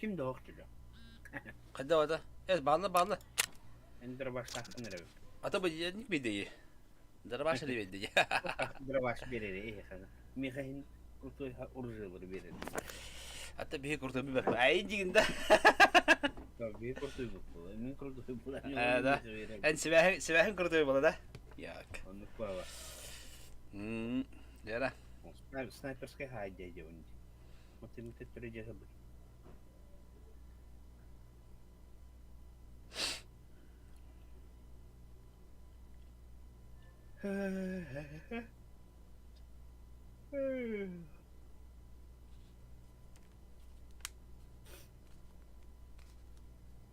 Kim de okçucu. Hadi hadi. Evet bağlı. Ender başlattın nereye? Ata bu yenik bir değil. Darabaş ali belli. Bir baş bereri iyi sana. Mihahin kurtu urjul bir bereri. Hatta bir kurtu bir bak. Ay ciginde. Tabii kurtu bu. Min kurtu bu. Da. En sevahin kurtu bu da. Yak. Onu kuava. Yara. Sniperske haja aja unji. Mungkin teturi aja sabut.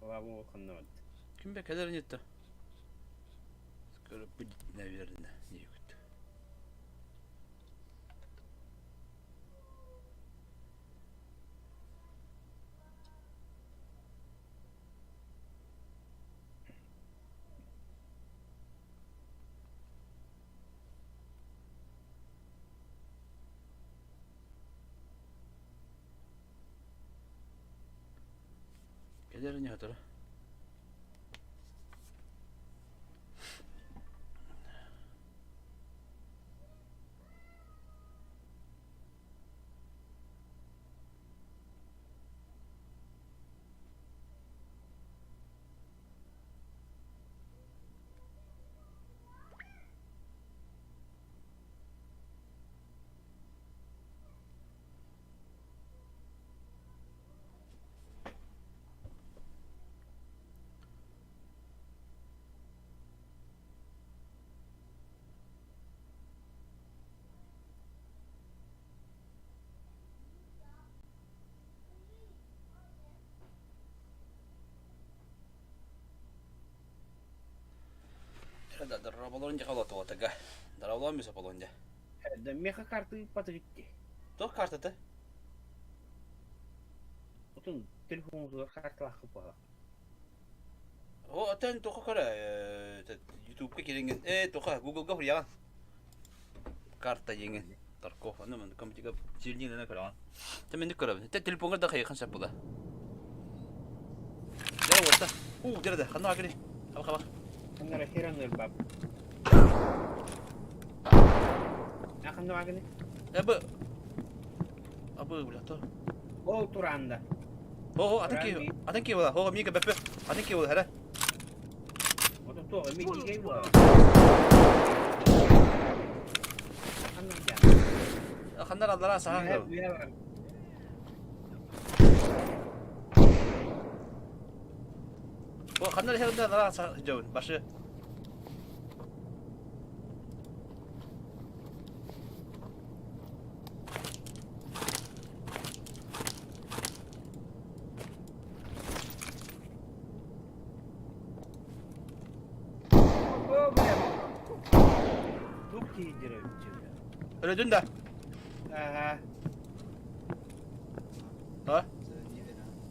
Lagu kanot. Kim be kadar yetti. Görüp bir ne verinde. İyi kötü. Kadar ne hatırla? Ada darabalon jak kalau tuh tega. Darabalon bisa polon ja. Da meha kartı patı gitti. Tuh kartu tuh. Otun telefonumuzu kartı lakı paha. Oh, atan tuh kok ada YouTube ke kiringin. Tuh kah Google kah ya. Karta jingin. Tarko anu man kamu juga cilin na karan. Tapi ni kerap. Tapi telepon kan dah kayak kan siapa dah. Dia wata. Dia dah. Kan nak ni. Apa? Angara hiranır bab. Akan doa gini. Apa pula tu? Oh turanda. Oh, adan ki wala. Oh, miga beppe. Adan ki wala hada. Otun to mi gigay wa. Anna ja. Kanlar adlara sahang. Oh, kanlar herda adlara sah jauh. Başı. Çok iyi girer. Öyle dün de. Aha. Ha?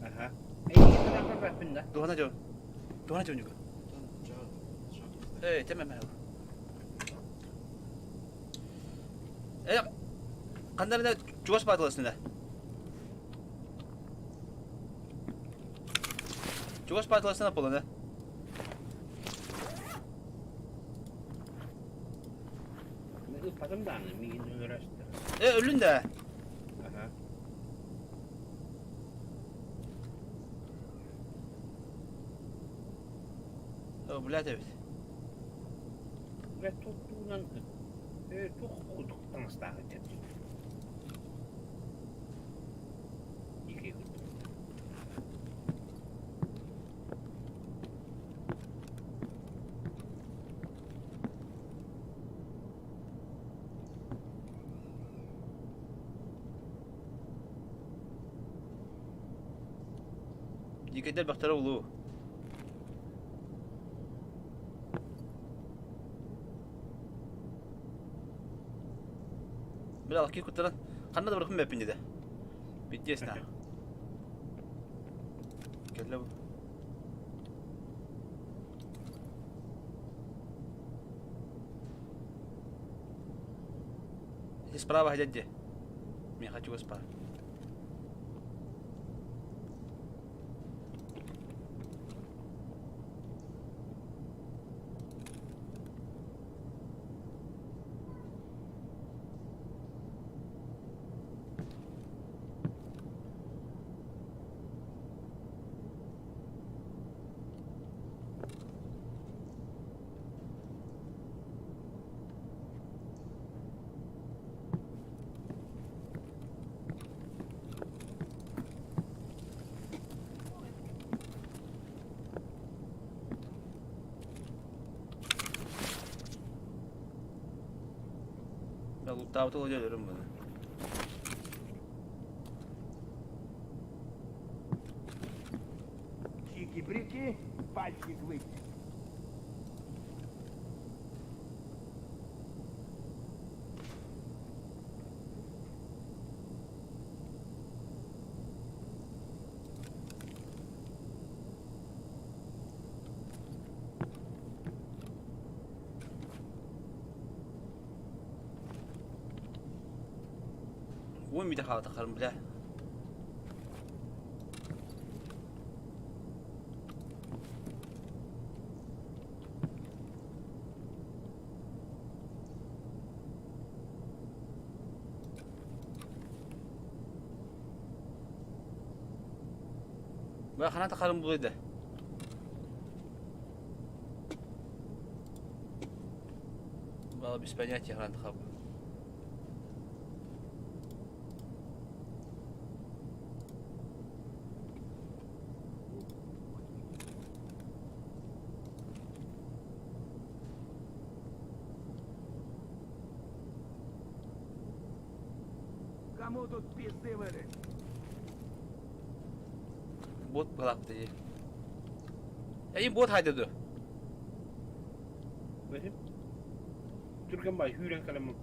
Aha. Kenapa berpindah? Tuhan aja. Tuhan aja juga. Tamam. Kanlar da cugas patlasında. Cugas patlasında polanda. Padam da mi üniversite. Ölün de. Aha. Bulat evet. Ve tuttuğundan çok kuduktan ıslahı çetti. İki kuduk. Dikkatle baktara ulu. Bila laki kutaran. Kanna da bırakın map'inde de. Bitti esna. Kelle bu. Sправа глядь. Мне хочу справа. Ben loot'ta oluyorum bunu. Чики-брики, пальчик-выйти. وين بدي حاطط خرم بلا بقى خلنا تخرم بغيده بقى بإسبانياتي خلنا تخرم Кому тут пизды вырыть? Bot bıraktı. Bot haydadı. Bakın. Türkan bay hüren kalemim.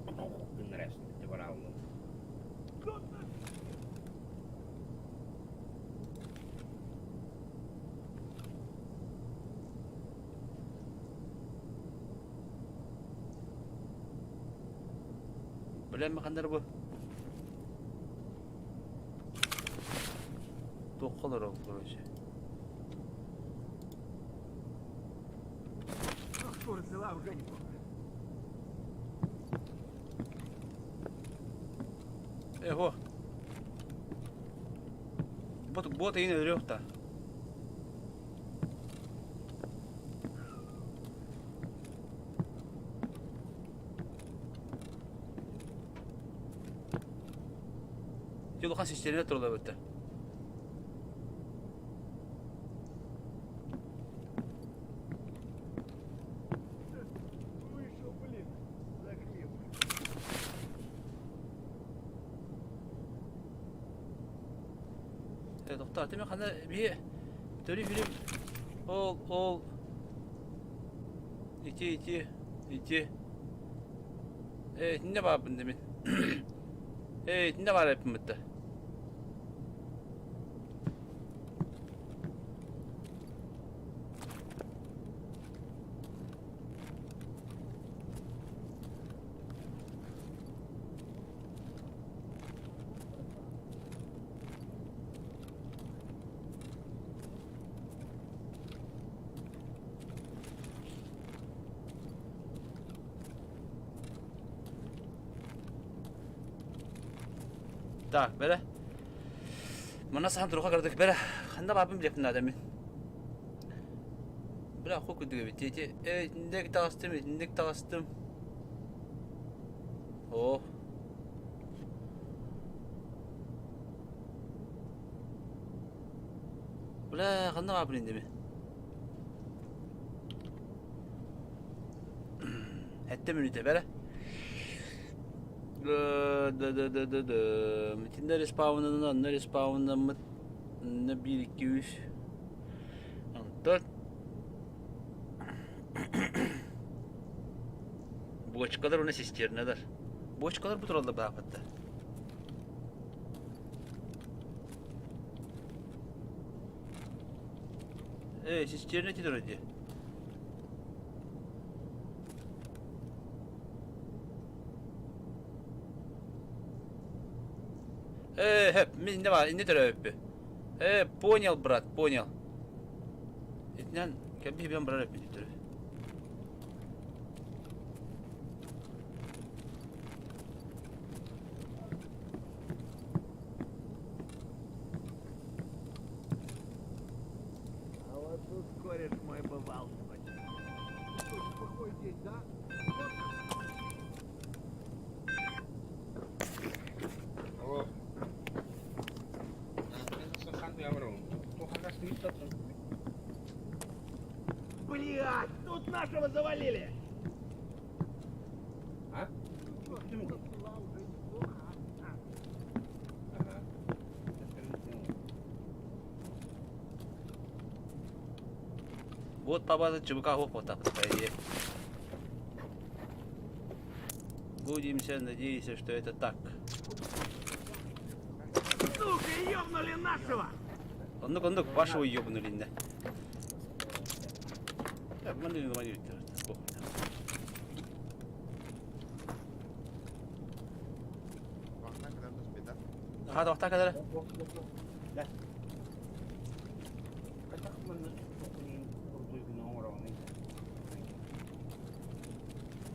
Gün resmi de var aldım. Bilen mi kandır bu? Dokkalar oldu proje. Скоро дела уже не помню. Ho. Bot yine ölüyor da. Yolu kan sistemine turla bitti. Вышел, блин, за хлеб. Doktor demek hani bir dönü film ol iki ne var bunda demin ne var hepimizde Так, böyle. Mana sahan turuqa qardık böyle. Xanda babım bileptin adamı. Böyle xo kudu bitti. Indek tağastım. Oh. Böyle xanda babım indi mi? Hette minüte böyle. Metinler respawn'ından ne respawn'dan mı ne 1 2 3 4 Boçkalar ona sistirneler. Boçkalar bu turalda bıraktı. Sistirne tidur ödü. Не var, не требует. Понял, брат, понял. Итнян, как бы я брат не А вот тут кореш мой бывал. Тут плохой день, да? Алло. Yavrum. Tokakas не тотun. Блять, тут нашего завалили! Ha? Вот побаза чебука вот так по идее. Будемся надеяться, что это так. Сука, ёбнули нашего! Кондук, вашего ёбнули, да. Так, манили. Вахта kadar. Dah. Kata aku mana ni urdu guna orang ni.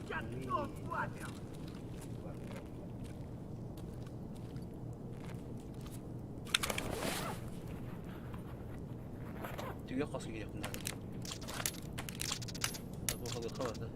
Чертов хватит! Juga kos gitu benar. Aku kalau kau ada.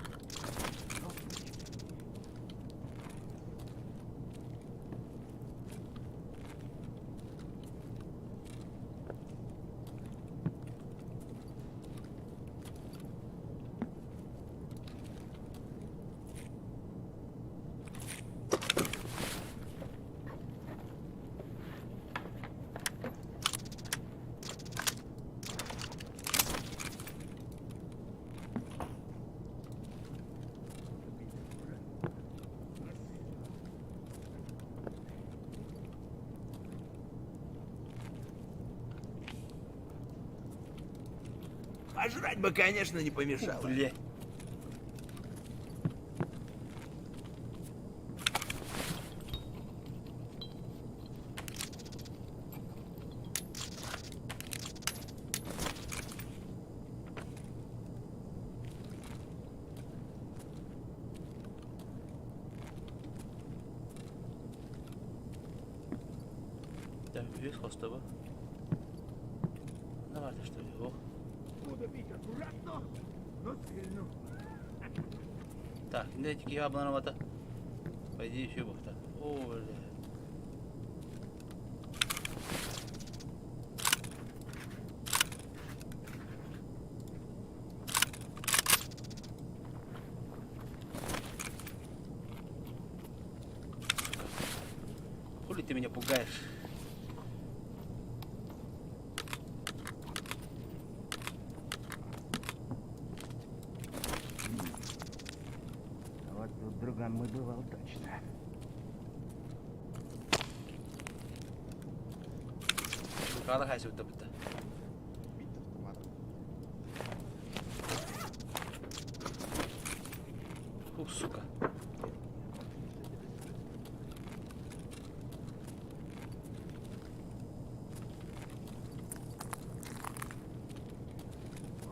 Пожрать бы, конечно, не помешало. Бля. Там вес хостова. Давай, что ли? О. Буду бить аккуратно, но сильно. Так, не тільки яблоновата. По идее еще бухта. О, бля. Хули ты меня пугаешь? Вот тут друган мы бывал точно. Кара хайсы бітті бітті. Фу, сука.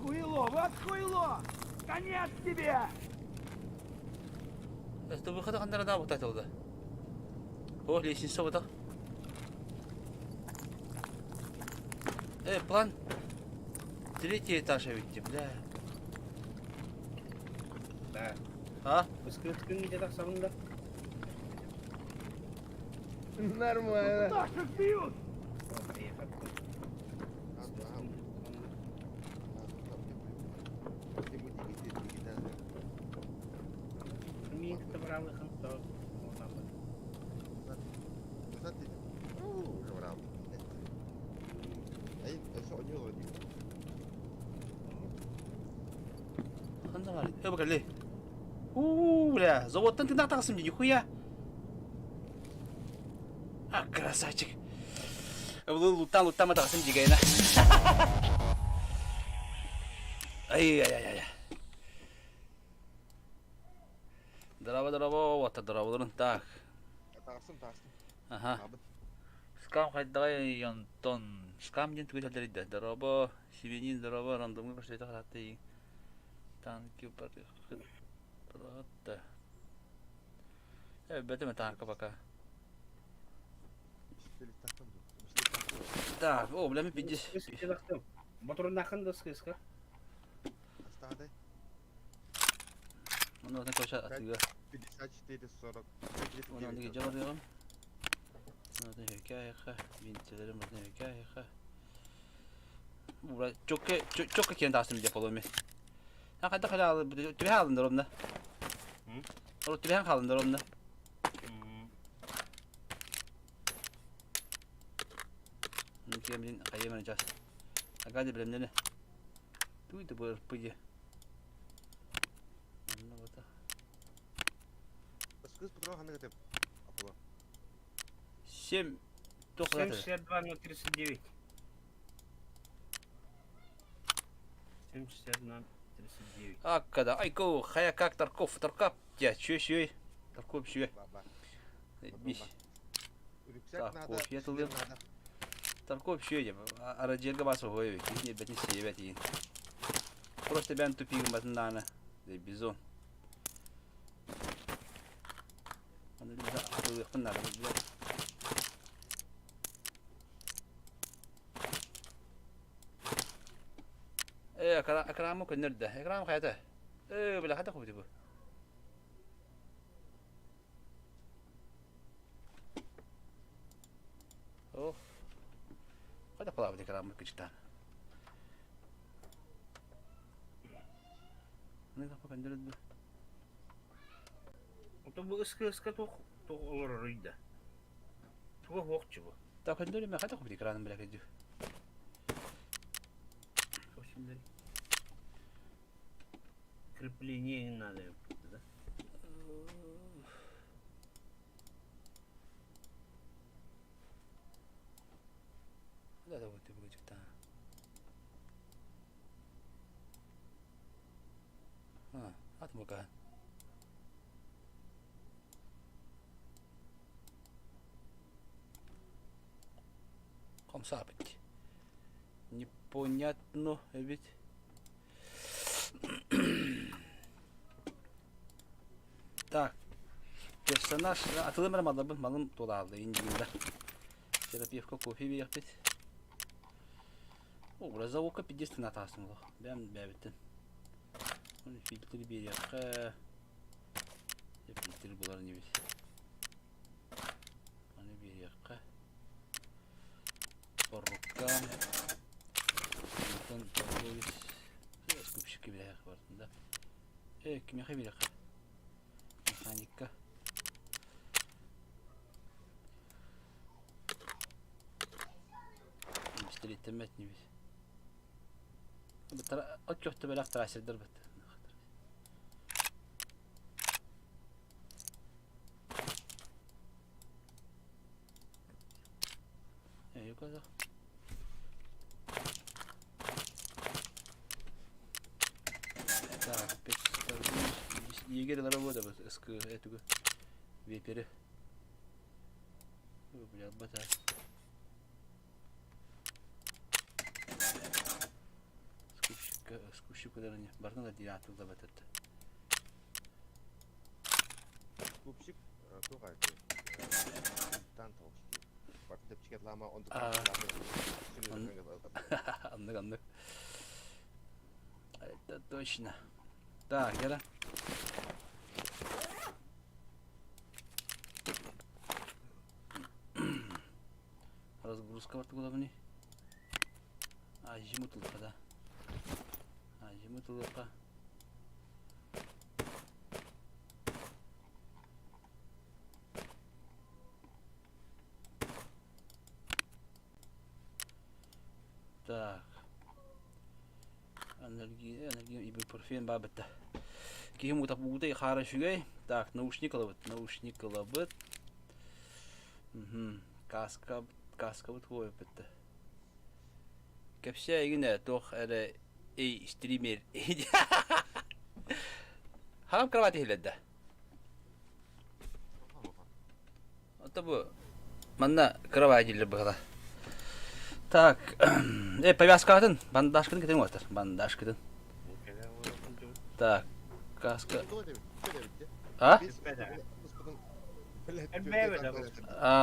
Хуйло, вот хуйло! Конец тебе! Это выхода қандара да бұқтай толды. О, лестница бұта. План. 3-й этаж, видите, бля. Да. А? Бескрытка не так сам да. Нормально. Наших бьют! Мне это брал их то. Ханда 말이. 해볼래? 오, бля, завод-то ты натался мне, нихуя. А, красавчик. Лутан атасым дегайна. Ай-яй-яй-яй. Здорово, вот здорово, так. Ага. Скам хайдай янтон. Скам ден түгел хәлдәрдә. Здорово, сивенин, здорово, рандомга башлайта хатты. Танки просто. Бәтеме танка пока. Так, о, бля, ми 50. Мотор нахын да скыска. Ну, на коша атыга. 54-40. Оны андыга жабар дигам. Оны хикаяха, винтилерим оны хикаяха. Бля, чокка кен дастым деп боломе. Ha kadar kadar tübe aldın durumda. Hı? Tübe aldın durumda. Niye bilin ayımanacağız. Hadi bilemle ne? Туйды бар пыйы. Анна бата. Скыз патрон ханы кетеп. Апыла. 7 тоқлады. 762 на 39. 762 на 39. Аккада, айко, хая как Тарков, Таркап, я чё, Тарков чё. Баба. Биш. Рюкзак Так, надо. кофе шлем тылым. надо. Тарков чё я, араджерга басу хой, кихне бетин севет ин. Просто бен тупик матнана, де бизон. Аны да атылык пыннар. أكرامك النردة أكرام خياته بلا حتى خوتي بو أوه هذا قلاب دي كرامك كجتان نيجا فك النردة Это бы ска то олар рыйда. То хокчу бу. так النردة ما حتى خوتي كرام بلا كجو Крепление не надо, да? لا ده خوتي بو كجتان هات مكان قام صعبت непонятно ведь. Так, персонаж атылымыр малабын малым толалды индиинда. Терапевка кофе берпет. О, разаука 50 натасын го. Бәм бәбиттен. Оны фильтр берекка. Фильтр булар не бит. Аны берекка. Порукам. Скупщики бля хватында. Кимге хибирек. Механика. Мистери темет не бит. Битара отчётты белак трасердер бит. Юкада. Так, егер работа вот ск эту вепере. Бля, бата. Скупщик ударение. Барна да диату да батат. Скупщик тугай. Тан толчки. Бартып чекетлама он Аннык. Это точно. Так, Гера. Разгрузка вот главный. Жимутулка, да. Жимутулка. Так. Энергия ибупрофен бабытта. Ким утап будай хорошугай. Так, наушник лабыт. Каска вот хой бытта. Кепся игне тох эре стример. Хам кровати хиледда. Отобу манна кровати лебгала. Так, повязка один, бандажка кетен отыр, бандажка. Так, каска. А?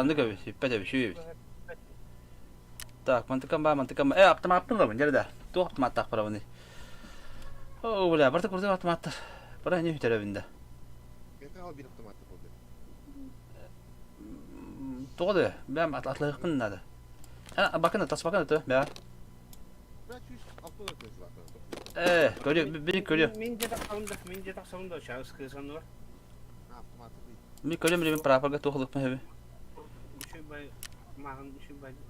Ныга пәтәбе шүйбе. Так, мантыкам. Автоматтың да жерде. Ту автоматтак бара буны. О, бля, бартык бурда автоматтар. Бара не теребинде. Кал бир автоматты болду. Тоды, бәм атлыгын нада. Bakın da, be. Görüyor, beni görüyor. Min de taksamında şahıs kızanı var. Bir görüyorum benim praparga tohluk mu hebi. Düşün bay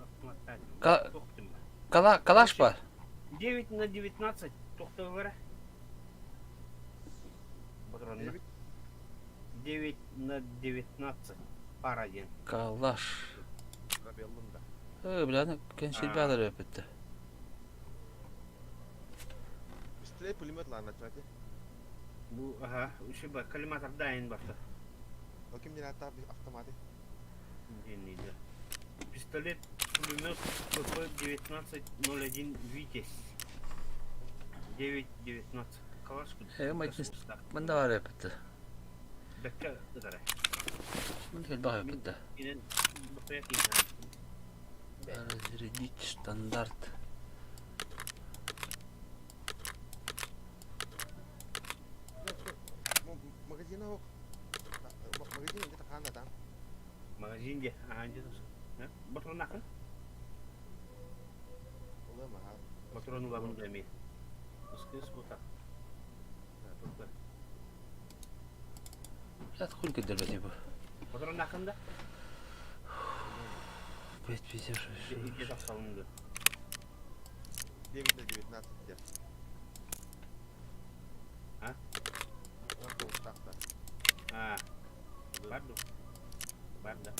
automatlar. Kalaş var. 9 на 19 Тоқтығы бара. Патронны. Девять. 9 на 19. Пара один. Калаш. Пробеллында. Бляны, кеншил бәлер өпітті. Пистолет, пулемет ладно, чувак. Bu aha, şu bak kalimatlar dayın başta. Bakayım yine hatta bir автоматы. Dinleydi. Pistolet, pulemет, ПП-1901 Витязь. 9-19. Калашку. Бында бар өпітті. Бәкке ытара. Бында кел бағ өпітті. Inen бақия кейін. Разрядить стандарт. Магазин yok. Магазин где-то ханда там. Магазинде. Где тут? Батрон нақын? Olur mu ha? Батрон уламын дәме. Үскіз бұта. Откуда кедер бәте бұл? Батрон нақында? Бәтпесе Иде тақсалынды. 9 на 19 где? А? Он то так-то. Бар ду. Бар да.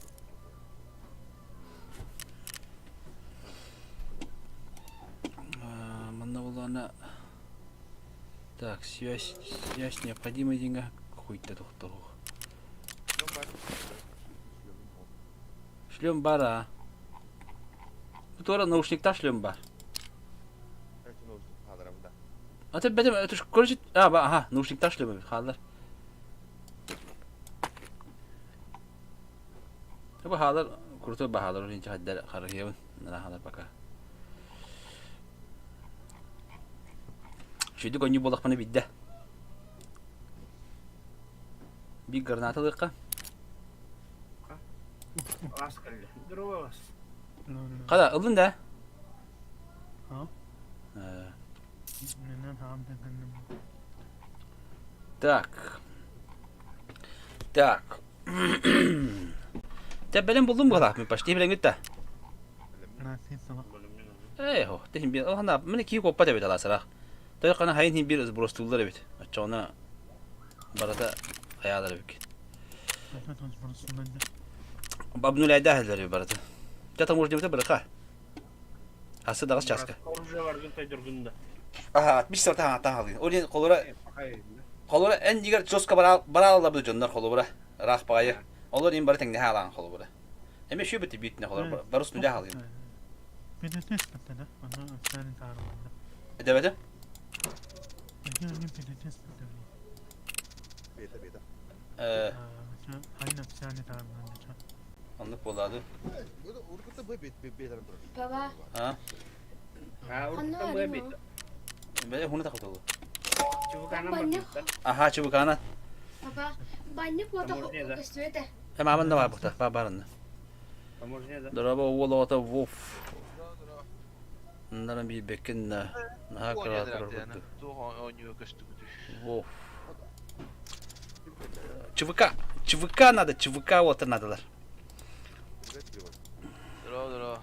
Мында бұл ана... Так, связь необходимая деньга. Хуй-то тоқтығы. Шлем бар. Шлем бар, а? Тут ора наушниктар шлем бар. Эти наушники кадровында. А ты бәдем, это ж көрсет... Ага, наушниктар шлемі, қалдар. Бұл қалдар, күрті бұл қалдар, орынчы қаддар қарғеуін. Нара қалдар бақа. Шүйді көңі болақ мұны бидді. Bir granatalıkka. Az kaldı. Durma bas. Kada ılın da. Ha? Neden hamle kendim? Так. Так. Te benim buldum bu kadar mı? Başta bilen gitti. Nasıl sabah? Ho. Dedim bir Allah beni ki koppa da bedala sıra. Tabii kana hayın bir burastullar evet. Açana barada ayağları bük. Ahmet Hoca burası bence. Babnul aydahaları barada. Jata murjimte bıraka. Hası dağız çaska. Orada var gün taydırgında. Aha 60 sarta hata halın. Oraya kolora en diğer çoska barala bu canlar kolora. Rah payı. Olur in barı tenge halan kolora. Hem şu bitti bitne kolora. Barus nuja halın. Bir de test etti de. Bana senin tarihinde. Evet. Bir de test etti. Beta. Hayır, senin tarihinde. Anlık boladı. Burada Urkut'ta bu beta durur. Baba, Ha? Uruk'tan bu bit. Böyle hunu takıt oldu. Çubuk anam Banyak. var. Aha çubuk ana. Baba, banyak foto Kamu orada da. üstüne de. Hem aman da var burada. Babarında. Поможе не да. Daraba oğlu da vof. Bunların bir bekin ne? Naha kıra kıra. Vof. Чувыка надо, чувыка вот надоlar.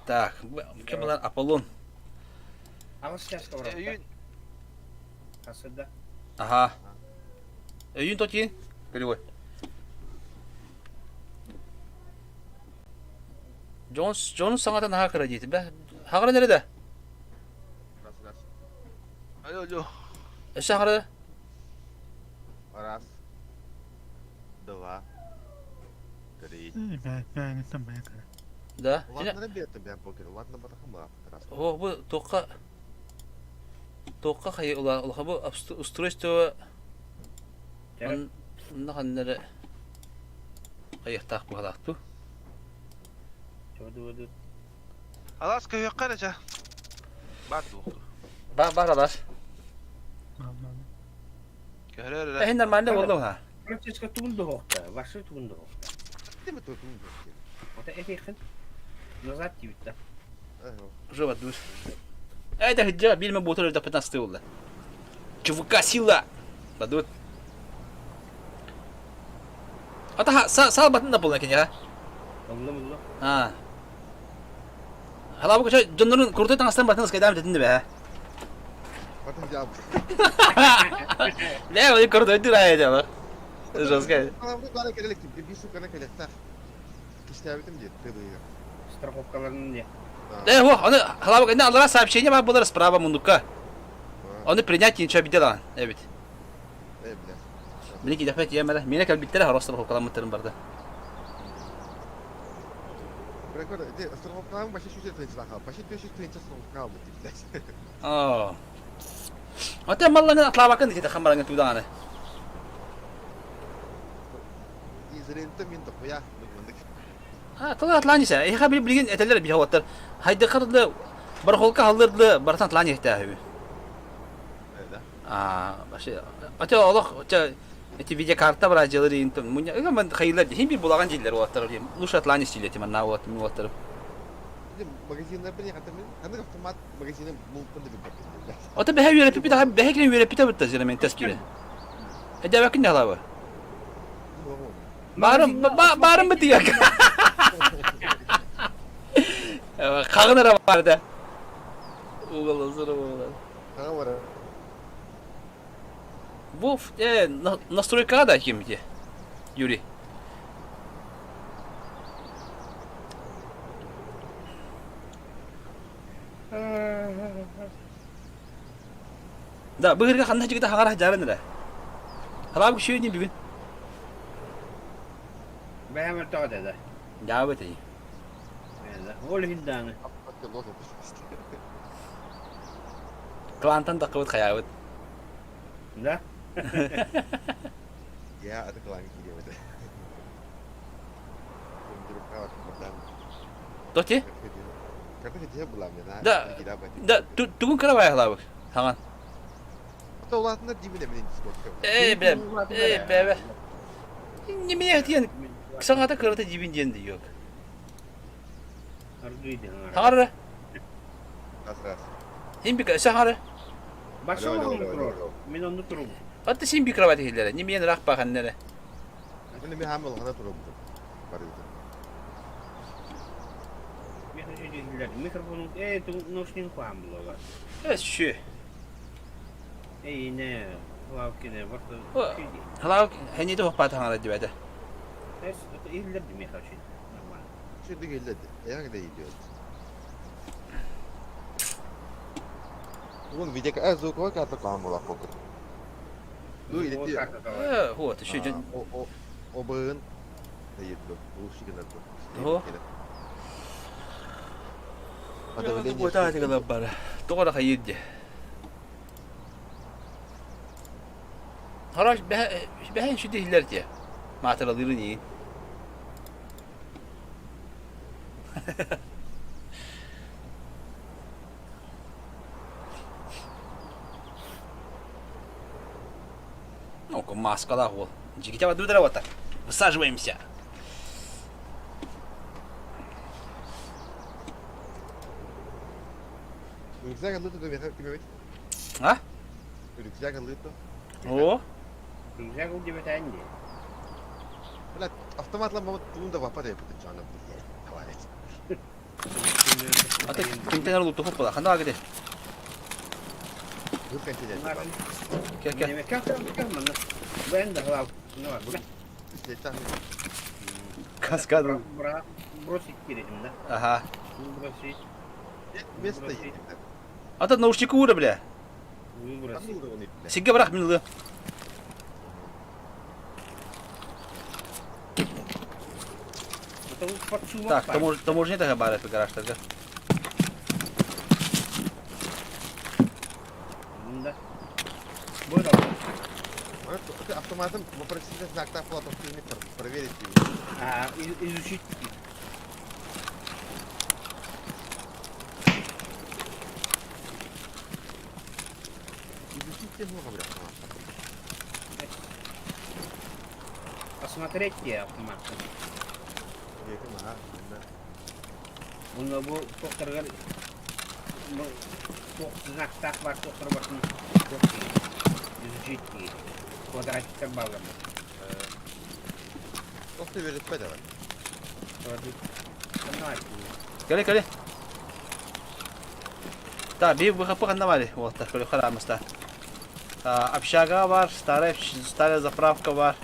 Так, kim lan Apollon. Ama сейчас var. Kasada. Aha. Öğün tokin. Geliyor. Jones sana naha kıra gitti be. Hakra nerede? Alo. Eşe hakra. Раз. Два. Три. Ben gittim ben kadar. Da. Ладно, ребята, я покер. Ладно, батахама. Раз. O bu Toqa hayır ola bu устройство onları hayır tak bu halaktı. Çoğdu. خلاص كيف قرجة بعد Bağlar. كهرير لا Ehin normalde oldu ha. Francesco tuğundu hoqta. Vaşı tuğundu hoqta. Где мы тут умер? Ota efekin. Назад тивитта. Живот душ. Это хиджа билме ботор da 15 oldu. Чувака сила. Badut. Ata sağ batında bulun ya. Allah. Ha. Hala bu kaça canların kurtu tangastan batınız kadar dedin de be. Потом взял. Ne o yukarıda ödür acaba. Жестко. Kalamda bana kelek gibi bir su kana kelek tak. İşte bitim diye tabii. Страховкаларын не. Вот, он халавка, не, одно сообщение вам было справа мундука. Onu принять ничего беделан. Evet. Bile. Beni ki defet yemele. Mine kal bittere haroslar hokalan mıtırım barda. Bırak de страховкаларын başı şu şey tınçla. Başı döşü tınçla страховкал bitti. Oh. Ate mallan atla bakın diye kameranın tudağını. İzrentim min topuya. Ha, tadı atlan ise. Eha bir bilgin eteller bir havattır. Haydi kırdı. Bir holka halırdı. Baratan atlan yehtahı. Öyle. Başı. Ate Allah. Ete video kartta var acıları intim. Munya. Ben hayırlar. Hem bir bulagan ciller o atlar. Luş atlan istiyeti man nav atım o atlar. Magazinler bir yakatım. Kanı otomat magazinin mumkun da bir bakın. Ate behe yönepi bir daha behe giren yönepi de bitti zirmen tezkiri. Hadi bakın ne halava. Barım mı diyor? Kağınara vardı. Oğlan zırı oğlan. Ha var. Bu настройка da kimdi? Yuri. Da bu hırga hanna çıktı hangar hajarın da. Hala bir şey değil bugün. Ben hemen tağı dedi. Ya bet iyi. Ol hindane. Klantan da kıvıt kayavet. Da? Ya ada kelangi dia betul. Menurut kawat kemudian Doti? kata dia belum ya. Da tugun kara bayah la bak. Hangan. Atau ulatında dibine bilin spor. Bebe. Nimeye diyen sana da kırıta cibin diyen yok. Arduydu. Hangar. Asras. Hem bir sahara. Başka Alo, mı alo, kurur? alo. Ben onu kurum. Hatta şimdi bir kravat hillere. Nimeye rak bakan nere. Ini mi hamil kana turun. Baru itu. Ben şey değil. Mikrofonun tu noşnin kuam bloga. Evet şu. Ne? Lavkine vardı. Hala hani de hoppat hangar dibede. Es iller mi haşin. Normal. Şimdi geldi. Ya da gidiyor. Bugün video ka azu ko kata kamu lah pokok. Lu ini dia. هو تشي O bön. Itu. Bu şekilde tu. هو Ada beli. bu da tigala bara. Doğru haydi. Haraş ben şu diller diye. Materaları iyi. Ну-ка, маска да, вот. Джигитява дудра вот так. Высаживаемся. Güzel kaldı da bir gibi. А? Güzel kaldı da. О, Güzel oldu bir tane. Böyle avtomatla mı tuğunda vapa da yapıyor canım bu diye. Havalet. а ты контейнер луту хоппала. Хана гиде. Bu kentide. Kel. Ne kan mana? Ben de lav. Ne var? İşte Каскад. Бросить передним, да? Ага. Выбросить. место есть. А ты наушники ура, бля. Выбросить. Откуда он? Сиге брах минулы. Это вот почему? Так, таможня да баре по гараж тогда. Да. Было. Это автоматом попросили знак так флотов проверить. Изучить. Изучить технику, бля. Посмотреть те автоматы. Это на. Он был доктор говорит. Знак так var доктор bakın. Изучить квадратик баллом. Просто верит педала. Gel gel. Да, bir bu kapı kanında var. Volta, böyle karamızda. Общага var, старая заправка var.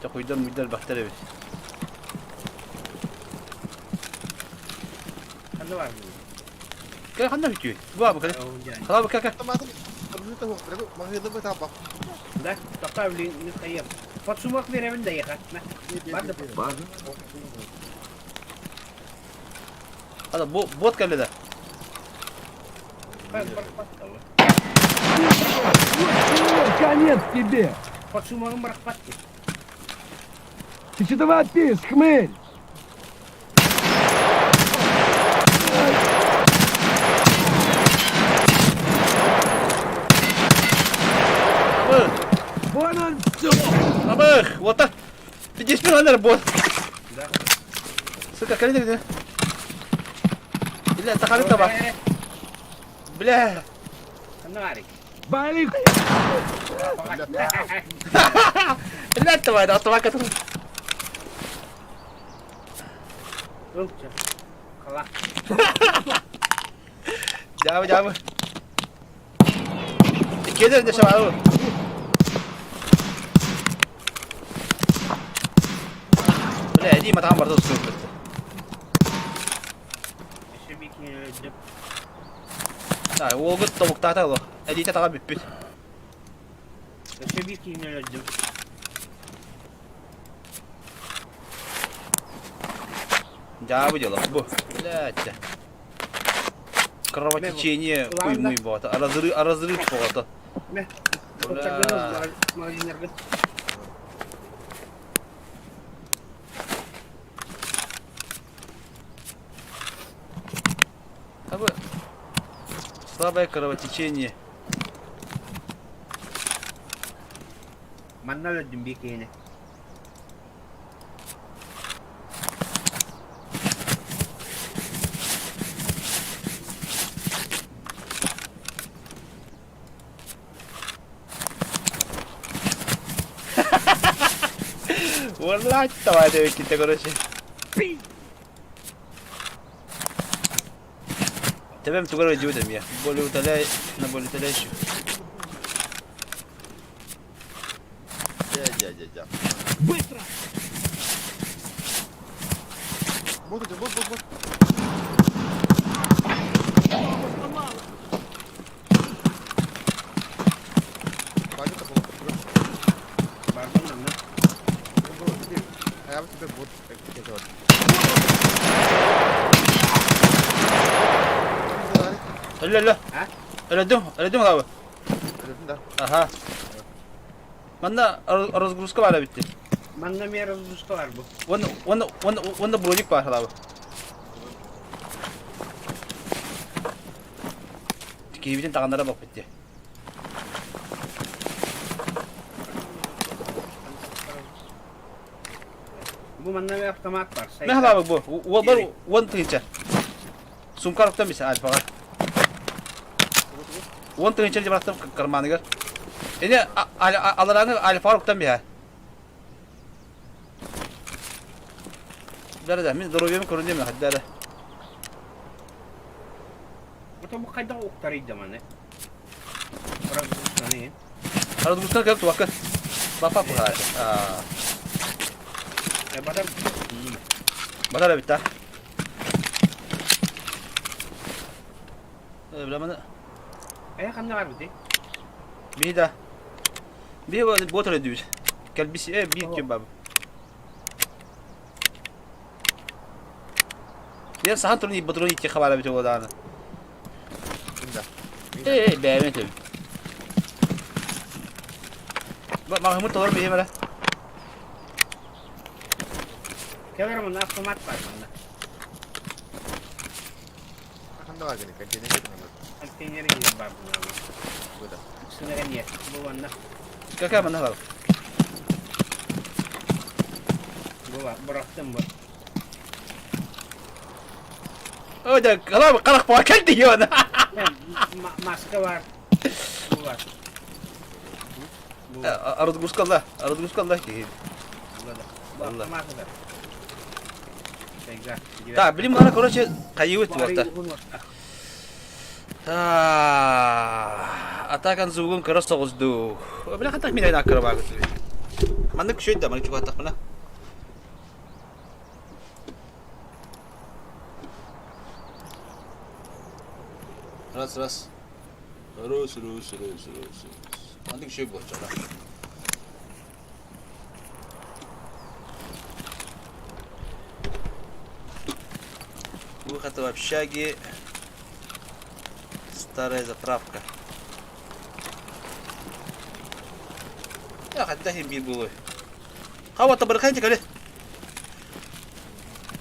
Çok uydur bakteri bir. Kan var mı? Kaya kanda bitiyor. Bu abi kaya. Kala bak kaya. Teman-teman, terus itu berapa? Makanya itu apa? Da, tapavli ni kayam. Patsumak veremin de yakat. Bak da База. Hadi bu bot geldi de. Конец тебе! Patsumak merakpat. Ты что давай отпишь, хмель? Abi, Вон он! abi, volta. Bir geçmiş olanlar bot. Da. Sıkı kalite gidiyor. Bile takarı da bak. Bile. Kan var. Вали! Bile de var. Atma katır. Ölçü. Kala. Jauh. İkiye de şey var o. Bile di mata ambar da su. Şimdi ki öldüm. Ha, o gut tavuk tahta lo. Edite takan bipit. Şimdi ki öldüm. Jauh diyor bu. Bile. Кровотечение, хуй мой бот. Разрыв бота. Ne? Uçaklarınız marjinlerden. Abi. Слабое кровотечение. Manla öldüm bir kere. Варлать, давай, какие-то, короче. Тебе tu короче идем я. Более утоляй, на более утоляющую. Ya. Быстро! Bot aja, bot. Bagi tak bot. Pardon lan. Ayam itu bot. Kecot. لا. Ha? Öldüm abi. Dedim de. Aha. Bende разгрузка var bitti. Manla bir rızıska var bu. Onda brojik var abi. Kibinin takanlara bak bitti. Bu manla bir avtomat var. Ne hal abi bu? Var one trinçer. Sumkaroktan bir şey alfa var. One trinçer bıraktım karmanı gör. Ini alaranı alfaroktan bir ha. Dara min здоровьем корунем хаддара. Bu bu kayda oktarıydı mane. Rızıska ne? Разгрузка как туака. Бапа пуха. Badam. Badara bitti. Bilemem. Kan var bu de. Bir daha. Bir bot öyle diyor. Kalbisi bir kebap. Ya sahan turun botunu iki kabala bir çoğu dağına. Beğenme tabii. Bak Mahmut olur mu yemere? Kevlar manla avtomat var manla. Akan da var gene. Kendine gitme. Konteyneri gibi var bunlar. Bu da. Sınırın yer. Bu manla. Kakak mana kal? Bu var. Bıraktım bu. Oh dah kalau kalak pakai dia na. Maske var. Bu var. Bu var. Arad guskallah ki. Bu da. Bu Allah. avtomat var. Güzel. Tak, beli mana korang cek kayu itu waktu. Atakan zugun keras soğuzdu. Bila katak minay nakara bagat. Mandık şöyle de, mandık çok atak bana. Ras. Rus. Mandık şöyle bu çala. Bu kata в общаге. Старая заправка. Ya haddahin bir bu. Hava tabarkayınca kale.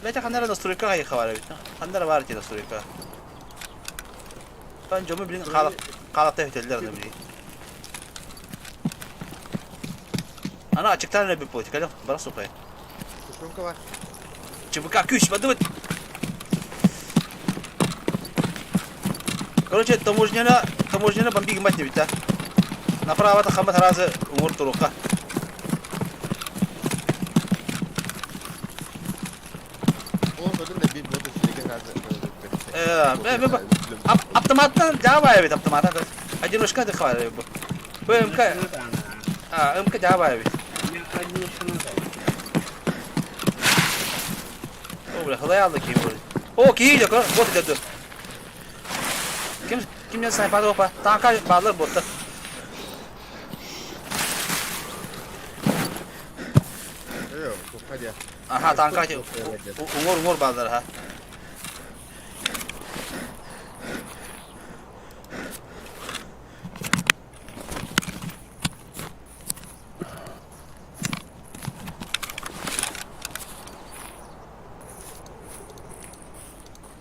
Bence kanlara настройка hayır havara bit. Kanlara var ki настройка. Ben jomu bilin kalakta öteller de bilin. Ana açıktan ne bir politik alım. Bana sokayım. Тушенка var. ЧБК ключ, подумать. Короче, таможняна бомбиги мать не ведь, да? Направо-то хамат разы умор турука. Oğlum ödüm de bir motor sürekli Автоматtan Java evet автоматtan. Одиночка дыхала bu. Bu MK. MK Java evet. O bile hılay aldı ki bu. O ki yok o bot dedi. Kimden sniper opa? Tanka bağlar botta. Yok, hadi ya. Aha tanka umur bağlar ha.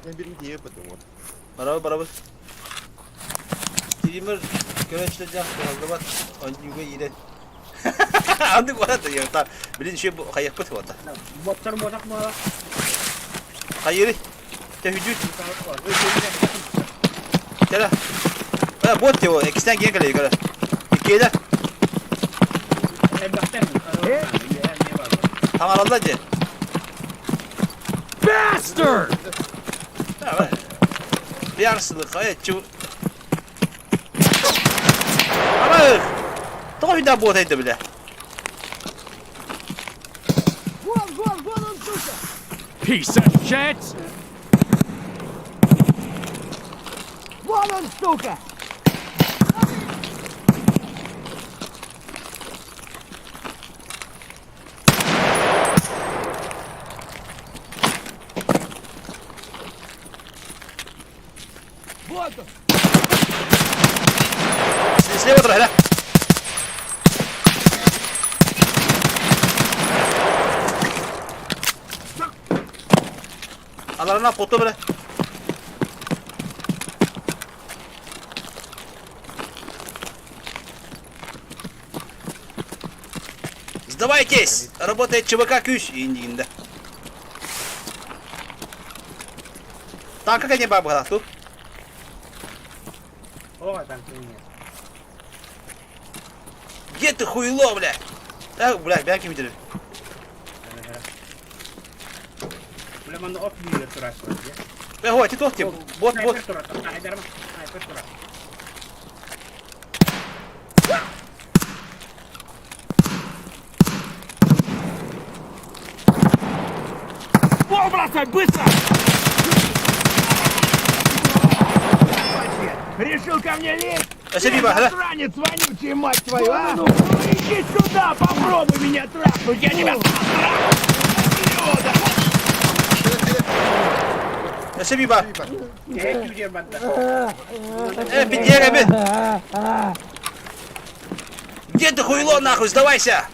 Ben birini diye yapmadım onu. Beraber. Timer göreçte cah bak önce yine. Andık var da ya ta bilin şey bu kayak pıt var. Botlar bodak mı? Hayır. Tehcüt. Gel. Ha bot diyor. İkisinden gel gel. İkiler. Tamam Allah'cı. Bastard! Ha. Bir arsılık hayat çu. Ama daha bir daha bot edildi bile. Piece of shit! Вон он, сука! Вот он! Слева троє, да? Allah'ına foto bile. Сдавайтесь! Работает ЧВК Кющ и Индинда. Так, как они бабы тут? О, там ты нет. Где ты хуйло, бля? Бля, бяки видели. Bile bana ot büyüyor turası var diye. Бля, вот, и тот, бот. Sniper turası. Aydarım. Sniper turası. Вон, бросай, быстро! Решил ко мне лезть? Спасибо, да? Засранец вонючий, мать твою, а? Ну, иди сюда, попробуй меня трахнуть, я тебя трахну, Спасибо. Ne gidiyor benden? Bir diğer bir. Где ты хуйло нахуй, сдавайся!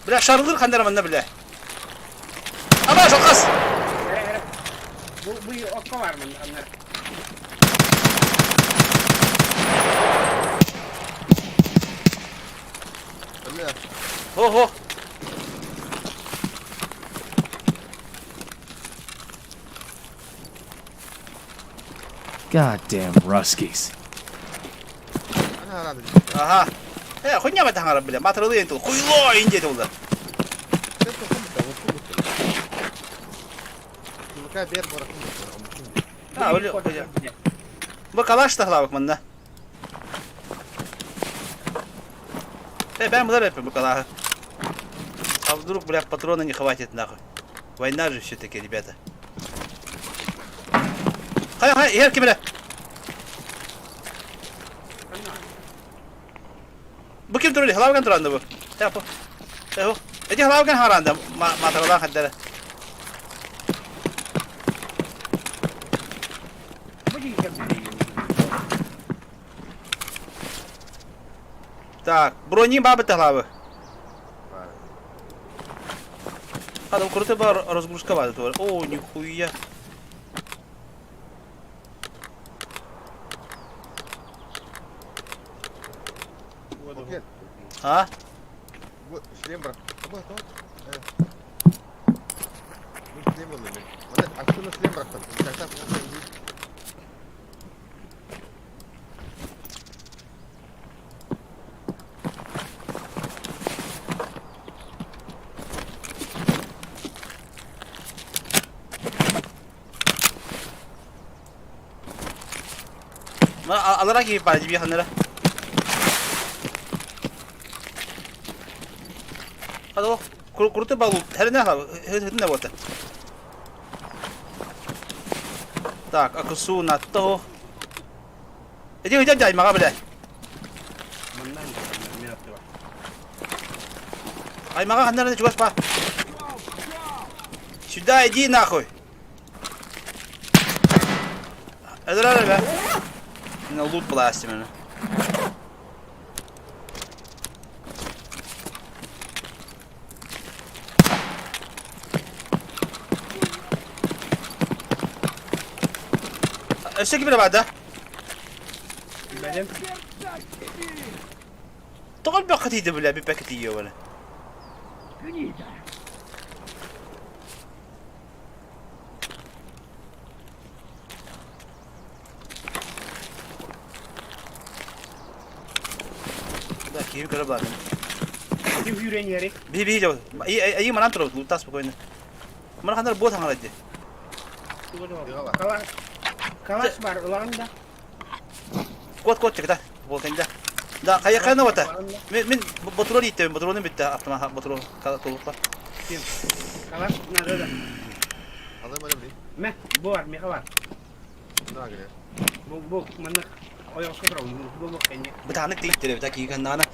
Бля, шарылır kandıramanda bile. Ama şokas! Bu okka var mı onlar? Öyle ya. Ho. Goddamn Ruskies. Ana herhalde. Aha. Хуйня в этом гараб, бля, батрылы енту. Хуйло инде тулда. Sen tokum da, tokum da. Çubuk'a bir bırakın da, Ha öyle hocam. Bu kalaş takla bak bunda. Ben bunları yapıyorum bu kalahı. А вдруг, бля, патрона не хватит нахуй. Война же все-таки, ребята. Хай, yer kimine? Bu kim duruyor? Halavan durandı bu. Yapı. Yapı. Edi halavan haranda. Mataralan haddere. Так, брони бабы главы. А, там круто была разгрузковая тут. О, нихуя. Okey. А? Bu шлем bırak. Ama tamam. Evet. Bu шлем alayım. Hadi aksiyonu шлем bıraktım. Uçaktan falan değil. Alarak gibi bari bir hanlara. Hadi o. Kurutu balı. Her ne hava? Her ne var? Так, акусу на то. Иди, дядь, мага, бля. Ай, мага, ханна, чувак, па. Сюда иди, нахуй. Это бля. На лут бластим, бля. Eşek gibi بعد ده Benim تقول باكتي ده ولا بباكتي ولا ده كيف قرب بعد kim yüreğin yeri? بي جو اي ما نطلع لو تاس بكوين ما خلينا نربط على ده Kalas var ulan da. كوت كده بولتين ده ده خلينا وقتها من بطرول يتم بطرول بيتا افتما بطرول كذا طولطه Kim? Kalas nerede? Alayım öyle bir. Meh, bu var, meh var. Ne göre? Bu mana oyak sıfır oldu. Bu kaynya. بتاعنا كتير ترى بتاع كي كان انا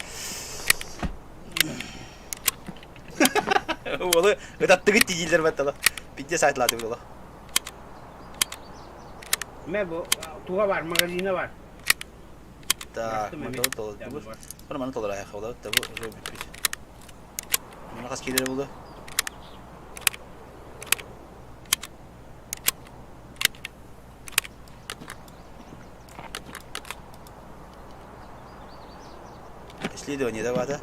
والله بتاع تجي تيجي مثلا بيجي ساعه لا تقول Meh bu tuğa var, magazine var. Так, Bana manat olarak ayakkabılar da bu böyle bir şey. Bana kaç kere buldu? Исследование да вода?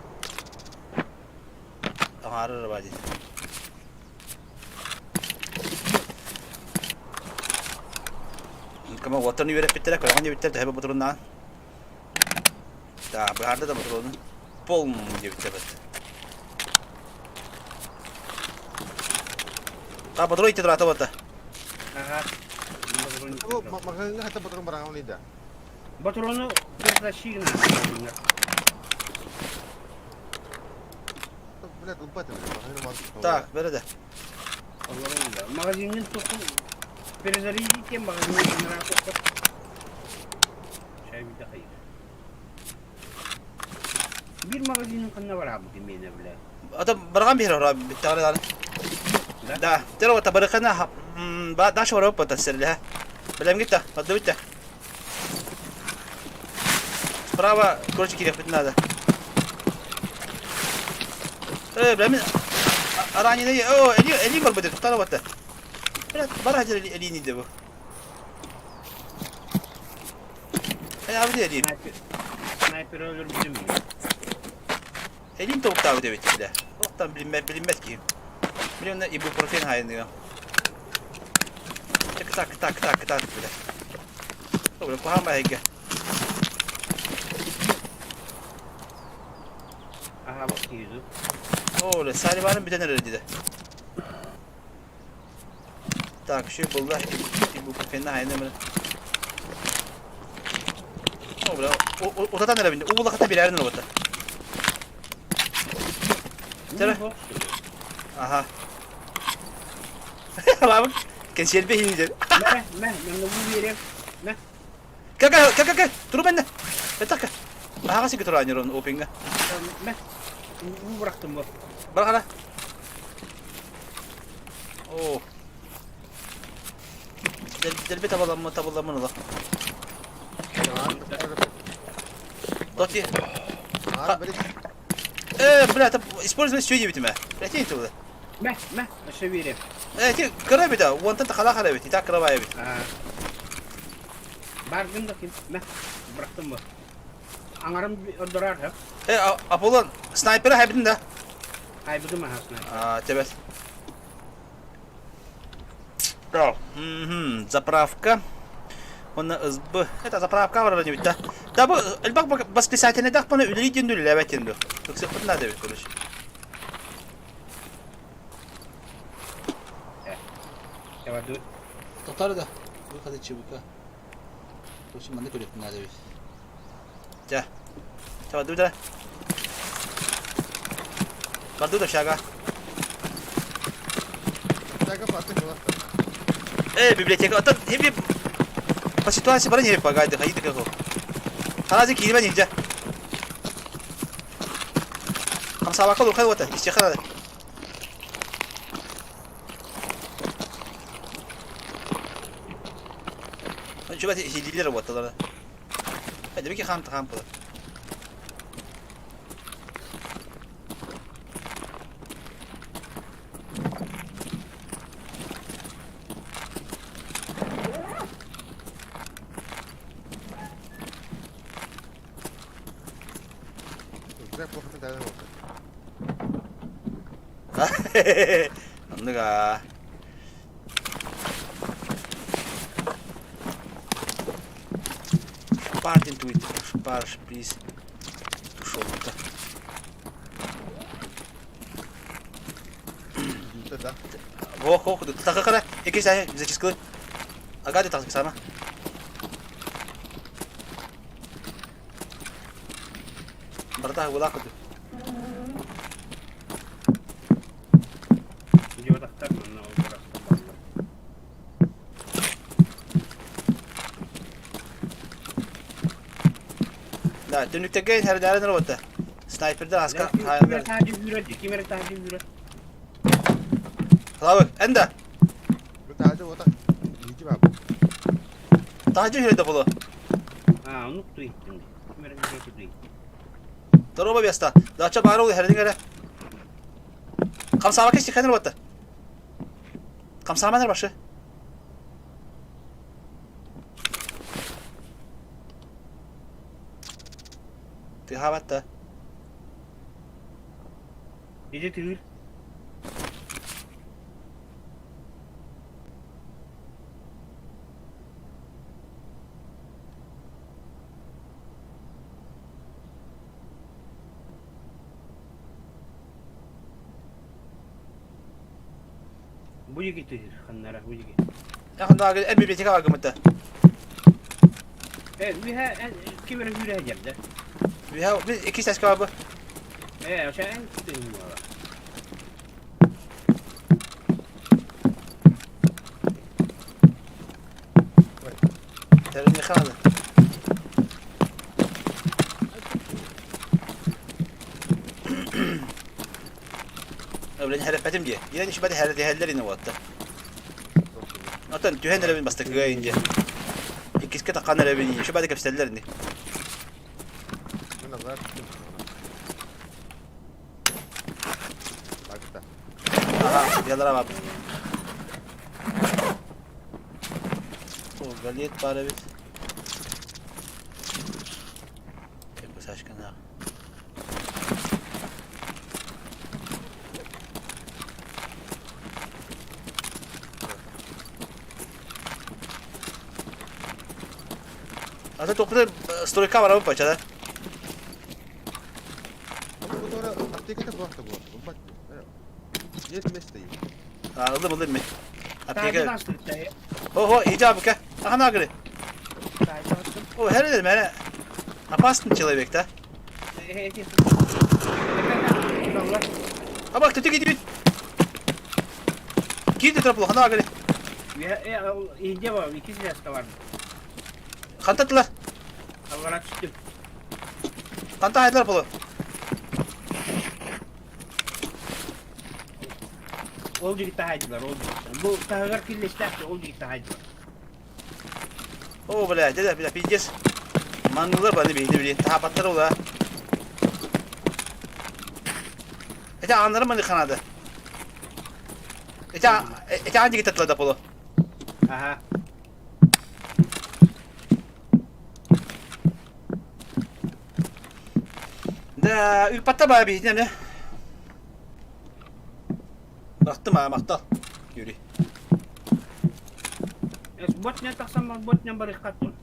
Ага, ради. كمان وطني ولا بتلا كل عندي بتلا هبه بترنا تا بعد ده بترنا بوم جبت بس تا بتروي تدرا توتا Aha. Bu magaling nga hatta patrong barang ako nida. Батрону притащили. Блядь, упать это. Magaling мар. Так, бери да. Магазинин току перезарядите, магазин генератор. Çay bir daha iyi. Bir magazinin kanına var abi demeyene bile. Adam barang bir orang bitar dah. Dah, terus kita berikan بعد 10 وربع تسر لها بلا مجيتها ما دويتها برافو كورتش كده فتنا هذا ايه بلا من اراني ني اوه اللي مربط تختار وقتها برا هجر اللي ندبه اي عبدي اللي Sniper ölür bizim mi? اللي انت وقتها بدي بتلا وقتها بالمت كيف مليون ibuprofen هاي اليوم tak bile. Böyle pahama hege. Aha bak yüzü. Öyle Salivan'ın bir tane öyle dedi. Так, şu bulda bu kafenin aynı mı? O bra. O tatan nere bindi? O bulda kata bilerin o bata. Tere. Aha. Bak. Kenşel be hince. Ben de bu vereyim. Ne? Gel. Dur bende. Bir dakika. Aha kasih götür aynı onun openga. Ben bu bıraktım bu. Bırak hala. Oh. Del bir tabalanma ola. Doti. Abi böyle Бля, это использовать все дебитами. Блядь, это. Ben aşağı vereyim. Ти краби да, вон там хала хала бит, так крабая бит. Ha. Bargın da kim? Ben bıraktım bu. Anarım durar ha. Аполлон, снайпера хабидin да. Kaybıdım ha aslında. Тебе. Да. Заправка. Он СБ. Это заправка вроде ведь, да? Да, бак восклицательный дах пона үлери дендүл лебет денду. Токсик надо ведь, короче. Ya dur. Татары да. Выходы чебука. Короче, маны көрек надо ведь. Ja. Coba dulu dah. Bantu dah Syaga. Jaga pasti keluar. Bibliotek atau hebi pas situasi paling hebi pakai deh kayak gitu. Salah sih kiri banyak aja. Kamu sabar kau kan waktu istirahat. Coba sih dilir buat tuh. Demek ki ham pula. Güzel profil değerli oldu. Anladık ha. Pardon Twitter, Sparsh, please. Тушёлка. Да. Ох, так как она? Який сай зачискали? Агади так само. Брата, вылак. Gidiyor da takma ne olur. Да, dönükteki her değerli robot'ta. Sniper'da asker Kimere hayaller. sadece yürüdü. Kimere sadece yürüdü. Hala enda. Bu tacı o da iyice abi. Daha önce de bulu. Ha unuttu şimdi. Kimere yürüdü. Doroba biyasta. Daha çok bağırı oluyor her dingere. Kamsama keşke kendin robot'ta. Kamsama ne başı? Tihabatta. Gece tüyür. Bu yıkı tüyür. Kanlara bu yıkı. Yakında en bibliotek var gümütte. Evet kimere yürüyeceğim de. Bir iki ses kebabı. Aşağı en tüyür valla. Terini yıkamadı. Öyle herifetim diye. Yine işi bade herifler yine vatta. Atan tühen nereden bastık gayince. İkisi kata kan nereden şu bade kapseller ne? Ben de var. Bak da. Aha yalar abi. O galiyet bari bir. Bu saçkan ha. Aslında toplu storika var abi paçada. Ama bu sonra aptekete bıraktı bu. Bak. Yetmez değil. Anladın mı? Apteka. Tayı. Oho, icabı ka. Aha agri. Tayı attım. O her dedim hele. Apastın человек-то. Eти. Allah. Ha bak tütü gidiyor. Girdi traplo hana agri. İnce var. 2 silahı vardı. Kantattılar. Havara çıktım. Kanta haydılar polo. Oldu gitti haydılar. Oldu. Bu tahgar kirleşti. Oldu gitti haydılar. O bile dede piyeceğiz. Mangular bana beydi bile. Tahabatlar ola. Ete anlarım bana kanadı. Ete anca gitettiler da polo. Aha. Da ülpatta bana beydi ne? Baktım ha maktal. Yürü. Bot ne taksam bot ne barış kattım.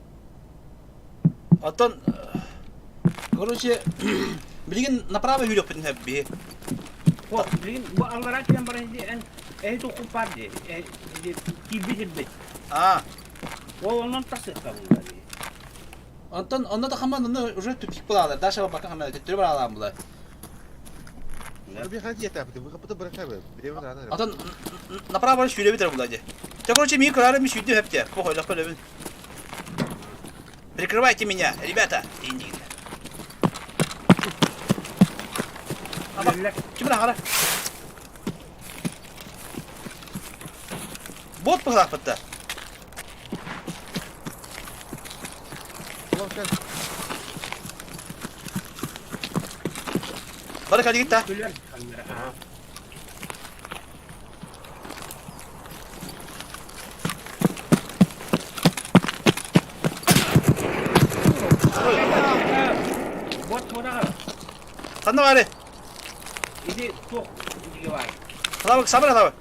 Atan короче bilgin направо yürüyor pun hep. O bilin bu Allah'a kiran barış en okupardı. Gibi gibi. А, O onun tasır kabul. Антон, onda da hemen onu уже tüpük bulalar. Daha şaba bakın hemen tüptürü bulalar bunlar. Bir hadi yeter bu. Bu kapıda bırakamıyorum. Bir de var. Антон, направо yürüyor bitir bunlar. Te короче миг крарами сюда hep diye. Похуй, легко левин. Прикрывайте меня, ребята. Иди. Ama kim lan ara? Bot mu kalak bitti? Ulan sen. Barış hadi git ha. Güler kamera. Aha. Bot moda. Sen de var ya. İdi çok iyi var. Hadi bak sabır hadi bak.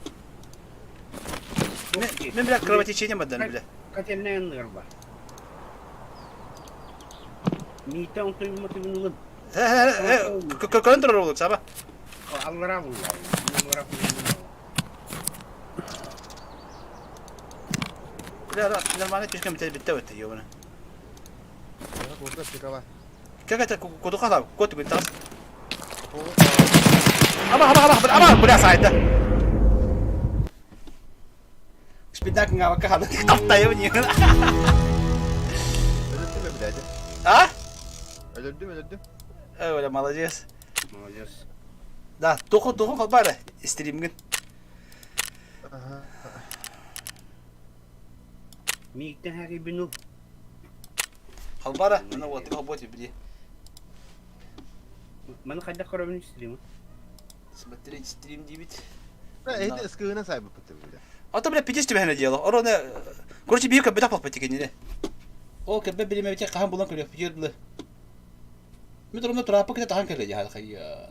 Çok iyi. Ben biraz kravatı içeceğim benden bile. Kaçın ne yanılır var. Mita untuk motivin He. Kontrol olduk sabah. Allah'a vurur. Allah'a vurur. لا normalde keşke bitti bitti diyor bana. Burada bir var. Kaka kudu kata kudu kudu tas. Ama bu da saydı. Spindak nggak bakal ada kata ya bunyi. Öldürdüm mü bir de? Ha? Öldürdüm. Öyle malacağız. Молодец. Da toku kal bari. İstediğim gün. Aha. Mikten her ibnu. Kal bari. Bana waktu kau buat beli. Mana kada korabın istedim. Sebentar stream dibit. Ben evde ıskığına sahip yapıttım bir de. Ata bile pijis tübe hene diyor. Orada kuruşu büyük bir dakika patik kendine. O kebe bilime bir kaham bulan kırıyor pijirli. Bir durumda turapa kita tahan kırıyor hal kayyan.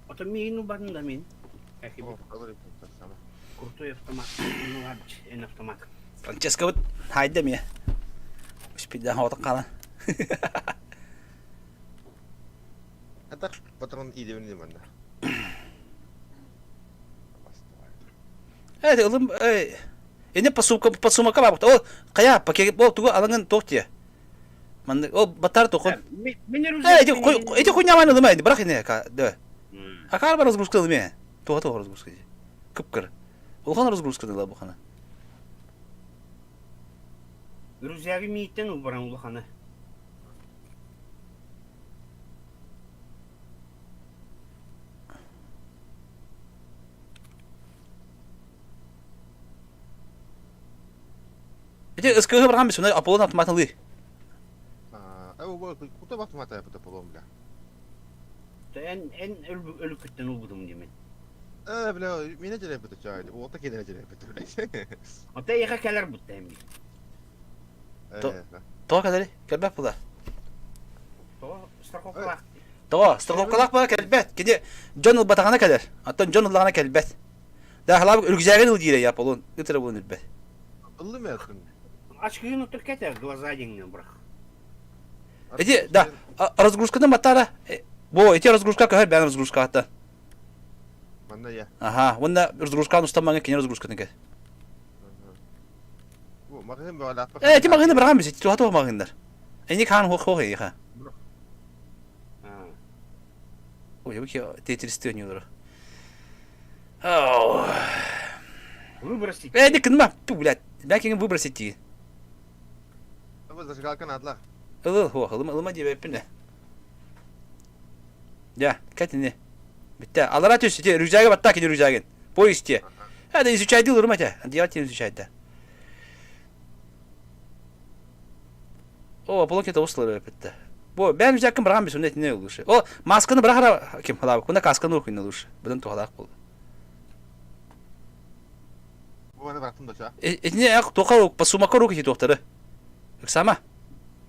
Ata minu badın da min. Kaki Oh, alır yapıttım sana. kurtu otomat. Ini var en otomat. Francesco haydi mi ya? Spidden hawat kalan. Hatta patronun iyi devrini bende. Evet oğlum ini pasumaka var burada. O kaya pakai bol tugu alangan tok ya. Man o batar tokun. Benim Itu kunyaman oğlum ini bırak ini ka de. Akar baros guskal mi? Tuh harus guskal. Kıpkır. Olhan harus guskal la bu kana. Rüzgarı miyitten uğrayan uluğanı. Itu ıskığı bırakan bir sonra Apollo'nun otomatını. Bu kutu baktım hata yapıttı polon bile. En ölü kütten uğradım demin. Bile menajer yapıttı çağırdı. O da menajer yapıttı bile. Ata yaka keler bu tembi. Tuh kadar kelbek bu da. To strakoklak. Tuh strakoklak bu kelbek. Kedi John batağına kadar. Hatta John Allah'ına kelbek. Daha hala ülgüzergen ıl diye ya Apollo'nun. Itırı bunu ülbek. Illı mı yaptın? Açkıyı unutur keter глаза деньги bırak. Эти, да, разгрузканы матара. Бо, эти разгрузка kahar ben разгрузка hatta. Manda ya. Ага, онда разгрузканы ұстамаған екен разгрузканы ке. Bu makine böyle atmak. Ти мағына бірған біз, туға мағындар. Әне қан хоқ еға. Ой, өке тетірісті өнелері. Выбросить. Не кінма, блядь, бәкеңі выбросить дейін. Bu zажигалка atla. Ылыма деп әппіне. Я, кәтіне. Бітті, алара төсі, рюкзаға батта кеде рюкзагын. Поезде. Әді изучайды ылырма те, делать изучайды. О, блокет осылары бітті. Бо, бән рюкзагын бірған бес, онда не лучше. О, масканы бірақыра кем қалабы, онда касканы оқиын лучше. Бұдан тоғалақ болды. Bu bana bıraktım da şu. Этіне әқ тоқа по сумақа руки тоқтары. Сама.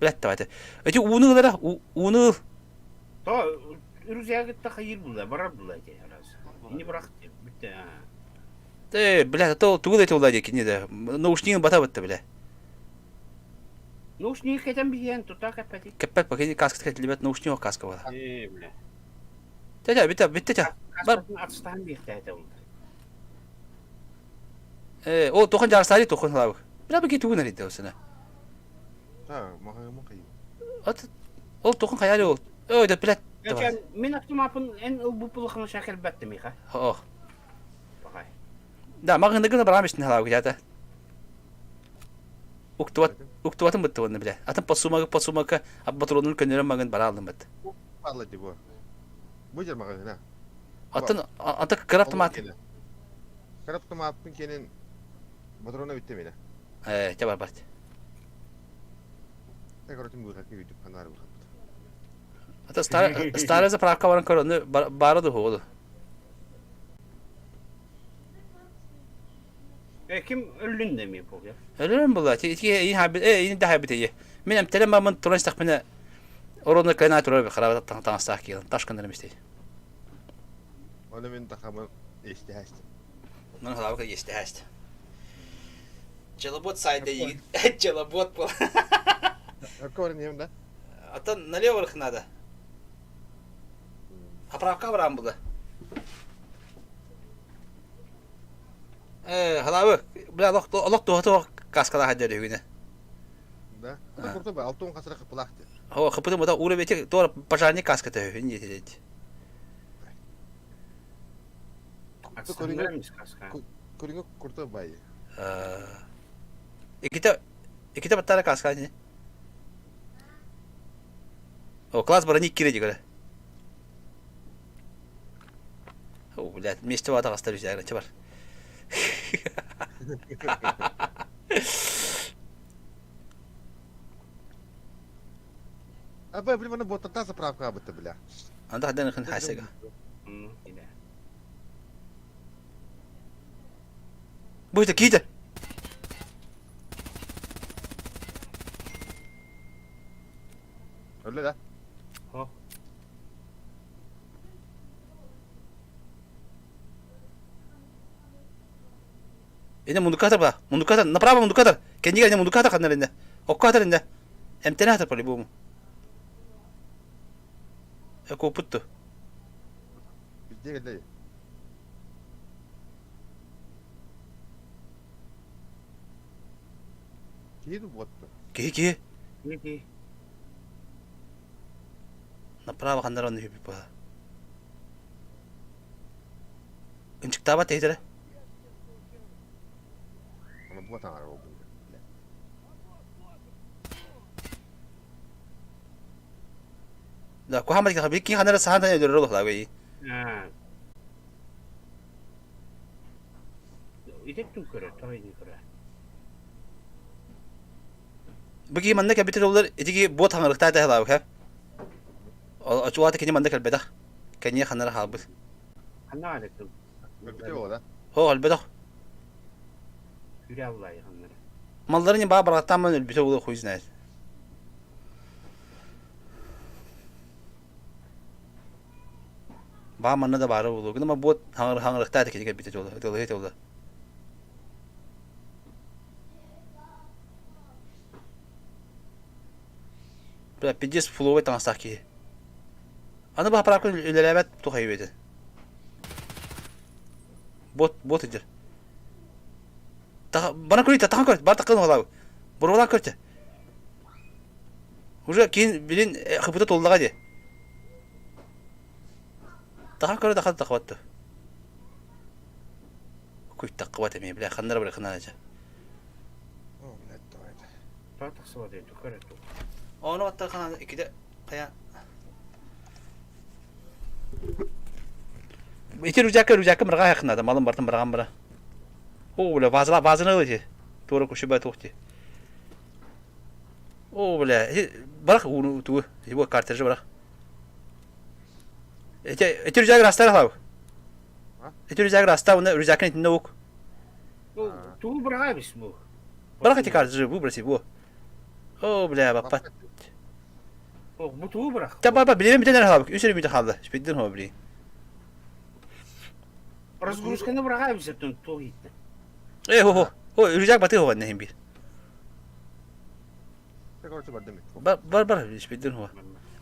Біләтті бәті. Әте уынығылары, уынығыл. То рюкзагы-то хайыр булда, барар булда эти раз. Не бырақты, бітті. Блядь, туғыл әте олай декен еді. Наушнигін бата бітті, бля. Наушники кетен бейен, тұта кәппәтек. Кәппәт пакеті каска кәтілі бәт, наушнигін каска бада. Бля. Тәтә, бітті, тәтә. Бар. Каспатын атыстан бейікті әті олды. О, тоқын жарыстары тоқын қалабы. Бля, бәке туғын әреді осына. Tamam, makine kayıyor. Ол тоқын қаялы ол. Ой, да, блядь. Geçen мен автомапын en bu pulukunu şakil battı mıyka? О. Bakay. Да, мағындығын барам ештін қалабы кәті. Уктуатын бітті оны, бля. Атын посумаға, аббатуронын көнерін мағын бара алдым бітті. Vallahi bu. Bu yer makine. Атын кір автомат. Karap tomatın kenin motoruna bitti mi ne? Те бар, бар. Tekrar tüm bu kakı YouTube kanalı bu. Ата старая заправка баран көрінді, бары да хоғылы. Kim öldün de mi bu ya? Өлірін бұл, ең де хабит ее. Мен әмтелем бамын тұрыншытақ мені орынды кайна тұрар бір қарабат таңыстақ кейін, ташқындырым істейді. Onu ben takamın eşti haştı. Мұның қалабы есті әсті. Челобот сайда егін, челобот бұл. Какой вариант да? Ата налево рых надо. Поправка барам бұлды. Қалабы, бля, олық туғаты каскала хаддер егіні. Да? Это круто бы, алтон касыра капылақты. О, қыпыдым ода уры бете, туғыр пожарник каската егіні етеледі. Atıstan vermiş kaska. Kuringo kurtu bayı. İkide battara kaska ne? O, класс броник киреди göre. О, блядь, вместе вата остались, я говорю, бар. Abi bile bana botta zapravka abıttı bile. Анда хаддан хэн хайсага. İyi. Bu işte kiydi. Öyle de. Ini mundukatır bak. Mundukatır. Направо mundukatır. Kendi geldi mundukatır kanlar inde. Okkatar inde. Emtene atar pali bu mu? Eko puttu. Bizde geldi. Kiydi botta. Ки. İyi. Направо kanlar onu hübü bu. Inçik tabat tehtere. Ama bu vatan araba bu. Da ku hamad ki ki kanlar sahan tane ödürür Allah abi. Ha. İdek tüm kere, tayini kere. Bagi mandak ya bitir olur. Etiki bot hangarıkta da Allah abi. O çuvatı kendi mandak elbeda. Kendi kanlar halbı. Hanna alektim. Öpücük o da. O elbeda. Yürü Allah'ı hanlara. Malların bağ barattan ben elbette olur kuyuzun ayet. Bağ manna da bağırı olur. Ama bot hangarıkta da kendi elbette olur. Ödülü hep olur. Bля, 50 фуловый там стаки. Аны ба паракын үлелебет тухай беди. Bot edir. Bana koyuyor, tahan koyuyor. Bar takın ola. Buralar koyuyor. Уже keyin bilin hıpıta tollağa de. Tahan koyuyor, tahan takıvattı. Koyuyor takıvattı mı? Bile kanlara bırak kanaraca. Oh, net oydu. Tatak sıva deydi. Kare tu. Onu hatta kanada ikide kaya. İçi rücakka mırğa yakınada. Malım bartın mırağın bıra. O bile bazına öyle. Doğru koşu bay tohti. O bile bırak onu tu. Bu kartejı bırak. İçi rücak rasta ha. İçi rücak rasta onda rücakın içinde ok. Tu bırak bis bu. Bırak içi kartejı bu burası bu. O bile bak. Bu tu bırak. Ya baba bilelim bir tane ha bak. Üstüne bir tane kaldı. Spidin ho bile. Разгрузканы быраға bis ettin tu gitti. Ho. O rücak batı ho neyim bir. Tek orta var demek. Bar spidin ho.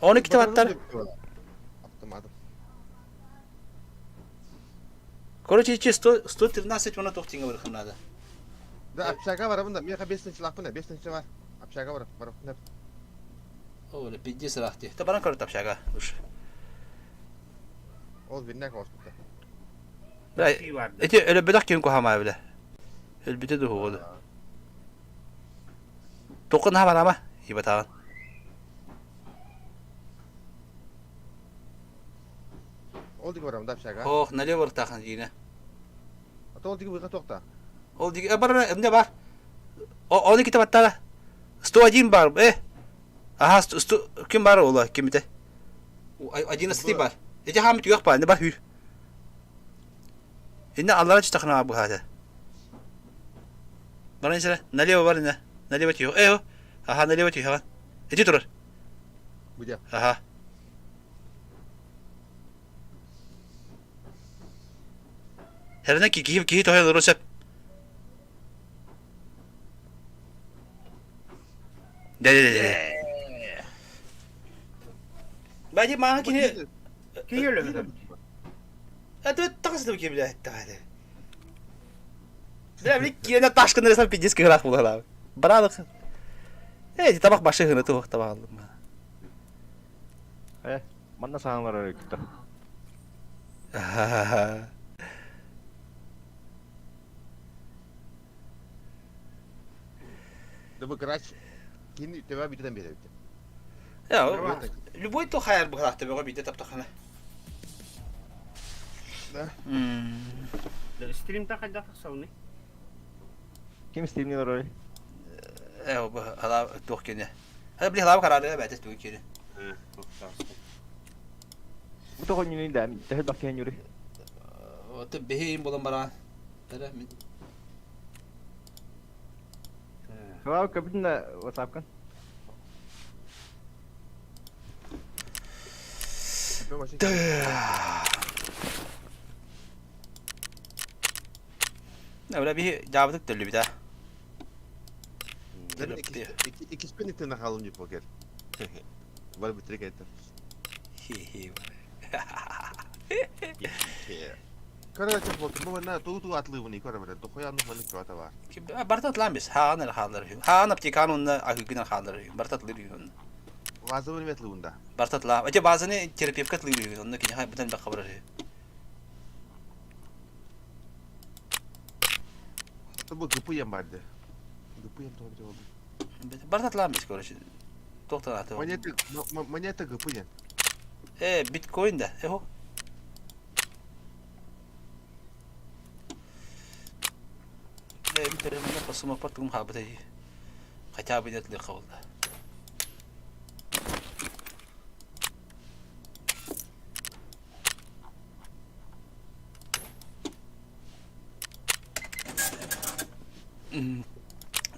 Onu kitap attar. Attım. Короче, içi 113 ona tohtinga bırakın nada. Da apşaka var bunda. Miyaka 5 inç lafı ne? 5 inç var. Apşaka var. Var ne? Öyle 50 sırahti. Ta bana karı tapşaga. Dur. Ol bir ne koştu. İyi vardı. Eti öyle bedak kim ko hama bile. Elbette de hoğdu. Tokun ha var ama. İyi batağın. Oldu ki var bunda apşaka. Oh, ne var takan yine. Ata oldu ki bu tokta. Oldu ki bara emne var. Onu kitap attara. 101 var. Aha, kim var ola kimite? Acina sti var. Ece hamit yok var. Ne var hür. İnne Allah'a çıtakına bu hada. Bana insana naliye var ne? Naliye batiyor. Aha naliye batiyor ha. Ece durur. Bu ya. Aha. Herne ki toya durusep. De. Bence maha kini Kiyeli. это takas gibi bile hatta hadi. Bile kiyene taşkın resmen pidis kırak bular abi. Baralık. Tabak başı hını tuğuk tabak aldım. Mana sangar öyle kita. Da bu kıraç. Kini teva birden beri. Ya, любой то hayal bu kadar tabii o bir de taptakana. Stream takay datak savni. Kim istemiyor öyle? Bu hala tuğuk kene. Hadi bir hala kararı evet tuğuk kene. Bu da konuyun da tehel bakyan yürü. O tabi behim bulan bara. Tere min. Kalau kabin na WhatsApp kan? Ne böyle bir cevaplık döllü bir daha. İki spin itine kalınca poker. Var bir trik etti. Kara çok bakın bu bana tuğ atlığı bunu kara böyle dokuyan bunu kıvata var. Bartat lan biz. Ha ne halları. Ha napti kanunla ahıgına halları. Bartat liriyun. Vazı bunu metli bunda. Bartat la. Acaba bazını terapiyat liriyun. Onda ki ha bir bakabır. Bu gıpı yem vardı. Gıpı yem tabii oldu. Bartat lan biz koruşu. Doktor atı. Maneta gıpı yem. Bitcoin de. O. Bir telefonda basıma patlık muhabbeti. Kaça biletli kavulda.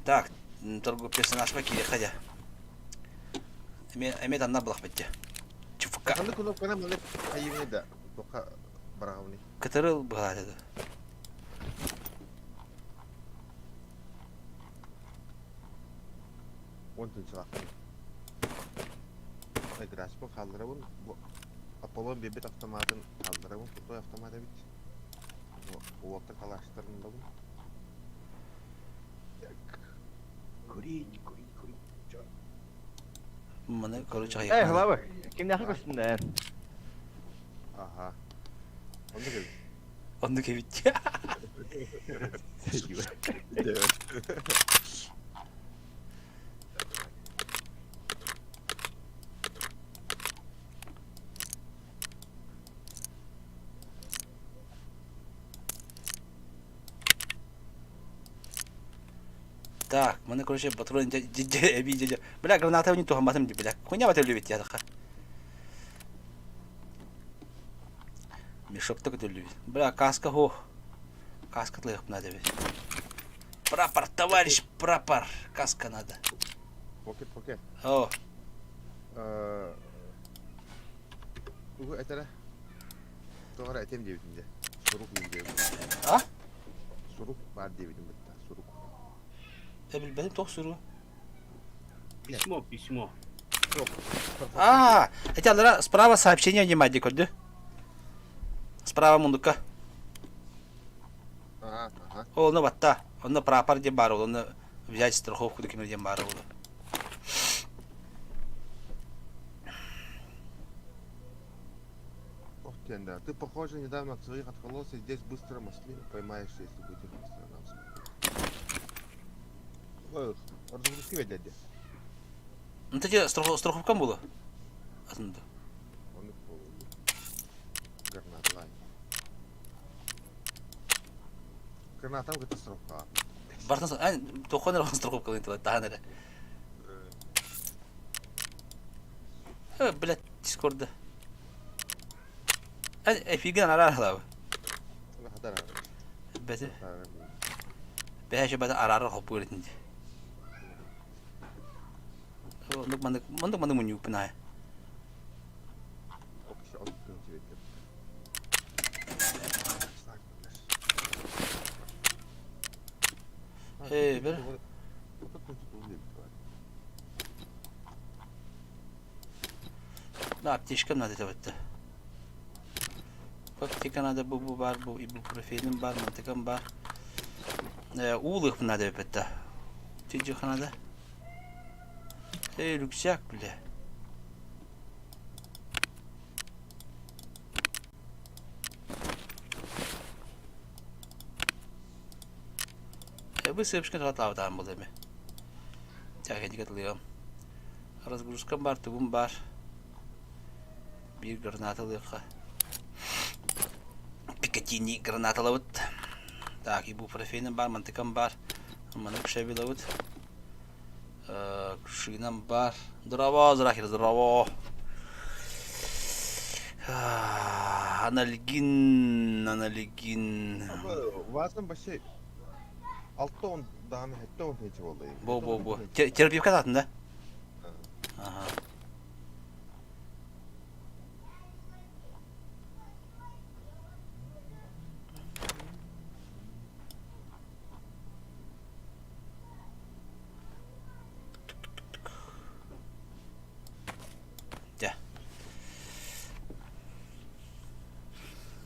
Так, торгу персонаж кире хотя. Эме данна блах бетте. Чуфка. Kanlı kulak bana böyle ayını da doka bırakavni. Катырыл бгады. Ondan sonra. Ne gras bu kaldıra bu. Apollo bebek avtomatın kaldıra bu. Bu avtomata bit. Олатта калаштарында бу. Курить. Маны короче Эй, аяк. главы, кимди акы көстүндө? Ага. Онда кел. Онды кебит. Так, маны короче патрон дядя. Бля, граната не тухам батым ди, бля. Хуйня батыр любит я така. Мешок так любит. Бля, каска хо. Каска тлых надо ведь. Прапор, товарищ прапор. Каска надо. Покет. О, Угу, это Тоғара әтем дебитінде. Сурук үйінде. а? Сурук бар дебитім бітті. Сурук. Bilmedim çok sürü. Письмо. А, эти алара справа сообщение внимание көрді. Справа мундукка. Ага. Оны батта. Оны прапор деп бар ол. Оны взять страховку документ деп бар ол. Ох ты, да. Ты, похоже, недавно от своих откололся. Здесь быстро маслину поймаешь, если будешь останавливаться. Ой, разгрузки ведь, дядя. Ну тоді страховка була. Атында. Он их гранат, лай. Гранатам катастрофа. Бартын тоқонер страховка лентила тағанere. Блядь, Дискорда. Фиган арархлау. Хатар. Бәте. Бәше бәте арары хопу ретінде. Ондық мандық мұны үпінай. Окши, он көнчі Бір. Аптечкам надо табытты. Аптека надо bu бар, bu ibuprofenim бар, mantыкам бар. Улых надо öpetті. Тежек надо. Рюкзак, бля. Вы сыпшка тағатлау тағым бұл әме. Тәкенді кәтілігім. Разгрузкам бар, түгім бар. Bir гранаталыққа. Пикатини гранаталауыт. Так, ибупрофенім бар, мантыкам бар. Маны күшәбелауыт. Шинам бар. Здраво, зрахер, здраво. Аналигин. Вазым башы 6-10 даны 7-10 тенчі болды. Бо. Терапевка ататын да? Ага.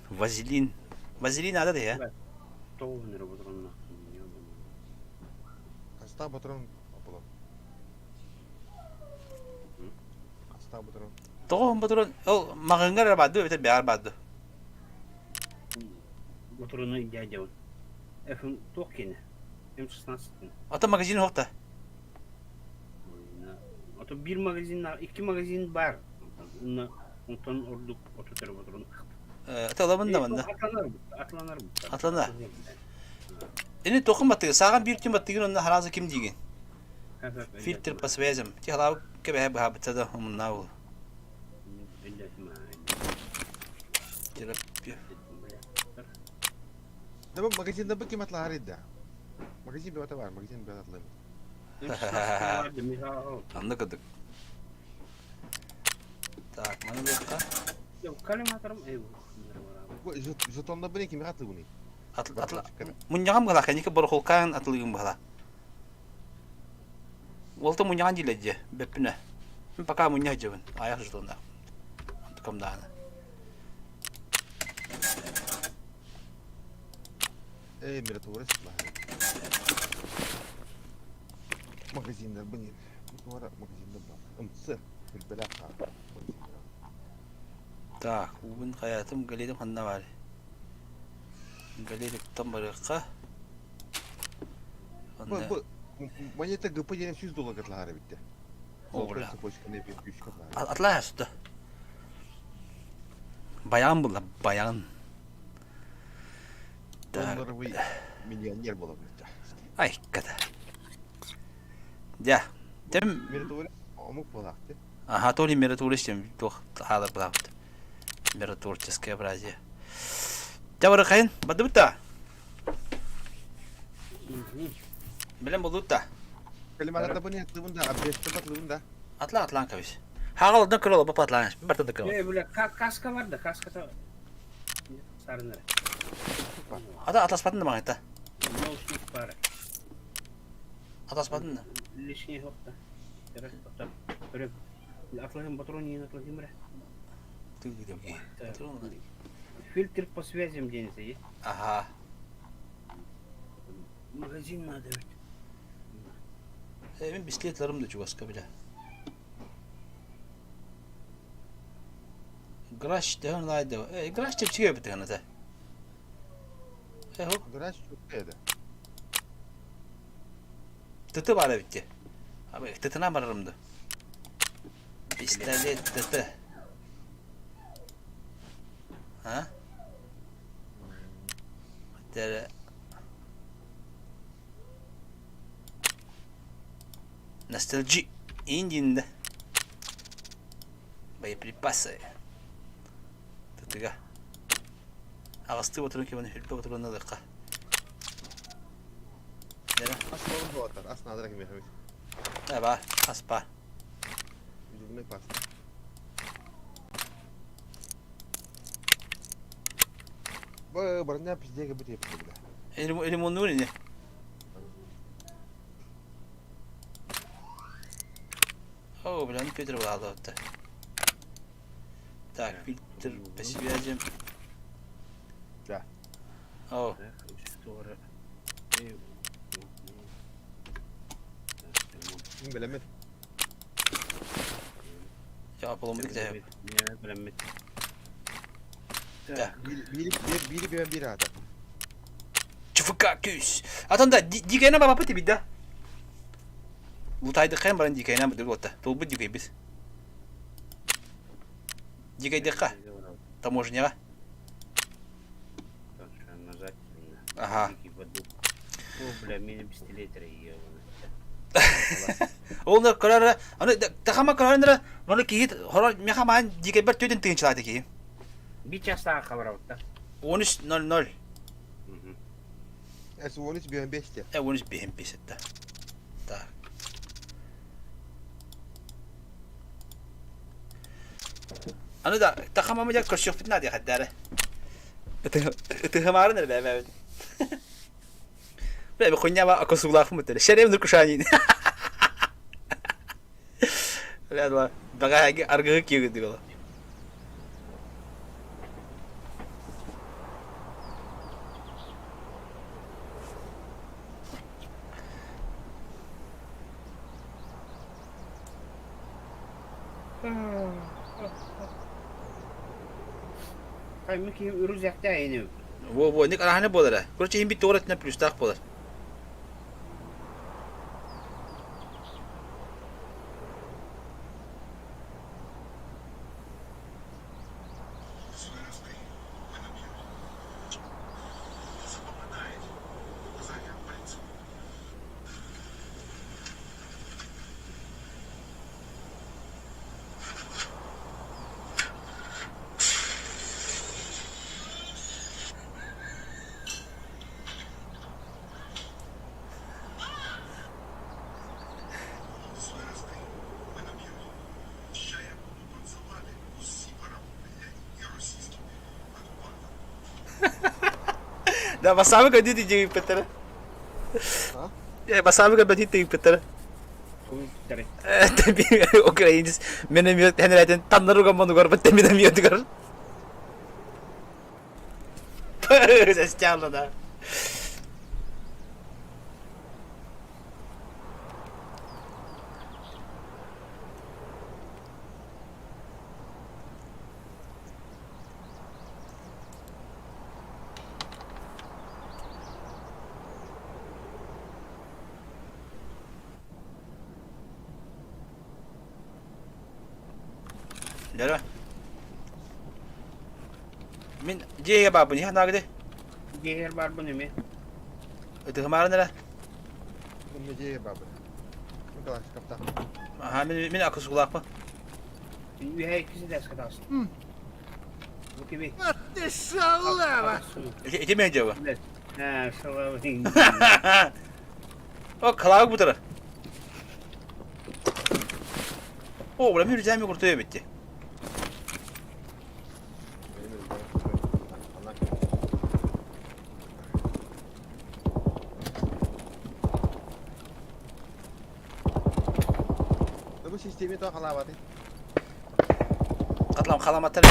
Вазелин. Вазелин надо да я? Тоғын әрі отырғанына. Қаста бұтырын апылым. Қаста бұтырын. Тоғын бұтырын. Ол мағыңғар бады, өтер бәғар бады. Отырғаны дядя он. F тоқ кені. М16. Ата магазин хоқта. Ата bir magazin, 2 magazin бар. Ondan orduk otur отырғаны. Ата оламында мында. Атланар бұл. Атлана. Эни тоқым баттығы, саған бір тем баттығын онына харазы кем деген? Фильтр по связям. Техлау кебе бұға бітсада ұмынна ол. Терапия. Да бұл магазинда бұл кем атлағар еді. Магазин бе бата бар, магазин бе атлайым. Анда кыдык. Так, маны бұққа. Калиматорым эйбу. Жетонда бұл кеме қатты бұны. Мұнияғам бұғала, кәнекі бұры қолқағын атылығын бұғала. Олты мұнияған дейлі де, бәппіні. Мен пока мұнияқ жебін, аяқ жұтығында. Тұқымдағыны. Миротворец бар. Магазиндар bu ne? Bu var magazinde var. Имцы. Bilbelaqa. Так, убын хаятым галедим ханна бар. Галедик там барыкка. Bu moneta GP yine $100 katlar bitti. Oğla. Цепочка не пьет ключ katlar. Atla üstü. Bayan bu la bayan. Onları bu milyoner bulabilir. Ay kada. Ya. Tem Mиротворец amuk bulaktı. ага, то ли миротворческим, то хадar булакты. Миротворческое бразия. Жабыр кайын, бадыбыта. Билем болутта. Kelimeler de bu ne yaptı bunda? Abdestte batlı bunda. Atla atlan kabis. Hağaldan kırılı bu patlanış. Bir barda kırılı. Böyle kaska vardı. Kaskata sarınır. Ata atlas patın da bana ita. Наушник пара. Atlas patın da. Лишний хоп да. Терек потом. Терек. Атлахим патрони на атлахим бре. Ты где где? Фильтр по связям денется есть. Aha. Магазин надо ведь. Benim bisikletlerim de çok aska bile. Graş dehön laydı. Graş çıkıyor bir tane de. Ho. Duraş çok kaydı. Tıtı var bitti. Abi tıtına varırımdı. Pistolet tıtı. Ha? Tere. Ностальжи Индинда. Боеприпасы. Тытыга. Ағысты отырын кебені хүлпе отырын надыққа. Нері? Aslanın bu atar. Aslan adırak yemeği. Ne var? Aspa. Yüzümüne pas. Bu barınca pizdiye gibi yapıyor bile. Elim onun ne? О, блин, Петр владал это. Так, фильтр по связям. Да. О, История. Kim bilemez. cevap olamadık da. Ne bilemedim. Так, Biri bir adam. çufka küs. Atanda dikene baba pati bidda. Bu taydı kayın baran dikene mi dolu to bu dikey biz. Dikey dikka. Таможня. Назад. Ага. О, бля, меня пистолет регион. Onlar kararı, hani takama kararında, onu ki horon mekaman dikey bir tüydün tığınçılardı ki. Bir час daha kavravda. 13.00. Es 13 bir 5'te. 13 behem pisette. Так. أنا دا تخمم ما جاك كرشوف في النادي خدارة. تهمارنا لا ما. لا بخونيا ما أكو سولاف متل. شريم ذو كشانين. لا دوا بقى أرجع كيو كده والله. Halbuki ürüz yakta yeni. Во, ник арахне болар. Короче, им би торат на плюс так болар. Да, басамы кәді дейгіп беттірі. Басамы кәді дейгіп беттірі. Tabii Ukraynis minamiyot heneraten tanrı gamonu gorbat minamiyot gor. Ses çaldı da. Dara. Min jeye babu ni hana gide. Geher var bu ne mi? Öte hamaran nere? Bu nece babı. Bu kadar kapta. Aha min akısı kulak mı? Üye ikisi de skadast. Bu gibi. Вот ты шалава! Ece mi acaba? Evet. Ha, şalava. O kalağı bu tara. O ulan yürüyeceğim mi kurtuyor bitti. Benim elimden. Allah. Bu sistemi to halavatı. Katlam kalam atar.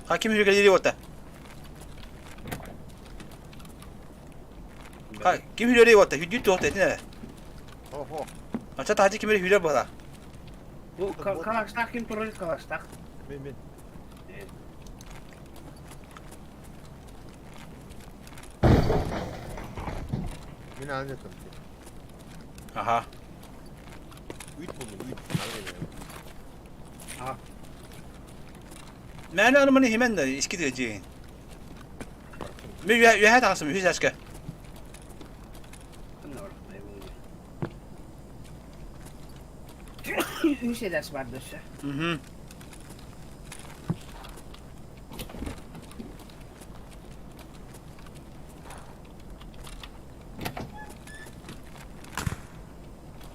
Hakim yürü geliyor orta. Ha kim yürü orta? Hüdüt orta ne? Oho. Aça hacı kim yürü bana. Bu kalastak kim turist kalastak? Ben. Ben anlattım. Aha. Üç buldum. Ha. Men anımını hemen de eski diyeceğin. Bir üye taksın bir aşka. Ne var? Hur ser det svart ut? Mhm.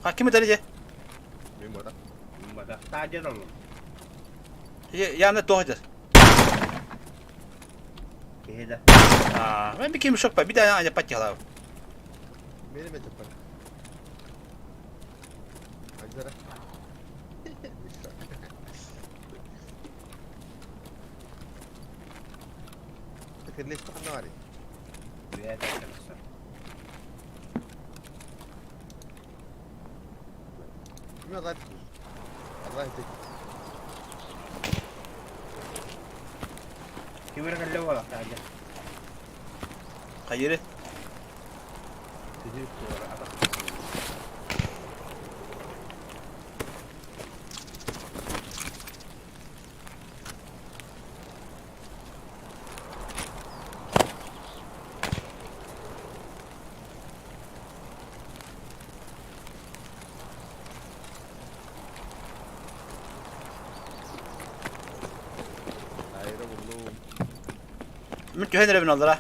Hakim derece. Ben burada. Bada. Tajer oğlum. Yanında doğadır. Gehede. Aa, ben bir kim şok bir daha ancak pat yalar. Benim etip bana. Acılara. Tekerleşti ne var ya? Üye de kalastak. Kim Allah etsin? Allah etsin. Kimera kallo wala tajer. Hayır. Tüzük doğru adam. Hayır oğlum. Mümkün henüz evin oldu la.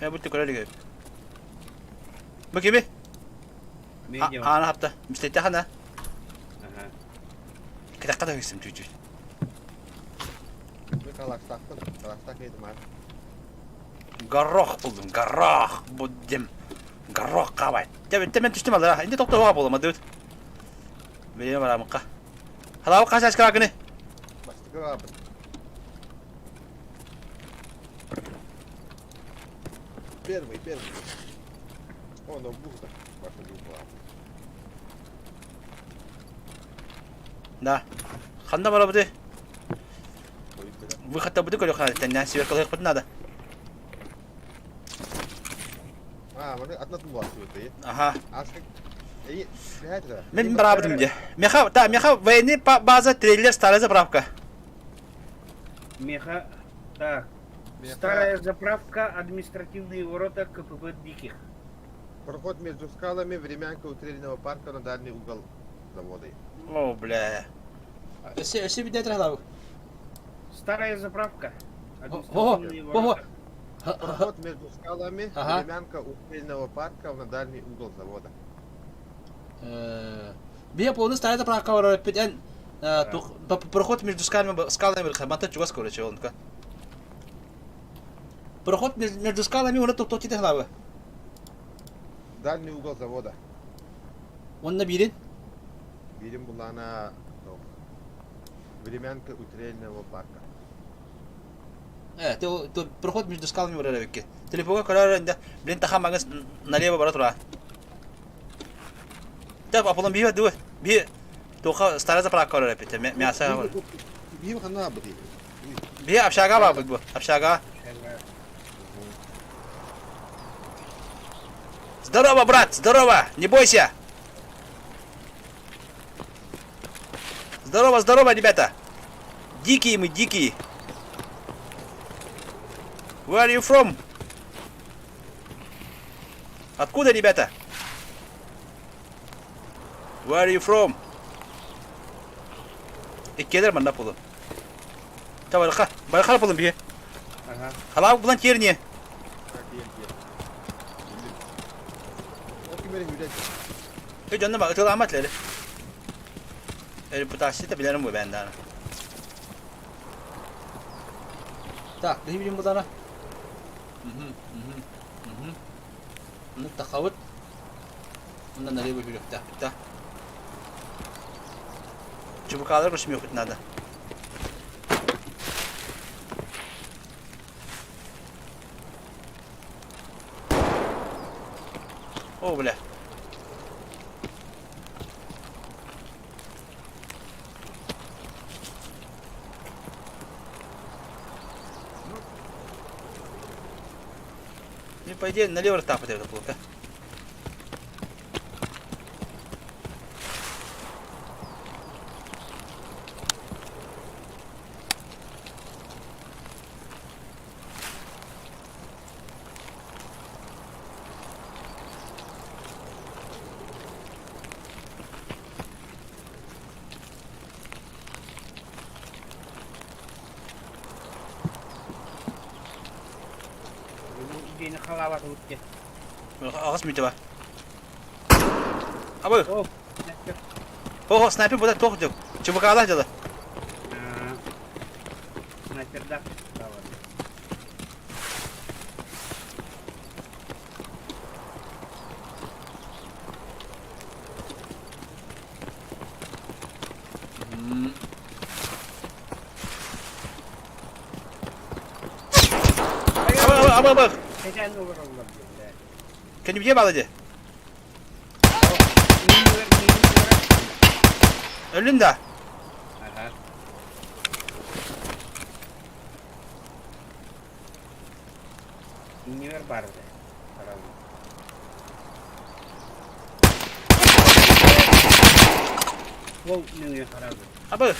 Ya bu tık öyle gibi. Bu gibi. Medyo. Ana hafta. Müstehti hana. Aha. Kita kadar isim çocuğu. Ben kalastaktan. Kalastak yedim abi. Garroh buldum. Garroh buldum. Garroh kavat. Temen düştüm ala. Şimdi doktor var bulamadı. Benim var amka. Hala kaç aşk rakını. Başlık abi. Первый. Он burada. Bakın bu abi. Da. Kanda var bu de. Koyup böyle. Bu hatta bu de kalıyor kanalda. Nasi ver kalıyor kutuna da. Ha, bana atlatın bu aslında. Aha. Aslında iyi. Ne hadi? Ben beraberim diye. Meha vayni bazı trailer старая заправка. Меха. Так. Старая заправка, административные ворота КПП Диких. Проход между скалами, времянка у тренерного парка на дальний угол завода. О, бля. Все bir detay abi. Старая заправка. О, Административные о, ворота. Проход между скалами, Ага. времянка у тренерного парка на дальний угол завода. Бия полный старая заправка var. Петен проход между скалами хабанта чугас короче он ка. Проход между скалами он то тите главы. Дальний угол завода. Он на бирин. Birim bulana времянка у тренерного парка. То проход между скалами var öyle. Telefona karar блин тахамагас налево бара тура. Да, Аполлон бива дует. Би тоха старая заправка var hep. Мясо var. Бив хана бри. Bir aşağı bak bu. Aşağı. Здорово, брат, здорово, не бойся. Здорово, здорово, ребята. Дикие мы, дикие. Where are you from? Откуда, ребята? Where are you from? İkkeler mi ne yapalım? Tamam, bayakar yapalım bir. Aha. Hala bulan yerine. O kimerin yüreği. Hiç önüne bak, ıtılı ahmetleri. Bu taşıyı da bilirim bu benden. Tak, ne bileyim bu dana. Bunu takavut. Bundan nereye bu yok da. Da. Çubuk alır mı şimdi yok nerede? O bile. И по идее налево растапать это плохо. Ini kalawat utke. Ağız mıydı var? Abi, Oh. o sniper burada tok yok. Çubuk ağlar cadı. Sniper dak. Kalawat. Abi. Neden olur olabilir? Kendi bir şey bağladı. Ölün de. Aha. Ini ver barda. Wow, ini ya harabe. Abi.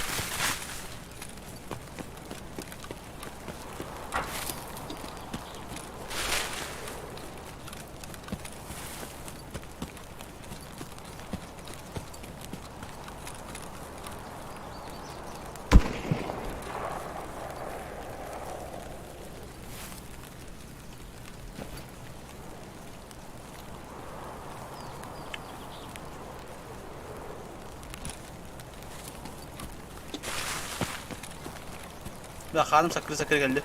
Bak hanım sakır geldi.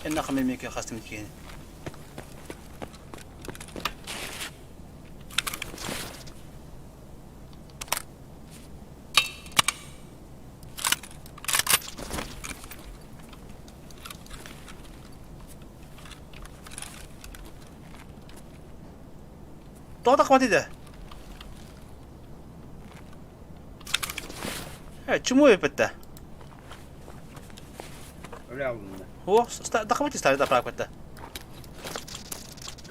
إن خميمك يا خاصة متكين. طاقة ما تده. هاي شو يبته؟ Öyle aldım ben. هو دقمت يستعرض أفراق بته.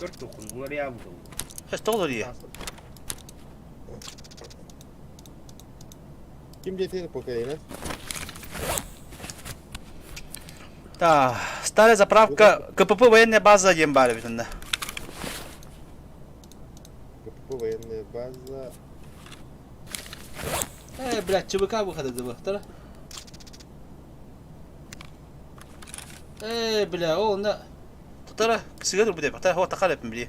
Kırk dokun. Oraya buldum. اشتغلوا ليه؟ Kim getirdi поколение? Да, старая заправка КПП военная база Ембаре видно. КПП военная база. блядь, ЧВК выхода забыл, тара. бля, о, на. Тара, сигару буде, тара, هو تقلب ملي.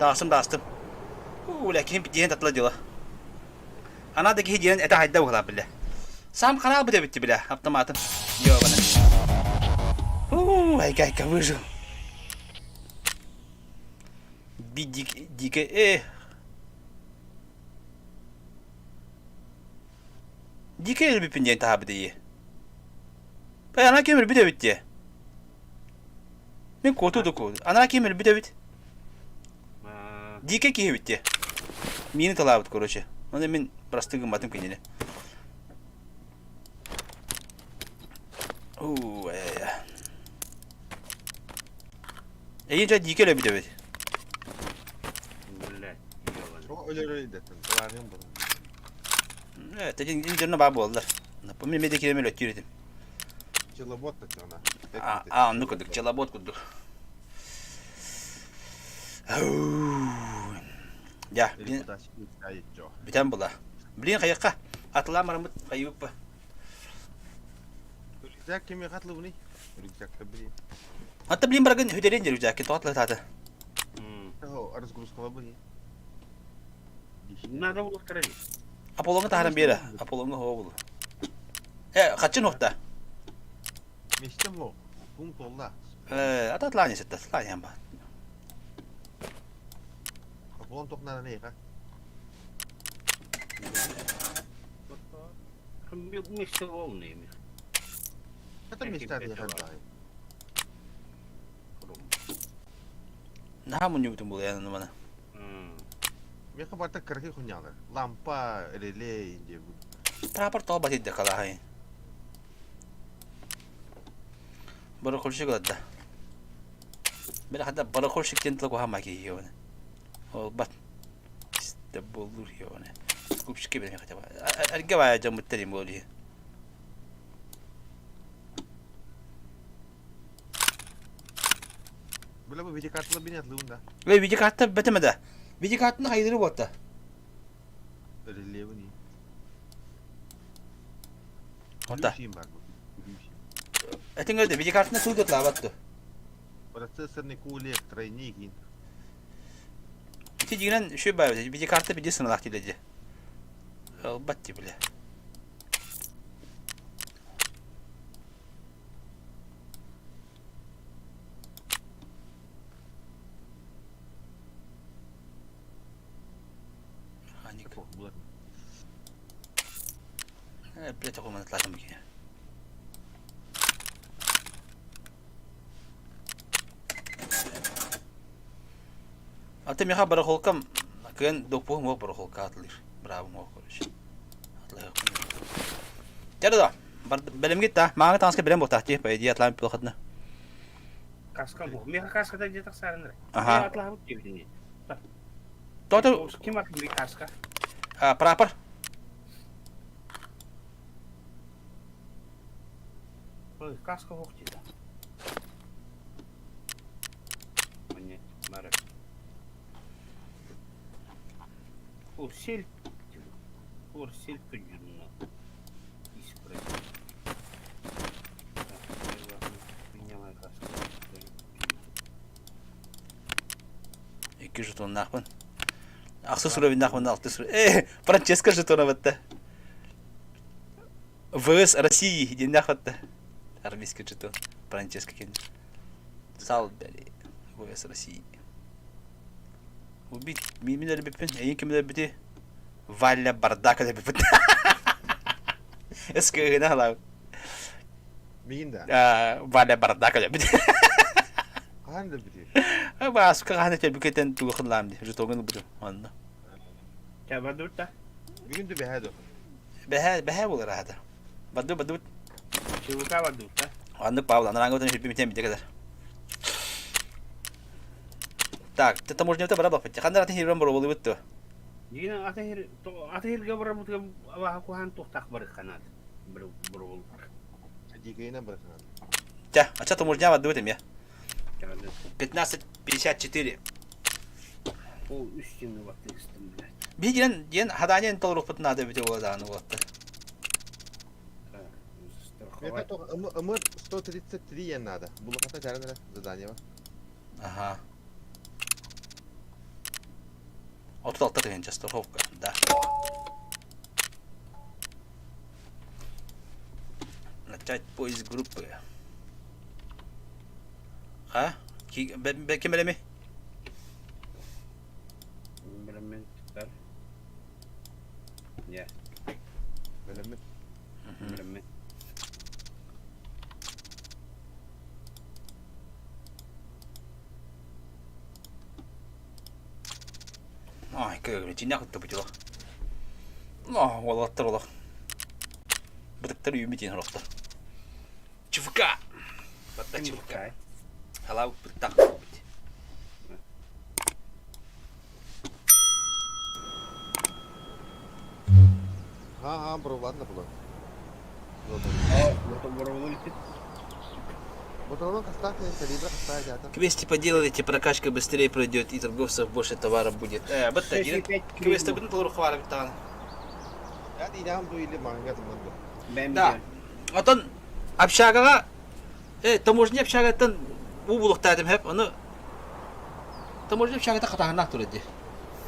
Dağıstım. Lakin bir diyen tatlı diyorlar. Ana da ki diyen ete hayda ola bile. Sam kanal bu da bitti bile. Aptamatım. Yo bana. Ay kavuzu. Bir dike Dike el bir pinyen tabi de iyi. Ben ana kemir bir de bitti. Ben kotu da kodu. Ana kemir bir de bitti. Dike ki bitti. Mini talabıt korоче. Onu men простыгым atım kendine. Eyince dikele bir de bitti. O öyle dedim. Kulağım bunu. Evet, indirine bağ oldular. Bu memedeki demel ötürdüm. Çılabot da çana. Onu kurduk, çalabot kurduk. Ya, biten bula. Bilin kayakka. Atılan maramut kayıp bu. Rüzgar kimi katlı bunu? Rüzgar tabii. Hatta bilin bırakın hüderin rüzgar ki tuatla tatı. O arız kurus kala bunu. Nada olur tarafı. Apolonga taharan bir yere. Apolonga hava bulu. Kaçın nokta? Meştem o. Bum tolla. Atat lan yeset, lan yan bak. Apolon toknana ne ka? Bir meşte olmuyor. Kata meşter diye kan dahi. Nah mun nyubutin bulu yan mana. Mereka parta kerja kunyalar. Lampa relay inje bu. Proper toba tidak kalah hai. Baru kursi gada. Bila hada baru kursi kental ko hamaki yone. Bat. İşte bulur yone. Kupşki bile kaçaba. Arga vaya jamutterim boli. Bila bu video kartla bini atlı bunda. Ve video kartı betemedi. Video kartını haydırı botta. Relay bu ni. Hatta. Şeyim var bu. Etin öyle video kartını tulduk la battı. Orası sırnı kule training in. Tijiğinden şu bayıldı. Video kartı bir sınır aktileci. Battı bile. Bulan. Bile çok olmadı lazım ki. Atı miha barakolkam kan dopu mo barakolka atılır. Bravo mo koruş. Atılır. Jadi da. Belum kita, manga tanska belum botahti pa dia atlan pilotna. Kaska bu. Meka kaska da jetak sarandra. Aha. Atlah bu gibi. Toto Kim at bir kaska? proper. Kaska hoch da. Мне мара. Sil gücünü ispray. İki jeton nakman. Aksu surovin nakman altı suro. Francesco жетона batta. ВС России день нахвата. Армейский жетон. Francesco кен. Сал бери. ВС России. Убит. Мимин öyle bir pin. Eyin kimler biti. Valla bardaka da bir pin. Eski ne hala. Migin da. Valla bardaka da bir. Kahan da bitiyor. Bas kahane tebüketen tuğun lamdi. Jetonun bu. Anla. Çaba dur da. Bir gün de behado. Behe olur hada. Badu. Çubuka var dur da. Anlık Pavla. Anrangodan hiçbir biten bir kadar. Так, это можно это барабах. Хандар ты хирам барабол битто. Yine atahir gabra mutga aku hantu tak berkanat. Berul. Dikayına bırakın. Ja, а что ты можно делать в этом я? 15:54. O üstünü bak istim bile. Bir gen hadanyen толрук пут надо бить его за ну вот. Mereka to umur 133 yen nada. Bunu kata cara nere zadanya var. Ага. 36 тыгын страховка, да. Начать поиск группы. Ha? Kim elemi? Bilmem tutar. Ya, Böyle mi? bilmem. Ay, 그래 진약도 부지러. 왔더라. 부탁드려 유미진 하렀다. 주부까. 맞다 주부까. Hello, 부탁. Ha, bro, ладно было. Motor baru ultit. Моторовка ставьте, калибра ставьте, а там. Квесты поделайте, прокачка быстрее пройдет и торговцев больше товара будет. Вот один. Квесты будут лурхвара битан. Ya idam bu ili manga teman-teman. Ben Да. Отон общагага таможня общагатан убулуктадым хеп, аны таможня общагата катаганак турди.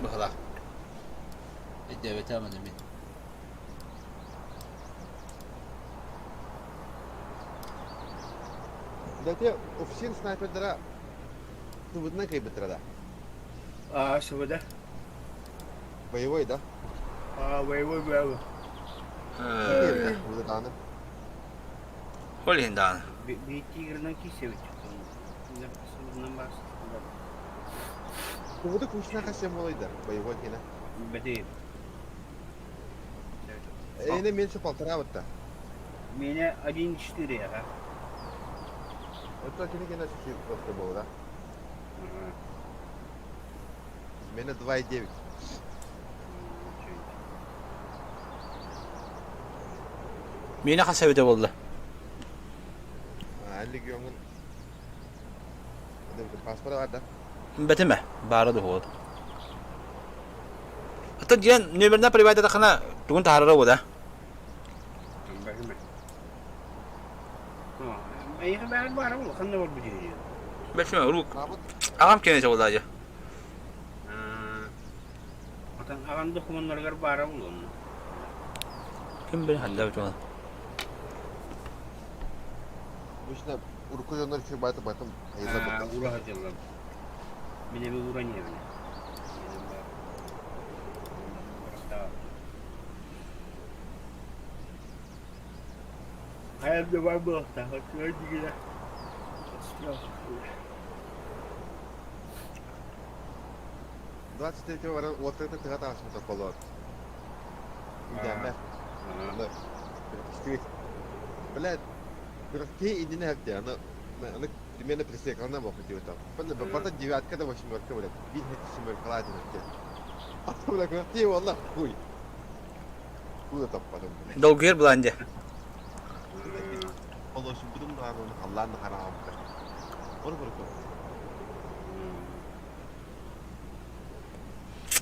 Бахала. Эдебете аман мен. Дайте офисин снайпердера тубудна кайбетрада. Seveda. Боевой, да? Вай. Burada dağını. Холиндан. Bir tigre'dan ki sevit. Nefesinden bahsediyor. Burada kuşuna kaçacağım olaydı. Боевой yine. Bedeyim. Yine меньше полтора вот-то. Меня 1.4 ya. Вот так yine чуть-чуть просто было, да? Меня 2.9. Meni hasabete oldu. 50 giyongun. Paspora var da. Betime. Barada oldu. Atın diyen nömerden private takana tuğun taharara oldu. Bakayım. Ayı ben var ama kanne var bu diyor. Beşme uruk. Mahmut. Ağam kendisi oldu acı. Atan akan dokumenler var ama onun. Kim bilir halde bir şey. Обычно уркуленный еще байтом hayırlı Uğra hacılar. Bir de bir uğra niye böyle? Hayalde var bu hafta. Hatırlar gidiyor. bu. 23 var вот это ты готов что-то полот. Идем, да. Блядь. Те единые акты, она примерно пресекла мог идти там. Потом девятка до восьмерка, блядь. Видно, семерка, ладно. А потом, блядь, те wallah, хуй. Куда там потом, блядь. Dolgu yer bulanca. Oluşum budum da onu Allah'ın haram. Onu bırakın.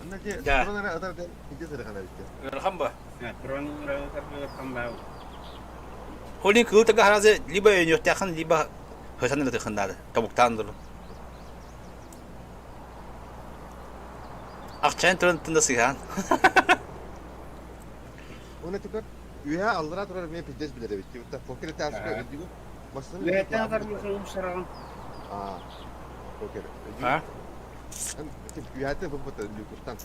Anne Ya. sonra ne kadar da gideceğiz herhalde işte. Rakam bu. Ya, turun kambau. Holin kıl taga haraze liba yönüyor yakın liba hösanın da tıkındadı. Tabuktan duru. Akçayın turun tında sıkan. Ona tukar üye aldıra turar mı pidez bile de bitti. Usta fakir ters koy ödüğü. Masasını Ve kadar bir şey sarıgan. Aa. Fakir. Ha? Üye de bu kadar lükustan.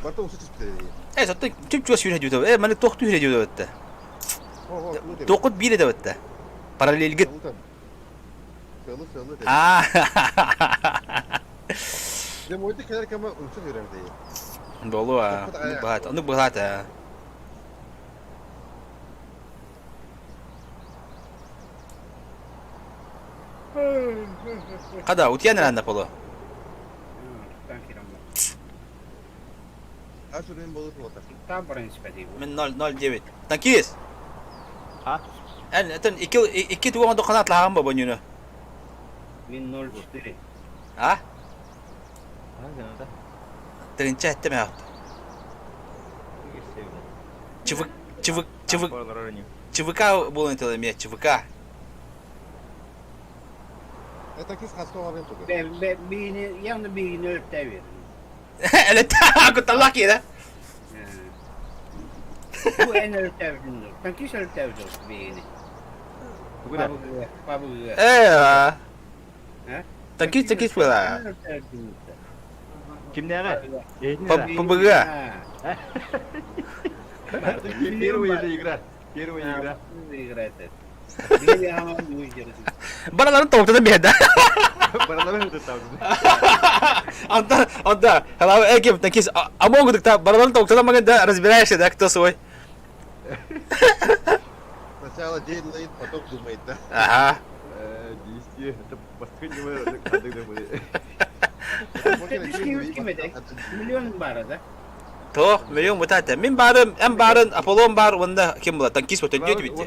Barta usta çıktı. Zaten tüm çöz yürüyor diyordu. Bana toktu yürüyor diyordu ötte. O. Tokut biri de ötte. Paralel git. Sığlı. Aa. Ya moydu kadar kama usta yürüyor değil. Dolu ha. Onu bahat ha. Kada utiyan nerede polo? Ben kiram. Aşurun bolu tutar. Tam paran ispedi. من 009 تنكيس Ha? en ten iki tuang do kanat laham ba banyo 1004. ha Ha, ganun ta. terincha hette me çıvık Paraları niyo. çıvıka bulun tele me çıvıka Это кис хаскова вен тугу. Ben birini yanında birini örtte verin. Evet, aku tak laki dah. Bu en ölçevdindir. Tankis ölçevdir beyni. 누구냐? Pabıgı. Eh, tangkis pula. 김내가 Pemberat. первый же игра. Первая игра. Barang lalu tahu tu beda. Бараларым это там. Анда, kalau game tangkis, amo gua tak barang lalu tahu tu maganda разбираешься, да, кто свой. Сначала делает, потом думает, да? Ага. Действие. Это последнего когда мы. Milyon var da. Tuh, million mutata. Min barın Apollo bar onda kim bulat? Tangkis betul dia bitti.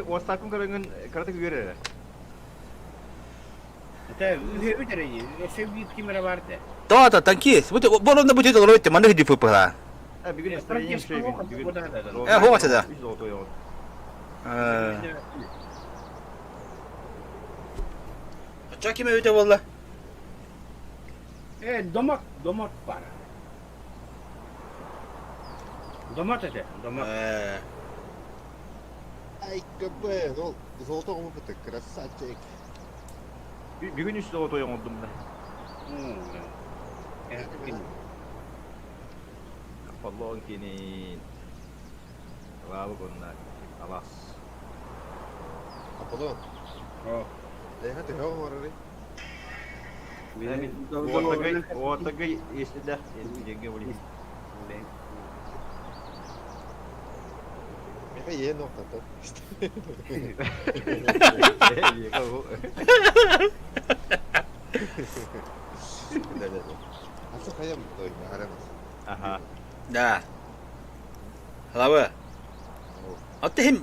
Osak'ın karının karate göre. Tabii ühe derece. Sevgi kimere vardı. Tuh, tangkis. Betul, bolong dah betul tu kalau itu mana hidup apa lah. Bir gün istediğim şey bir gün. Ho açıda. Biz de oturuyor. Çok kime öte valla. Domat var. Domat ete. Domat. Ай, КП, ну, золотого опыта, красавчик. Bir gün üstü oturuyor oldum ben. Apollo kini. Lalu kena alas. Аполлон, hadi hava var oraya. Отагай, если да, деньги были. Ye nokta top. Asıl kayam doy, aramaz. Aha. Dah. Lawa. Atau him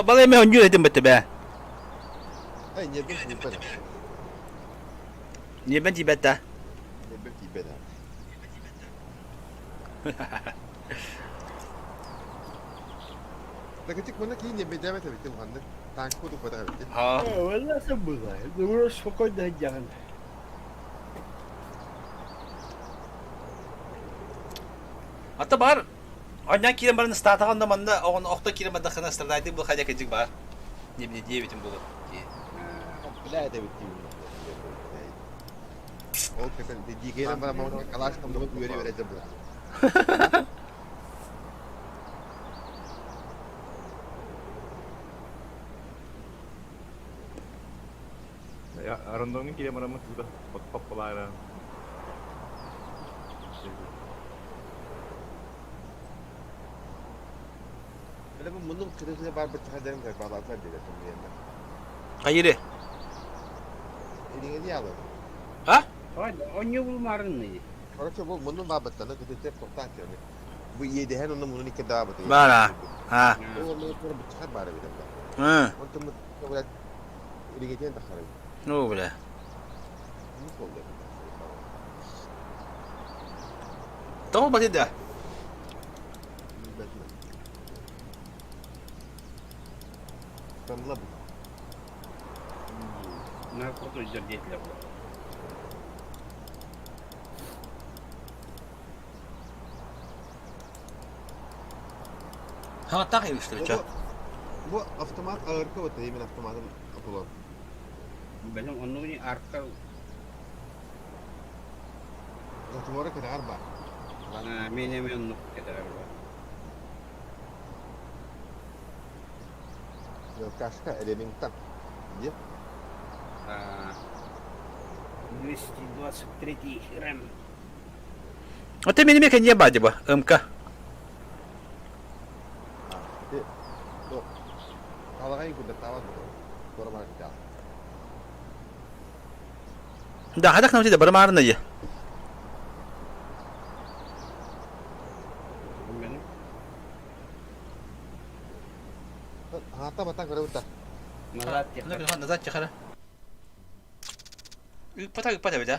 balai meh onju itu betul be. Ay, nyebel tiba dah. Ni ben tibet dah. Nyebel tiba dah. Nakacik mana kini nyebel jamet tapi tu mana? Tangku tu pada tapi. Ha. Wala sa bagay. Duro sa ko na dyan. Atau bar. Onyan kira barang start akan dah mana? Orang okta kira mana kena start itu boleh kaja kecik bar. Ni dia bitum boleh. Bila ada tapi. Oh, kita di kira mana mau kelas kamu tu beri beri jam berapa? Ya, Arondong'un kile maramız burada popular. Bila pun menung kita sudah bar bercakap dalam saya balas saja dah sebenarnya. Hayır. Ini ni apa? Ha? Onyu bulmarın ne? Kalau coba menung babat tanah kita cek kontak ya. Bu ye deh nona menung ni kita babat. Bara. Ha. Oh, ni pun bercakap bara kita. Untuk coba ini kita tak harap. Oh boleh. Ini boleh. Tahu pasti dah. Tamam. Narkotik jadilah. Ha tak ya işte çok. Bu avtomat ağır kavata yemin avtomatın Apollo. Benim onu ni arka. Otomora kadar arba. Benim onu kadar var. Yok kaşka elemin tak. Dia 223 RAM. Atau mini me kanya baca bah. Emkah. Tuh. Kalau kayak gue udah tahu tuh. Baru malah kita. Dah ada kenapa tidak bermaran aja. Benim. Hata batang kada uta. Malat ya. Nak nak nazar cakap. Patah beda.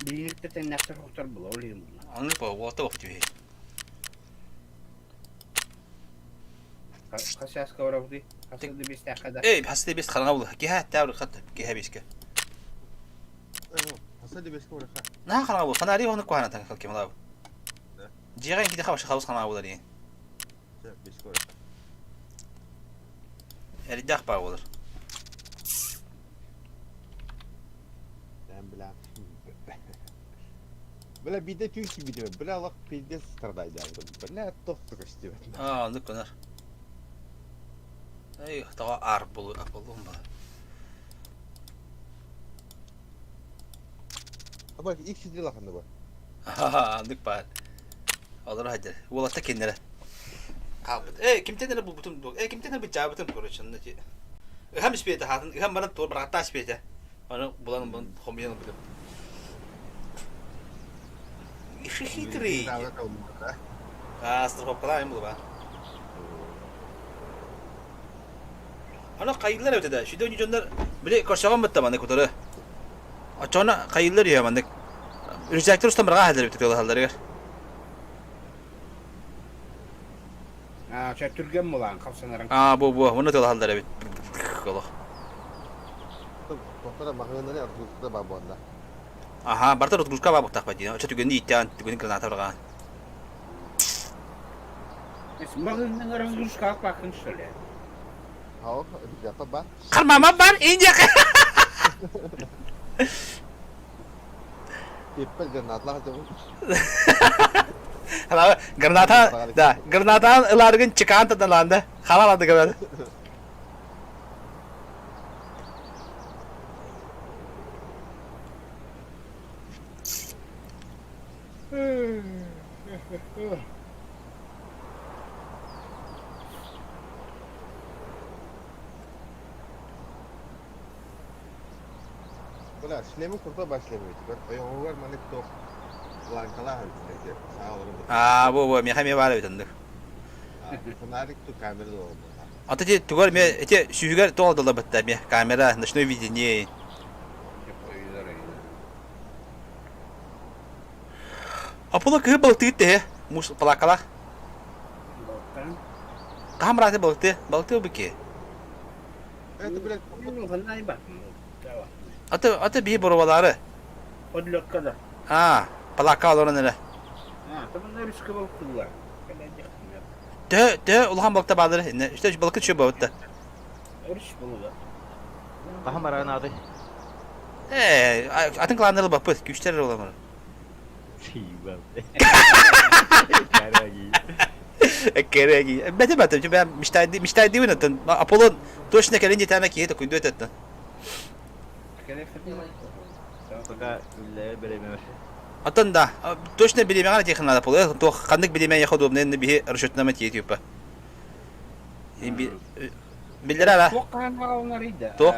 Di Teten nähtä ruhtar bula olayım. Anlı bu orta vakti bir. Kasas kavra budi. Kasas da bir kadar. Hasta bir karına bulu. Ki hatta bir kat ki habiske. Hasadi beş kore ha. Ne karına bulu? Kana arıyor onu kuana tan kalkem la. Jigen ki de xabaş xabus karına bulu diye. Beş kore. Yani dak pa olur. Ben bilen. Böyle bir de Türkçe biliyorum. Böyle Allah peyde stradaydı aldım. Böyle dostluk işte. Anlık konar. Ey, daha ar bulu apalım ba. Ama ilk sizde lafında bu. Anlık ba. Olur hadi. Valla ta kendine. Kim tedene bu bütün kim tedene bir cevap bütün konuşun ki. Hem ispiyete hatın, hem bana doğru bıraktı ispiyete. Onu bulanın bunu kombiyanı bilir. Hitri. Davet oldu burada. Sırf kadar bu ba. Ana kayıtlar ötede. Şu dönücü onlar bile koşagan bitti bana kutarı. Açana kayıtlar ya bana. Ücretler ustam bırak halleri bitti halleri gör. Ha, çatürgen bulan kapsanarın. Bu bunu da halleri bit. Allah. Sonra makinelere artık da babanda. Aha, barta rutguşka ba baktak badi. Açı tügendi itten, tügendi kırnata bırak. Bagın arası duruş kalk bakın şöyle. Ha, yapma bak. Karmama ban ince. Ipel granatlar atıyor. Hala granata ılargın çıkan tadanlandı. Halaladı kadar. Böyle şlemi kurta başlamıyor. Bak o var manik top. Lankalar hani sağ olun. Bu mi var bitandı. Фонарик tu kamera da oldu. Атати тугар ме эти сүйгөр толдола битта ме камера ночное видение. Апола кы балты те мус плакала. Камера балты бики. Это, блядь, Ну, фонарь бak. Аты би боровалары. Одлок kadar. Плака олорун эле. Tabii riski baktılar. Улхан балта баалар. İşte балкы чө бабытта. Risk buldular. Aha marağın adı. Атын кыландырыл баппы, күчтер оламыр. Sibam. Кереги. Бете, ben мечтай дивин атын. Аполлон точно келинce tane ki kuydu etten. Fakat iller bilememiş. Атын да, точно билемеган технада Аполлон. То кандык билемен яхо добнен би расчетнама тиетипа. Биллер ала. Çok kanallar idi. Tok.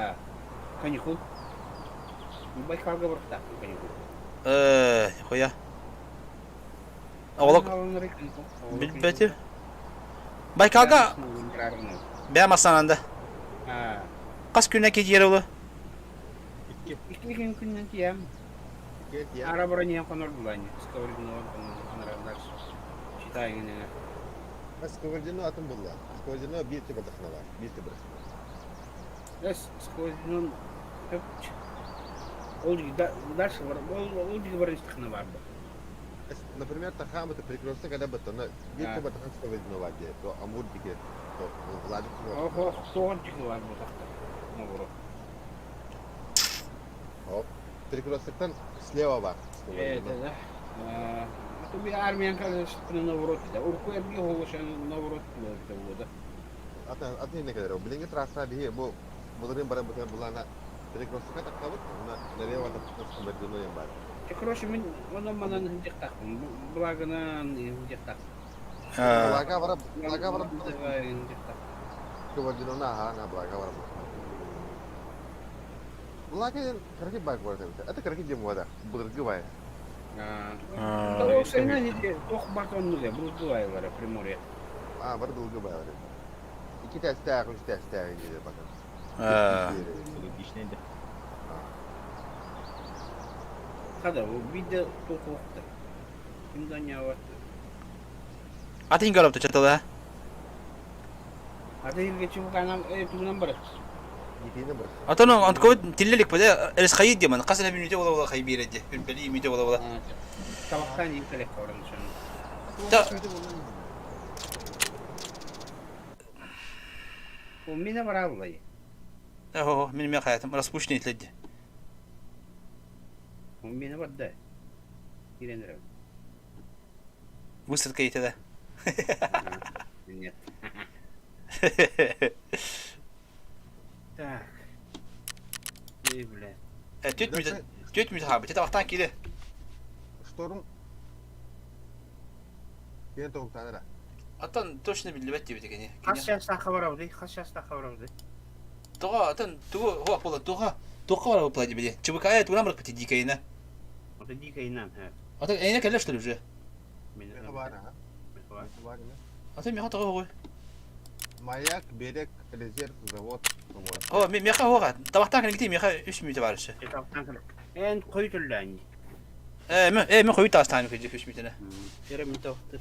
Kanikul. Baykalga bıraktı kanikul. Хоя. Олок Kanallar kanikul. билбети. Байкалга бәм астананда. Ha. Кас күнне ки жер улы. İki gün günden diyem. Gel ya. Arabara niye konur bulan? Skavridin o kanallar. Çitay yine. Сковородино atın bulla. Сковородино bir tipe takına var. Bir tipe. Yes, skavridin hep oldu дальше var. Oldu var istikna vardı. Например, тахам это перекресток, когда бетона. Bir tipe takan сковородино var diye. То амур дике. То владик. Ого, soğan çıkı var bu takta. Ne var? Перекрестокtan слева var. Evet, Сковородино. evet. Тобі армія каже, що на навороті. Урку я бігав, лише наворот було. Atın ne kadar o? Bilingi trasa bir bu bunların bara bukan bulana перекрестокка taklavut. Nereye var da сковородино yang var. Короче, воно мене не індік так. Благо на індік так. Blaga var. Індік так. Сковородино на blaga var. Blaga karaki bak var tabii. Ata karaki jam var. Bulurgu var. Того все не йде, тох батон не булдуайлар Примор'я. Var bulurgu var. İki teste ayaklı, üç teste ayaklı gidiyor bakın. Sulu dişneydi. kadar o bir de kokukta. Kimden yavaştı. Atın galapta çatalı. Hadi geçi bu kanam tuğundan bırak. Gittiğini bırak. Atano antko tillelik bada eres kayıt diye man. Kasına bir müte ola kaybiredi. Bir beli müte ola. Tabaktan yıkılek kavramı sonra. Ta O mine var ablayı. Oho benim ya hayatım. Raspuşni itledi. O mine var da. Girenir. Vısırt kayıtı da. Dinlet. Tak. İyi bile. Tüt müte abi. Tabaktan kili. Storm. Yine tavuk tane de. Atan точно bildi bet diye tekeni. Kaç yaşta haber aldı? Kaç yaşta haber aldı? Toğa atan tuğu ho pola toğa. Toğa var bu pladı bile. Çubuk ayet ulan bırak pati dikayına. O da dik inan ha. Atan eyne kelle что ли уже? Ne haber ha? Ne haber ne? Atan mi hata ho. Маяк, берег, резерв, завод. Ho mi ha tabaktan kan giteyim ya 3 müte var işte. Tabaktan kırık. En koyu türlü aynı. Mi koyu tas tane kıyacak 3 mütene. Yere mi taktı?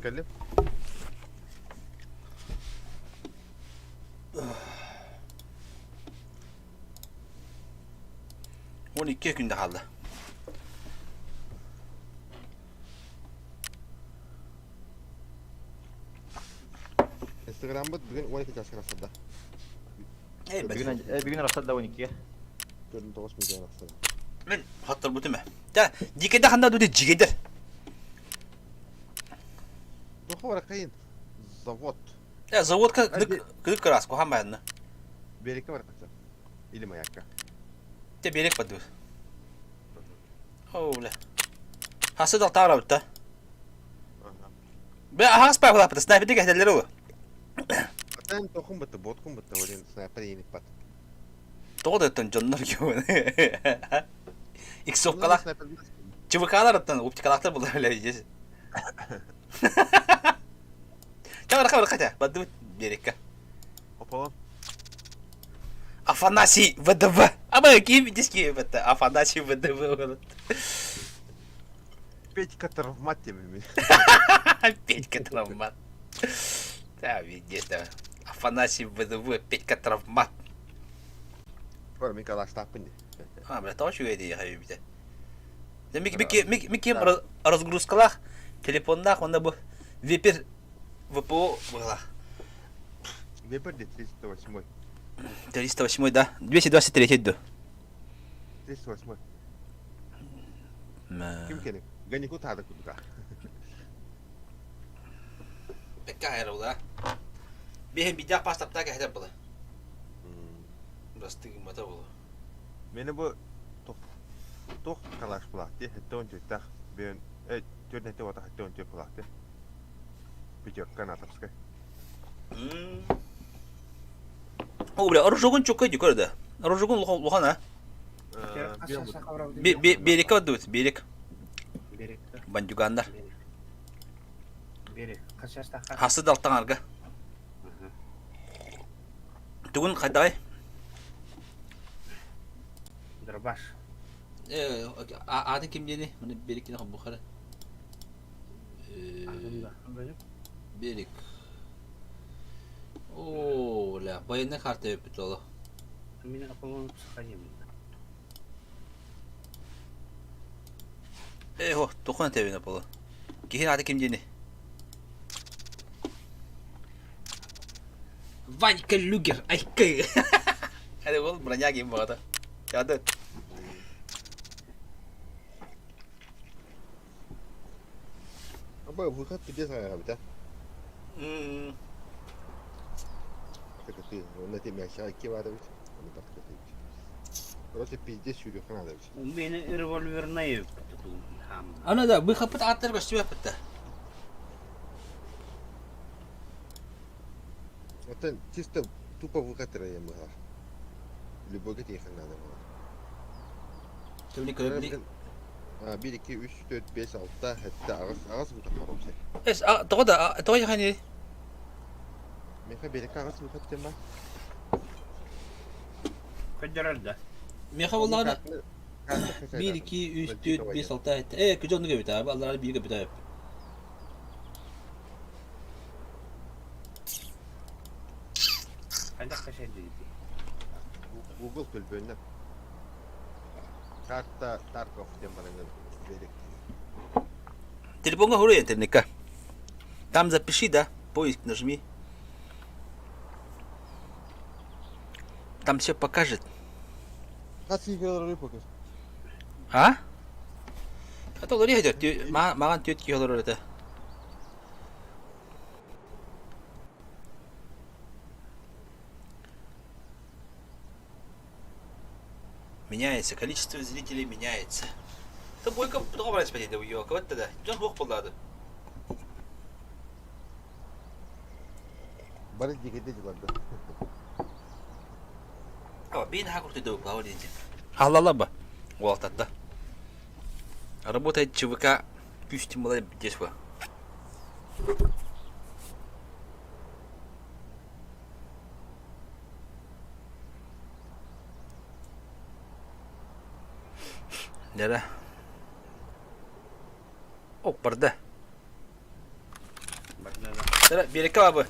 بتكلم 12 günde kaldı. Instagram bud bugün 12 yaşına aslında. Bir gün rasat da 12'ye. Gördüm 9 milyon aslında. Ben hatır bu değil mi? Ya dikede handa döde cigedir. Doku var kayın. Zavod. Ya zavodka gıdık kıras ko hamba yanına. Bereke var kaçan. İlim ayakka. Te berek badı. Oğle. Hası dal tağra bitti. Ben ahas pa kulak bitti. Sniper dik ehdeleri o. Atan tokum bitti, botkum bitti. Olin sniper yenip bat. Doğru ettin canlar gibi. İlk sokkalak. Çıvıkalar attın. Optikalaklar bulur öyle yiyeceğiz. Çabuk kaça. Badı mı berek? Hopalan. Афанасий ВДВ. Ama kim diski bitti. Афанасий ВДВ. Петька травмат темами. Петька травмат. Да, где-то. Афанасий ВДВ, Петька травмат. Var mı kadar stapın? А, бля, то что это я хочу бить. Да, Мики разгрузкалах, телефонах, он бы випер ВПО была. Вепер де 308. 308, да? 223 да. 308. Kim kene? Gani ku tada kuduka. Bekka herhalde da. Benim bir daha pastapta geldi bula. Rastı gibi mata bula. Meni bu tok kalaş bulak diye hatta önce tak ben jodne te wata hatta önce bulak diye. Bijak kan atapska. О, бля, оружогон чокай yukarıda. Оружогон лохана. Берек отдают, берек. Berek. Бандюгандар. Berek. Kaç yaşta kaç? Hası daltan arga. Tugun kaday. Dırbaş. Adı kim yeni? Bunu berek yine bu kadar. Adımda. Benim. Berek. Oo, la bayına kartı yapıp dolu. Mine apamın sıkayım. Ho, dokun tevine polo. Kihin adı kim yeni? Vanka Luger, ay kay. Hadi oğlum bırak gibi bu arada. Hadi. Ama bu kat gide saya abi ta. Takati, ona te meşa ki var abi. Onu takati. Orası pizde sürüyor kan abi. Beni revolverine yaptı. Ana da bu kapıt atlar başlıyor yapıttı. Zaten чисто тупо выкатываем мы. Любой геть надо. Tabii ki. 1, 2, 3, 4, 5, 6 hatta ağız bu takarım sen. Es, doğru hani. Meka belki ağız bu kattem ben. Kaçar da. Meha vallahi 1, 2, 3, 4, 5, 6 et. Küçük onu gibi abi. Allah'ın bir gibi yap. Kaç kaçar dedi. Google külbünden. Karta Tarkov dembaranın verip. Telefonga hurry интернетка. Там запиши, да, поиск нажми. Там все покажет. Kaç yıldır bakıyor. А? Это лори идет. Маған тетки olur это. Меняется, количество зрителей меняется. Это бойко по-другому смотреть, да, ее. Кого-то да. Джон Бог полады. Bari dikete civarda. А, бейн хакур ты дал, плавали эти. Аллалаба. Уалтатта. Работает ЧВК. Пусть молодец здесь вы. Nere? Oh, barda. Nere? Bir iki abi.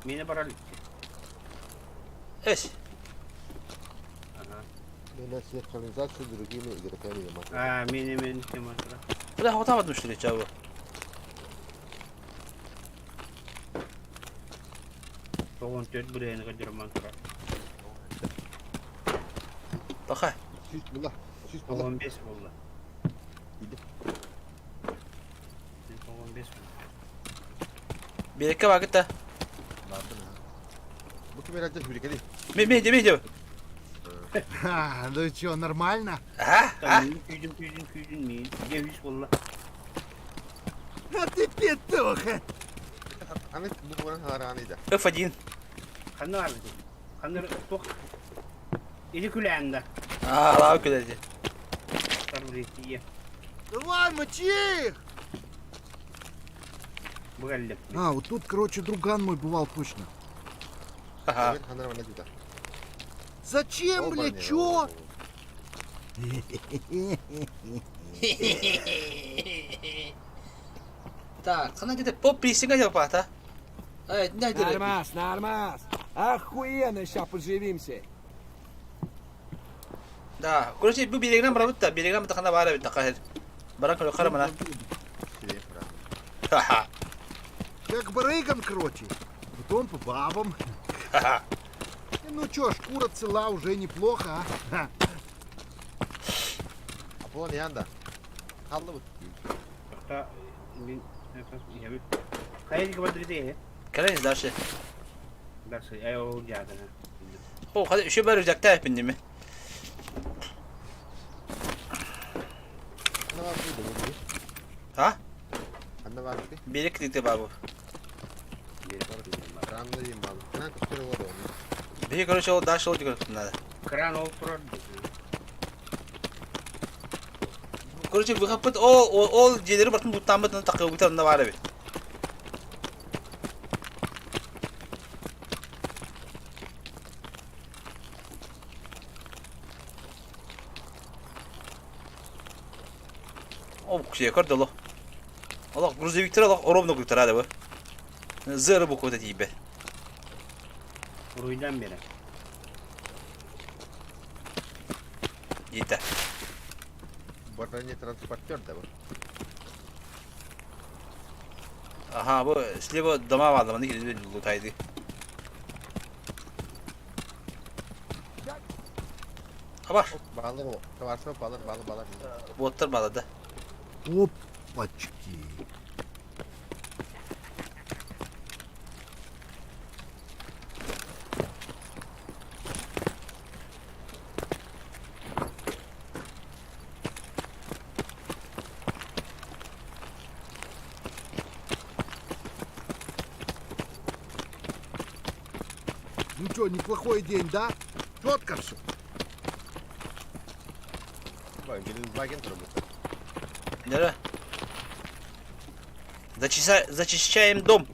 Mine paralı. Eş. Bana sinkronizasyon другими игроками на Mine tematra. Ben hatamadım şuraya abi. 14 buraya kadar mantıra. Toka. Süs bulla. Süs bulla. 15 oldu. Gidip. 15 oldu. Bir dakika vakit da. Bardın ha. Bu kim herhalde hürriyet değil. Меди. Ха, ну чё, нормально? Tamam, küydün neyin? Ya 100 oldu. А ты петуха! Hani bu buranın haranıydı. F1. Kanı var mı? Kanı tok. İli külağında. Lava köleci. Sarı buraya iyi. Давай, мочи их! Bu geldim. А, вот тут, короче, друган мой бывал точно. Haha. Evet, hanım ne diyor? Зачем, блядь, чё? Так, sana gidip pop pisinga yapata. Evet, ne diyor? Нормас, нормас. Охуенно, сейчас поживимся. Da, kursi bu bileğine bırakıp da bileğine takana var bir takar. Bırak öyle karamana. Şey falan. Haha. Как барыгам, короче. Потом по бабам. Haha. Ну чё, шкура цела уже неплохо, а? Ха. Bu ne yanda? Kaldı bu. Hatta bir ya bir kayıt gibi değil. Kaleniz dersi. Dersi ay o geldi. O hadi şu verecek de hepindi mi? Anne var mıydı bu? Ha? Anne var mıydı? Birlik dikti babu. Karanlığı diyeyim abi. Kanan kusura oldu onu. Bir karış o daş oldu bunlar. Kran oturur. Kursi bu kapıt o cileri bakın bu tamamını takıyor bu tarafında var abi. O şey yukarıda Allah. Allah грузовиктер Allah orovno kurtardı bu. Zırı bu koda diye be. Ruydan beri. Yeter. Bu arada ne transportör de bu. Aha bu слева дома var lan ne lutaydı. Ama Bağlar o. Kavarsma bağlar. botlar bağladı. Опачки. Ну чё, неплохой день, да? Четко все. Bak gelin wagen turbu. Нера. Зачищаем дом.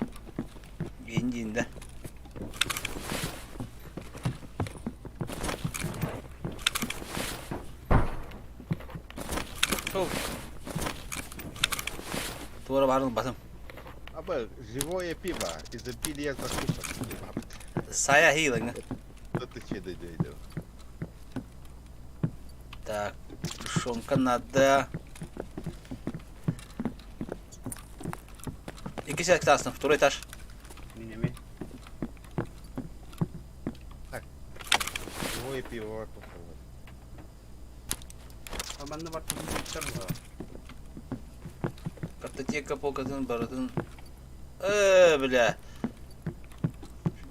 Индинда. Тура барын басым. Abi живое пиво изобилие я закусок. Сая хилинг. Что-то че дойдет. Так, тушенка надо. İki классно, второй этаж. Minemi. Живое пиво вокруг. Tabanlı bak. Картотека, полкатын, баратын. Бля.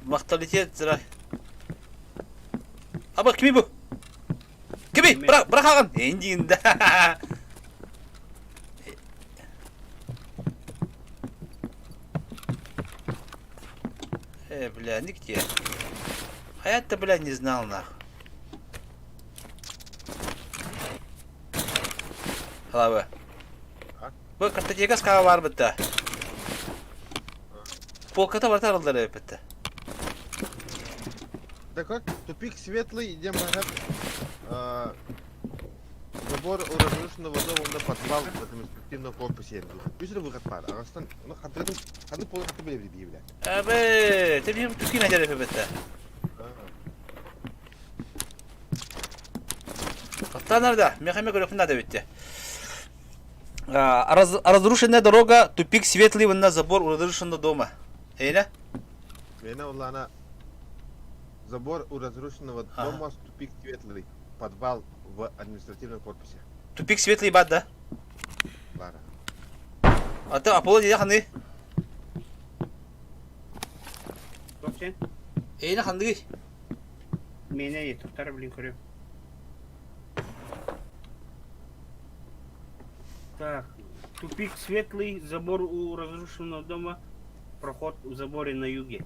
Мақталитет, зра. Аба, кими bu? Kimi? Bırak ağın. Endiyinde. Бля, нигде. А я-то, бля, не знал, нахуй. Hala bu kартотека skava var bitti. Полката var tarıldılar hep bitti. Так вот, тупик светлый, идем назад. Забор у разрушенного дома на подвал в этом инструктивном корпусе. Быстро выход пар. Арастан, ну хаты пол хаты были в бля. Abi, tabii Türkiye ne tarafı bitti. Hatta nerede? Механик Горохов надо bitti. Разрушенная дорога, тупик светлый, на забор у разрушенного дома. Эйна? Beni Allah'ına Забор у разрушенного Ага. дома, тупик светлый. Подвал в административном корпусе. Тупик светлый бат, да? Лара. Аполло дейді қандай? Жоқ сен? Эйні қандай? Мені еттіктар білін көрем. Так, тупик светлый, забор у разрушенного дома, проход в заборе на юге.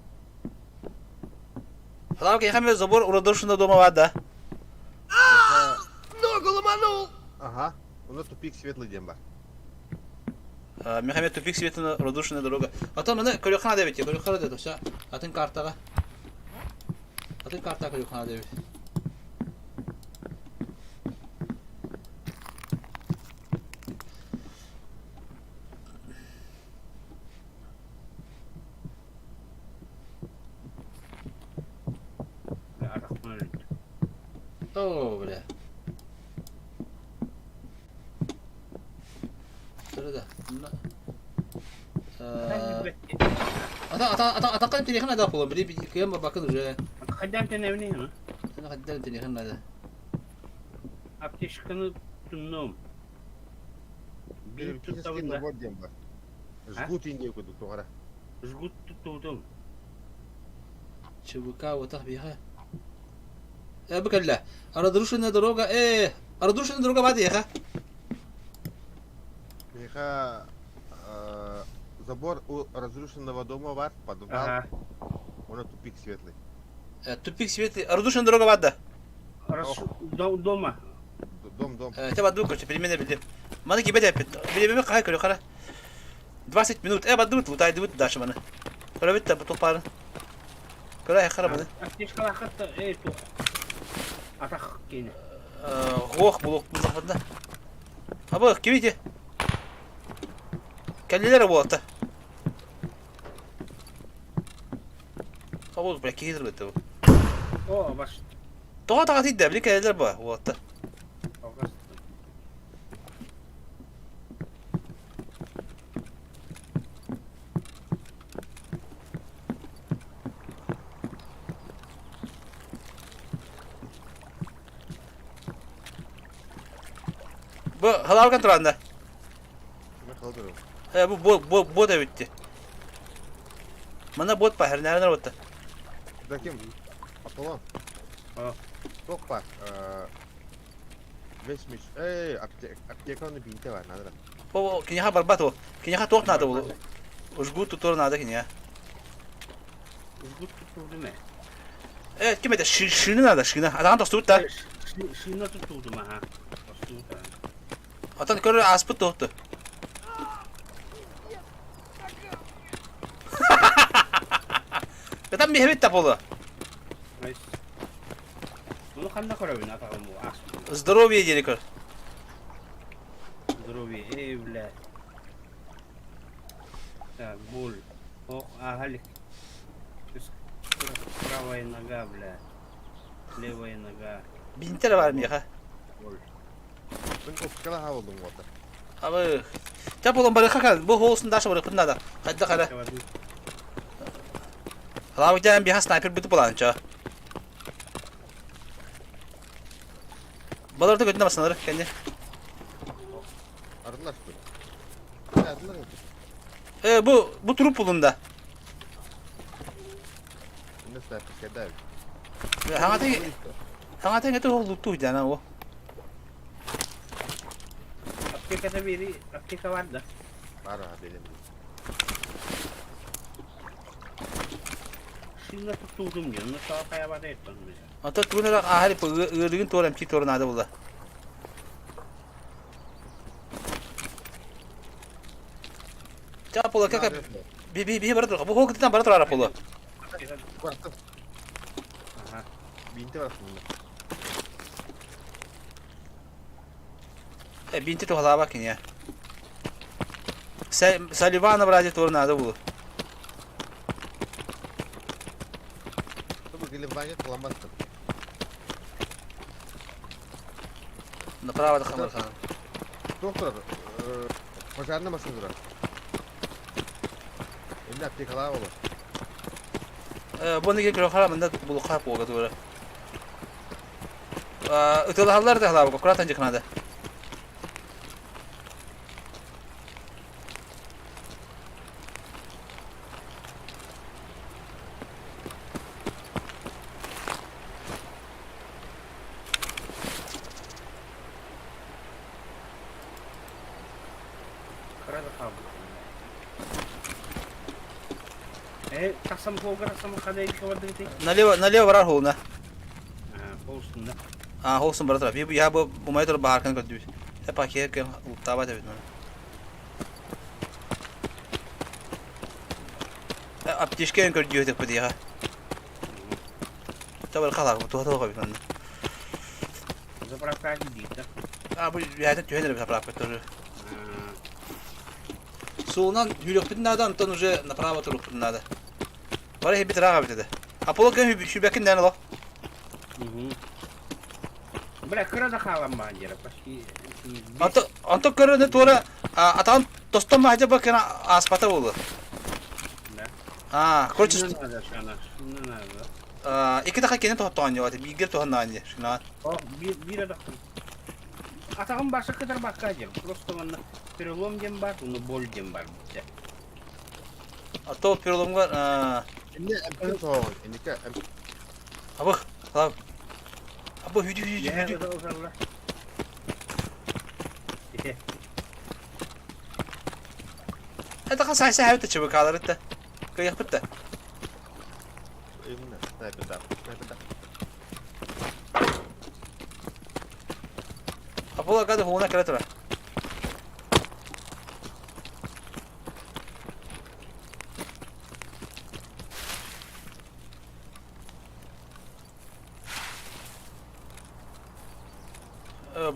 Халава кенехан забор урадыршында дома бат, да? Ногу ломанул! Ага. У нас тупик светлый дем бар. Мехамед тупик светлый урадыршында дорога. Атын мені көліқана да бетте, көліқана да тұқша. Атын картаға. Атын карта көліқана да бетте. Арахман өлді. О, бля. Сырыда. Атаққан телефон ада қолы. Біле кем бакын уже. Қайдан тен әвіне, ма? Сені қаддан телефон ада. Аптешканы түнном. Бейт Периодический тұттауында. набор дем бар. Жгут индей кудuk туғара. Жгут тұттаудым. Чебука отақ бейха. Бікәлі. Арадрушина дорога. Арадрушина дорога бады еха. Меха забор у разрушенного дома бар, подвал. Ага. У нас тупик светлый. Тупик светлый. Арадрушина дорога бады. Дома. Дом. Те баду короче, перемене білдім. Маны кебе деп. Білебеме қай көрі қара. 20 минут. Баду бұт, ұтай дұбыт дашы маны. Көрі бітті бұт ұлпарын. Көрі қара маны. Аптешкалы ақытты, тоқ. Атақ кені. Ғоқ бұл оқтың зақпында. Абы, кебейте. Кәлелері болады. Қабыл, бля, кейдір бітті бұл. О, баш. Тоға таға тейді, біле кәлелер ба, болады. Bu halal turanda. Kime kaldırıyor? Bu bot öttü. Mana bot pahir nereden öttü? Да кем? Аполлон. Ток бар. Весмиш. Аптеканы бинте бар, надо. Bu kinyaha barbat o. Kinyaha tok nadı bu. Ужгут tutur nadı kinyaha. Жгут тұттаудым, Evet kime de şını nadı şını. Adamın dostu tut da. Шина тұттаудым, аха. Atan körü aspıt tohtu. Betam bir hevit tapolu. Bunu қанда көрәуін атағым бұл, ас. Здоровье дели көр. Здоровье, бля. Так, боль. Ох, агалик. Правая нога, бля. Левая нога. Bintere var mı ya? Боль. Ben kopkala ha oldum orada. Abi. Tapolun bari kakal. Bu olsun daşı var kırında da. Hadi kara. Hala bir tane bir sniper bitti bulanca. Balar da götüne basınlar kendi. Ardılar şu. Ne ardılar mı? Bu trup bulunda. Ne sniper kedar. Hangateng itu lutu jana o. Aptekada biri, apteka var da. Var ha benim. Şina тұттаудым, diyor. Nasıl kaya var ettim bize. Ata turuna ahali ırgın toram ki tornado bulda. Çapolo kaka bir barator. Bu hoktan barator ara polo. Baktım. Aha. Binte var aslında. Binti to hala bakın ya. Salivana bradi tornado bu. Чтобы гелевание кламастым. Направо да хамар хан. Доктор, пожарная машина. Elimde aptekalar olur. Bunu gel kara da bulu kap oldu doğru. Öteli hallar da hala kuratan çıkmadı. Кырада калды. Таксам колга таксам кадай кылды дете. Налево враг холна. Кол үстүндө. Холsun bara taraf. Ya bu maytor bahar kan kadü. Hep akiye ke utaba da bitmedi. Aptişke en kötü yötek bu ya. Tabii kalak bu tuhaf bitmedi. Заправка гидит. Bu ya tühenir bir yaprak betörü. Солунан юлектин надо, Антон уже направо туруктун надо. Бара хебит рага битеде. Аполло кен шүбекин дәне ло. Бля, кырада калам бандера, почти. Анто көрөне тура атан достон мажа бакена аспата болду. Да. Короче, надо. iki dakika kendi tohtan ya, bir gir tohtan nane. Şuna. О, бир адактын. Атагым башы кыдар бакка жер. Просто мына перелом дем бар, уну боль дем бар. Ato perolom var. İndi emkin soğan. İndika Abı, abi. Abı hüdü. Я уже. Hadi kan say hayat çabuk kalır da. Kıyak bitti. Emine. Sniper da. Apollo kadar hoğuna kere tura.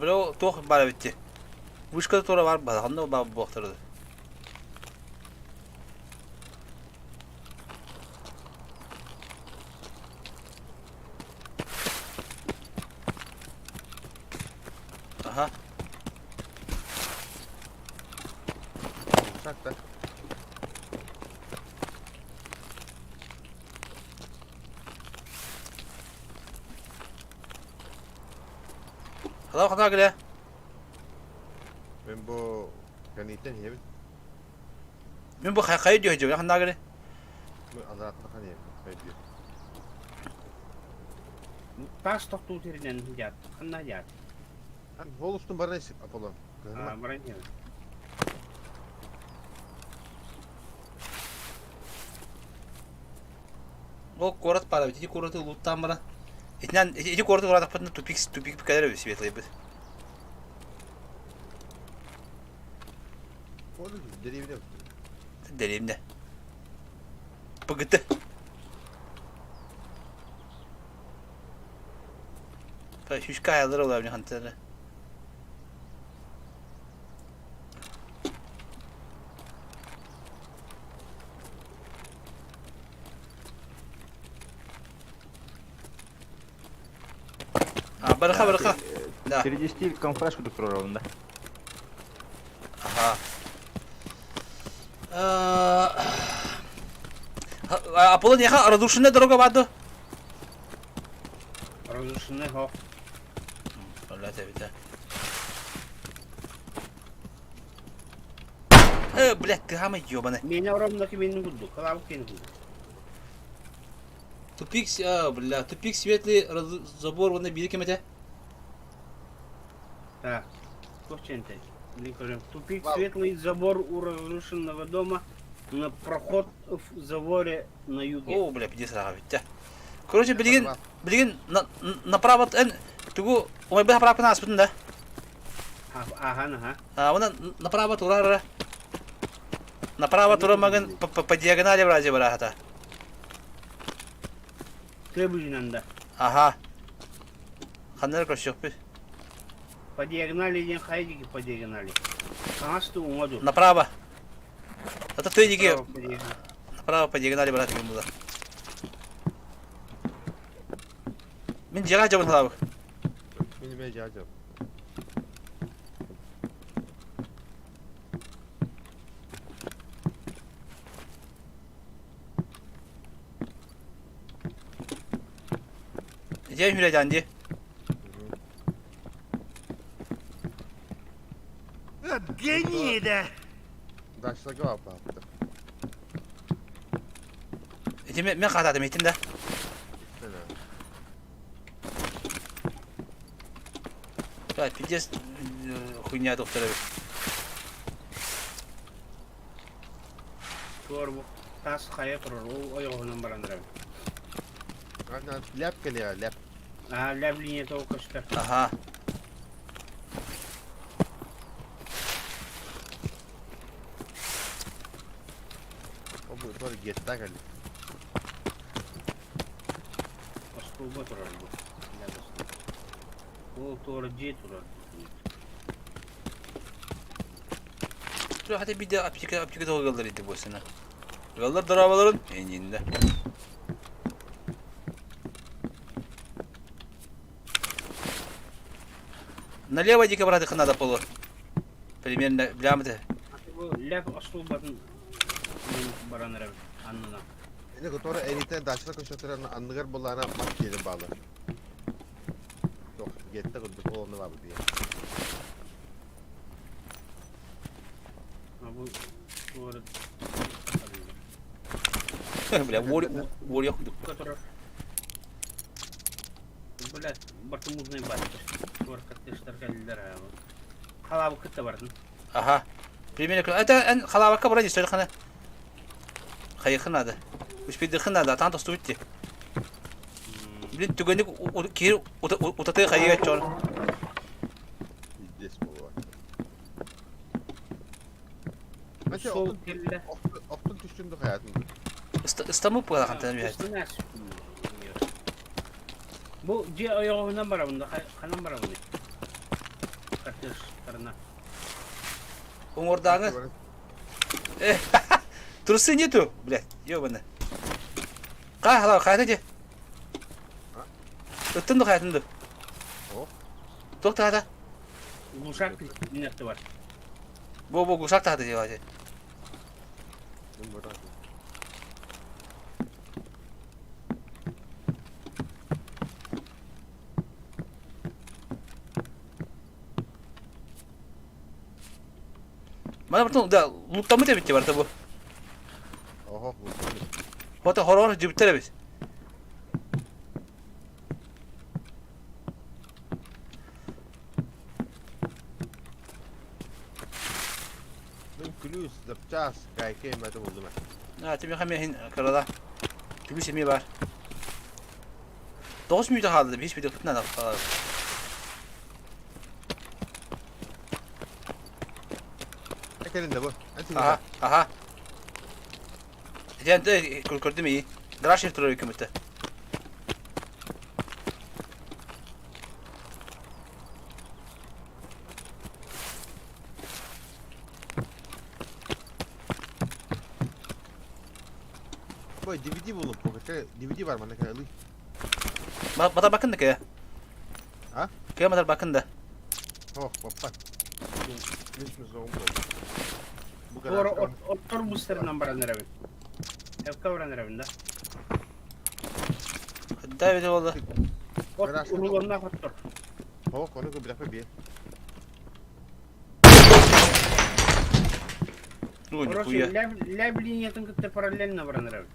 Bro, toh bara bitti. Вышка tura var bana. Hanno baba baktırdı. Aha. Uçak da. Hadi kadar gele. Ben bu kanitten yemin. Ben bu kayıt diyor hocam. Kadar gele. Bu azatlı kan yemin. Haydi. Таш токтуу теринен жат. Кандай жат? Hani Volus'un barına esip Apollo. Бранген. Ол город пара, эти города луттан бара. Эти города город апатна тупик кадер светлый бы. Volus'un derevine. Деревня. Погыты. Шишка ayarları olabilir hantarı. Бараха. Да. Перевести конфрашку до прорывна. Ага. Аполлон яха разрушенная дорога баду. Разрушенный хо. Блядь, ты гамма ёбаный. Меня ровно менин гуду. Калаб кен гуду. Тупик, тупик светлый, забор вон на береге мете. Так. Коченте. Тупик светлый забор у разрушенного дома на проход в заборе на юге. О, бля, пиздец, равить. Короче, блин, направо, тугу, ой, бля, направо нас, да? Ага. Вон направо тура. Направо тура маган по диагонали вразе барахата. Требужинанда. Ага. Ханер крощок бы. По диагонали идем хайдики по диагонали. Канасту умоду. Направо. Это ты диги. Направо по диагонали брат ему. Мен жага жабын халабы. Benim ecacım. Cem Hürecan diye. Гнида! Daşla kavap attı. Cem men qatadım etin de. Fena. Ya pidez хуйня doktora. Doğru bu. Tas kaya durur. O ayağından barandıra. Aynen lap geliyor lap. Ha, lablinye to koştar. Aha. O bu doğru gitti geldi. Aslında durur bu. Labasın. O doğru jet durur. Şu hadi bir de apçıka doğallar idi bu sene. Gallar darabaların eninde. Налево дико брат их надо полу. Примерно блямды. Bu lab asıl batın barandıra. Anına. Ne kadar elite daşla koşatır anlıgar bulana mat gelir bağlı. Yok gitti kuduk oğlunu var bu diye. Ha bu doğru. Бля, вор yok. Который... Блядь, бартымузный батыр. Doğru kattışlar geldiler ha. Halabı kıtta vardın. Aha. Примерно это en халавака брать что хана. Хайхын надо. Успеет надо, там то стуйте. Блин, түгенек кир утаты хайга чор. İddes bu var. Mesela Sol kelle. oktun düştüğünde hayatımda. İstanbul bu kadar kantan bir. Bu C ayağından bara bunda. Kanan bara bunda. Kattışlarına. Умордагы. Трусы нету, блядь, ёбаный. Халава, қайда? Өттіңді қайтынды. О. Тоқтады. Глушак нетті var. Бұл глушак тағды деп айтады. Mana bir da luttamı da bitti var tabi. Oho bu. Hatta horor cibitler biz. Ben külüs yapacağız. Kayke emede buldum ben. Ha tabii hemen hin karada. Tabii semi var. 9 minut halde hiç bir de tutmadı. Elinde bu. Aha, aha. Yani de gördüm iyi. Draşır duruyor hükümette. Bu DVD buldum. DVD var bana kadar. Madar bakın da kaya. Ha? Kaya madar bakın da. Oh bak. Lütfen zoom oldu. Bu Doğru kadar. otur bu sırından barandıra bin. Evka barandıra bin da. Davet oldu. Ot Biraz- urulanına otur. Oh onu bir defa bir. Ой, Orası нихуя. lab liniyatın kıtta paralelina barandıra bin.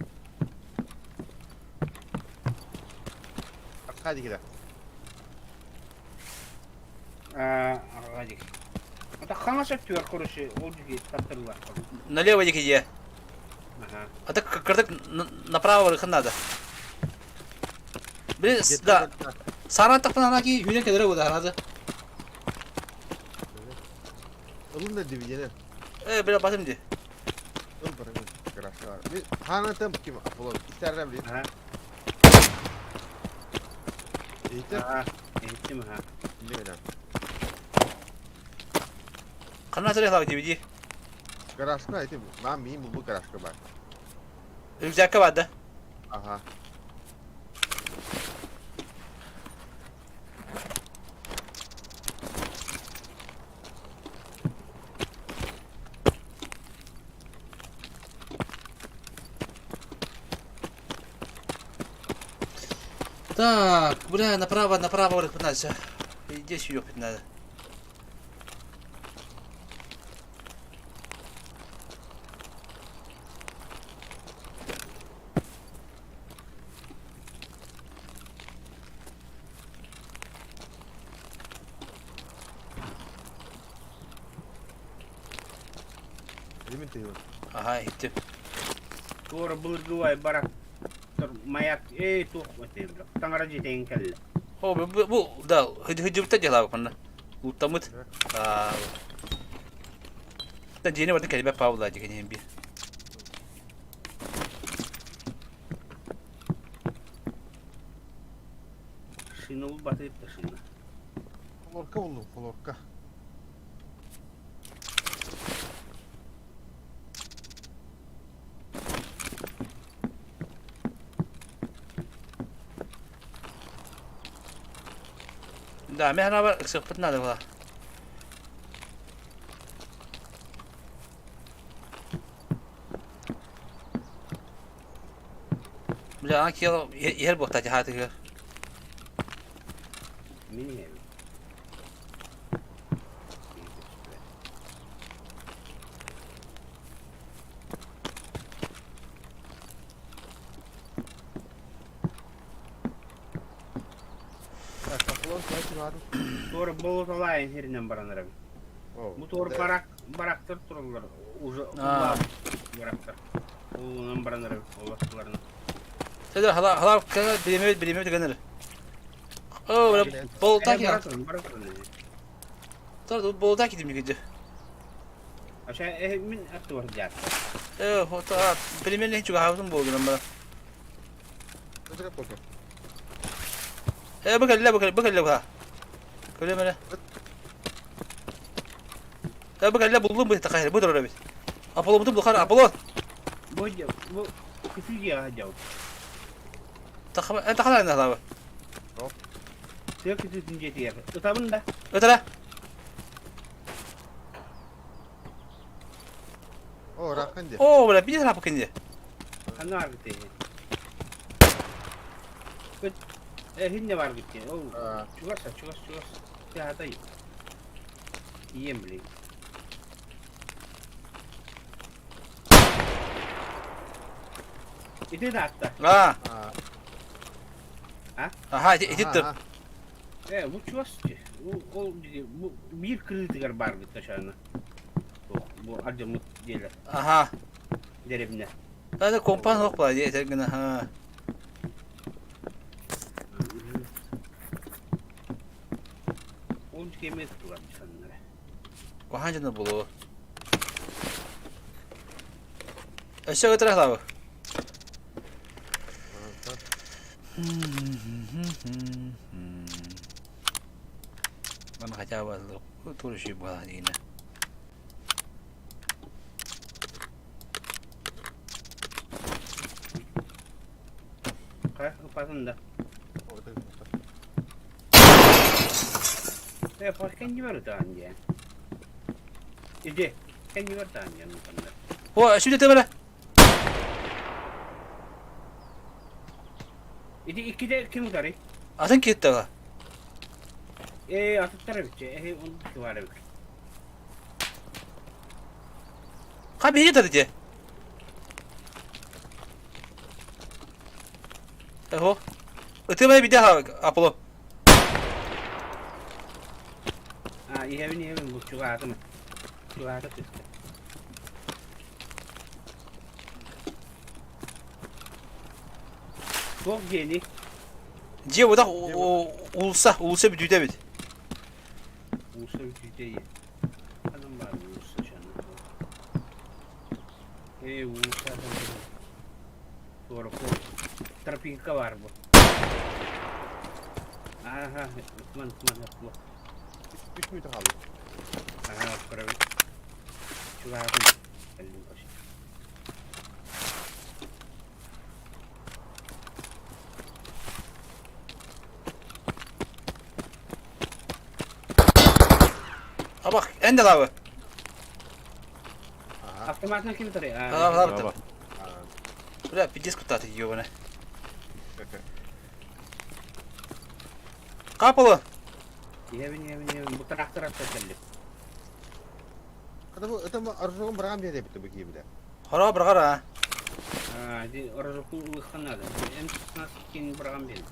Hadi gidelim. Hadi. Ata хана söktüyor короче, o gibi tattırlar. Налево иди где. Aha. А так кырдык направо рыхын надо. Блин, да. Саран тапын ана ки юнен кедере года анады. Alın da DVD'ni. Biraz batım di. Alın paranı. Kraslar. Bir hanatım kim? Apollo. İsterler bir. Aha. İhtir. Aha. Ettim ha. Ne kadar? Kanına tırık lavi DVD. Kraslar etim. Ben miyim bu kraslar bak. Rüzgarka vardı. Aha. Так. Бля, направо, вроде 15. Здесь ёпать надо. Элементы его. Ага, gittim. Tuora bulguay barak. Mayak tuh mati bro. Tangara jiteng kal. Oh, bu da hıcı aja lah bana. Utamut. Ah. Da jeni vardı kelime Pavla aja kayaknya bir. Шинул батып шина. Флорка buldum, Флорка. Да, меня var sıkıntı надо было. Бля, она кило yer bu tadı hadi gör. Mini ev. Так, а Флорка эти надо. Tuora bulutalayn herinden baranırım. О, Bu tuor да. baraktır turlar. Уже Aa. baraktır. Onun baranırım. Olasılarını. Sen de hala bilemiyor tıkanır. Oh, böyle bol tak ya. Baratırım. Dur bol tak gidim gece. Aşağı min aktı var cat. O ta bilemiyor hiç havuzun bol lan bana. Это как пока. Bakın ha. Öyle mi? Bakın buldum bu takayır. Bu doğru bir. Apollo buldum bu Apollo. Bu küçük ya hacı. Takma en takala ne abi? Sen küçük tince yer. Tutabın da. Ötele. О, Раханди. Oo böyle bir taraf bakın diye. Kanı var gitti. Hinne var gitti. Aa. Çuvarsa. Ya hatayı. Yiyem bileyim. İti de hatta. Ha. А. Aha edittim. Ага. Bu çuvasçı. Bu bir kritikar var gitti aşağına. Bu acımlık değil. Aha. Derebine. Hadi kompan yok var diye tergine ha. Onun kıymet var insanlara. O hangi ne bulu? Aşağı taraf abi. Bana kaçar var. Tur şey bu hali yine. Kayak kepasında. О, это как-то. Pas kendi var tanya. İdi. Kendi var tanya insanlar. O şimdi temele. İdi ikide kim karı? Atın gitti ha. Atıklara bitecek. Onun kıvara bit. Kabi iyi tadı diye. Eho. Ötemeye bir daha Apollo. İhevin bu çuvatı mı? Çuvatı kıstı. Çok yeni. Diye o da ulsa bir düğde bit. Usta bir değil. Adam var mı usta canım? Usta da. Doğru ko. Trafika var bu. Aha, teman bu. 3 metre kaldı. Aha, para. Çuvatı. Elim başı. Ha bak endel abi. Ага. Автоматна kim tari? Tamam. А, Bırak bir disk kutu atıyor bana. как-то. Kapalı. Yevin bu traktör atacağım. Kada bu ötem arzuğun bırakam diye bitti bu giyimde. Hara bir qara. Ha, di orazokun ılıqanadı. Hem tutmaz kenin bırakam benim.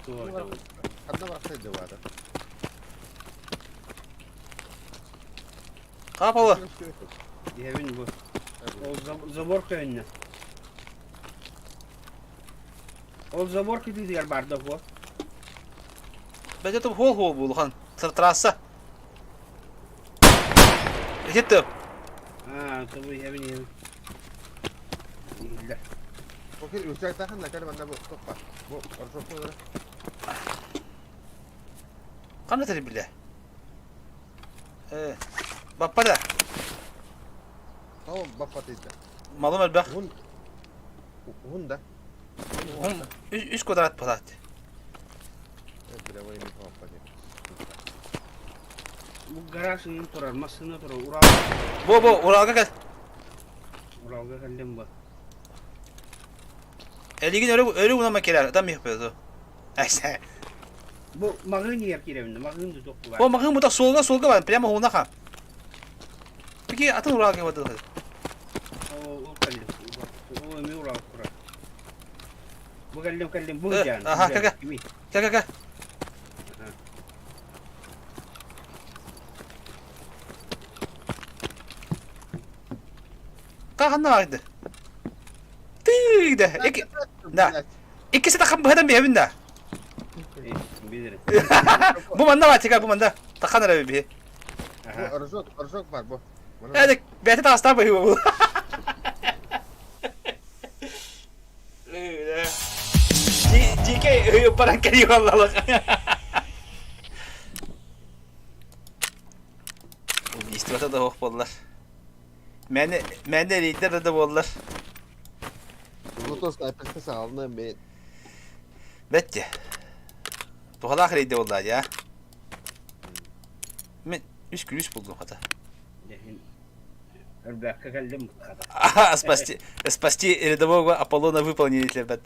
O. Kadına baksaydı vardı. Kapalı. Yevin bu. O zabor köyüne. O zabor ki diyor barda bu. Bence de hol bulğan. Trassa. Gitti. Ha, tabii yevin. İlla. Okey, uçak takın da kada bana bu top var. Bu arzuğun olarak. Kanı teri bile. Bappa da. Tamam bapatıydı. Malum elbaq. Hun da. Hum, 3 kvadrat patat. Bravo yeni bapatı. Bu garajın turar, masını turar. Bu Uralga gel. Uralga geldim bu. Eligin öyle buna makineler. Adam yapıyordu. Ayşe. Bu mağın yer kirevinde, mağın da doktu var. O makın muda solga var. Prямо ona ka. Peki atın Uralga vardı. O geldim. O mi Ural turar. Bu geldim bu Eh, can. aha, kaka. Gel. Kahan vardı. Tıydı. Da. İkisi de kapıdan bir evinde. Bilirim. Bu manda var tekrar bu manda. Takanır evi bir. Bu arzuğun var bu. Hadi beti de hasta bakıyor bu. GK parang kaliyo Allah. Убийство да хох боллар. Менде лидер да боллар. Loto sniper'te sağlanan bir Бетте. Тухалах лидер боллар ya. Мен 3 gülüş buldum hata. Ребята, geldim bu kadar. Спасти рядового Аполлона выполнили, ребят.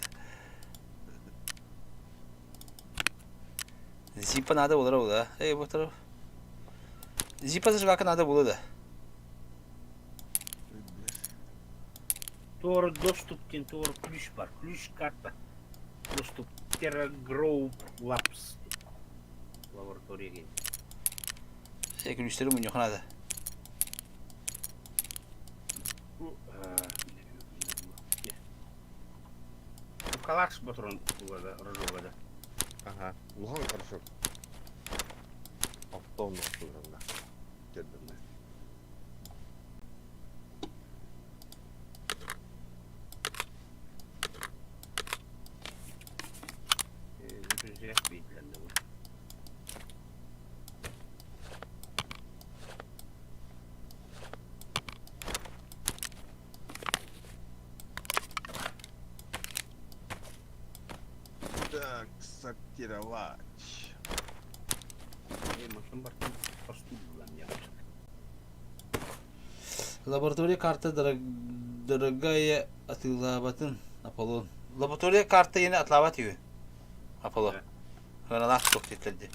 Зипа надо было, да? Вот это. Зипа зажигалка надо было, да? Doğru dostуп кен, doğru ключ var. Ключ karta. Dostуп Terra Group Labs. Laboratoriya gel. Gülüşlerim bu yok hadi. Bu Kalaks patron bu da Rozova'da. aha. Ulan arzuğun. Aptal noktalarında. Geldim ben. Güzel bilgilerinde bu. Так, сортировать. Машин бар. Поступlan yapacak. Лаборатория карта дорогая Атлабатын Аполлон. Лаборатория карта yeni Atlabat yiyor. Apollo. Hanalar çok tetledi.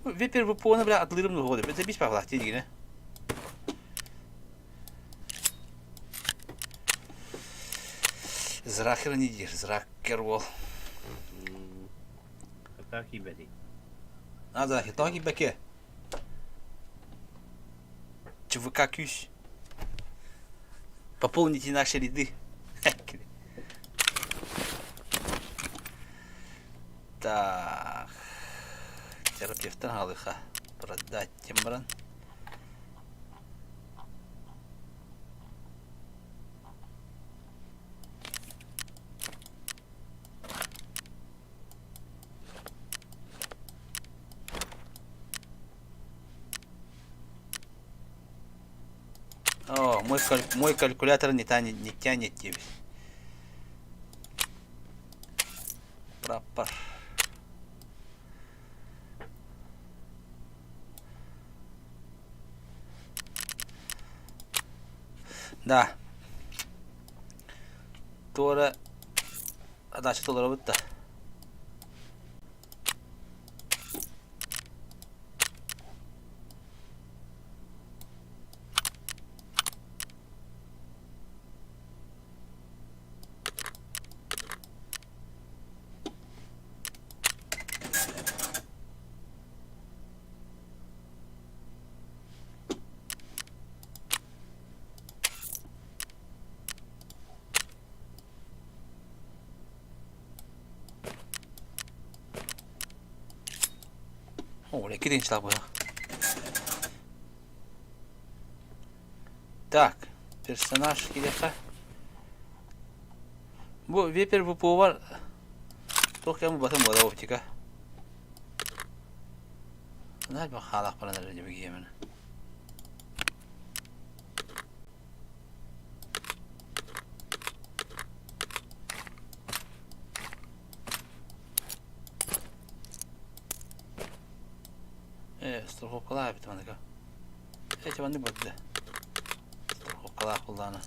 Випер bu puanı bile atılırım da oldu. Bize bir spavlah değil yine. Зрахер не дир, зрахер вол. Так и беди. А, зрахер, так и беке. ЧВК Кюсь. Пополните наши ряды. Так. Терапевтен алыха. Продать тембран. О, мой калькулятор не тянет тебе. Прапор. Да. Тора. Значит, долларов это. О, не кидин члап было. Так, персонаж кидеха. Bu Viper bu var. Tok kamu batın bu da optika. Ne bir halak bana da gibi giyemen. Strahov kolay bir tane ka. Hiç bende burada. Strahov kolay kullanı.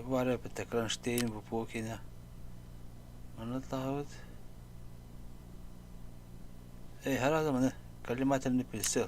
Bu arada bir tekrar steyin bu pokine. Anlatlahat. Her zaman kalimatını bilsel.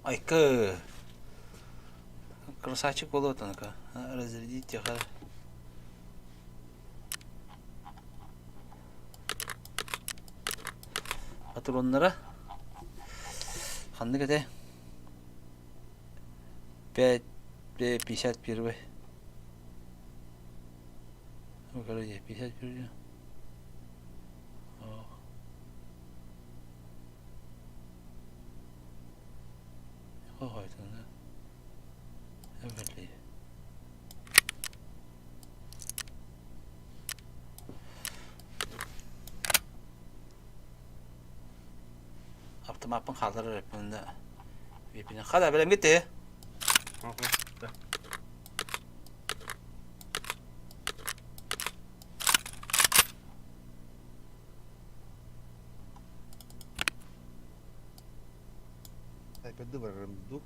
Айка. Красавчик болотанка. Разрядить яха. Патроннара. Ханны кете. 51. Ну, короче, 51. Haydi. Evet. Aptım apın kaldırır hep bunda. Birbirine kadar benim gitti. iPad'de var aramızda.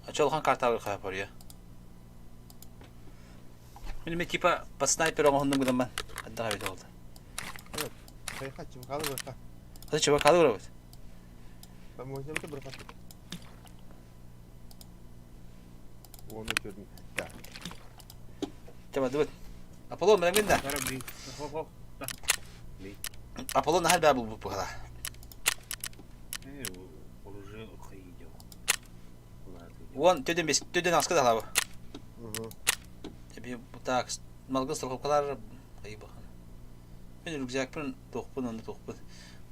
Açılgan kartal kaya parıyor. Benim ekipa pas sniper olmadan bundan ben. Hadi daha iyi oldu. Kaya kaçım kaldı bırak. Hadi çabuk kaldı buraya. Ben muhtemelen bırak. Onu gördüm. Ya. Çabuk dur. Apollo benim gitti. Корабли. Хоп-хоп. Apollo her bir bu kadar. Уже уходил. Вон төден аскы да лабы. Hı. Bu tak malgın strahовкалар ayı bakın. Ben rüzgar pırın toqpun onu toqpun.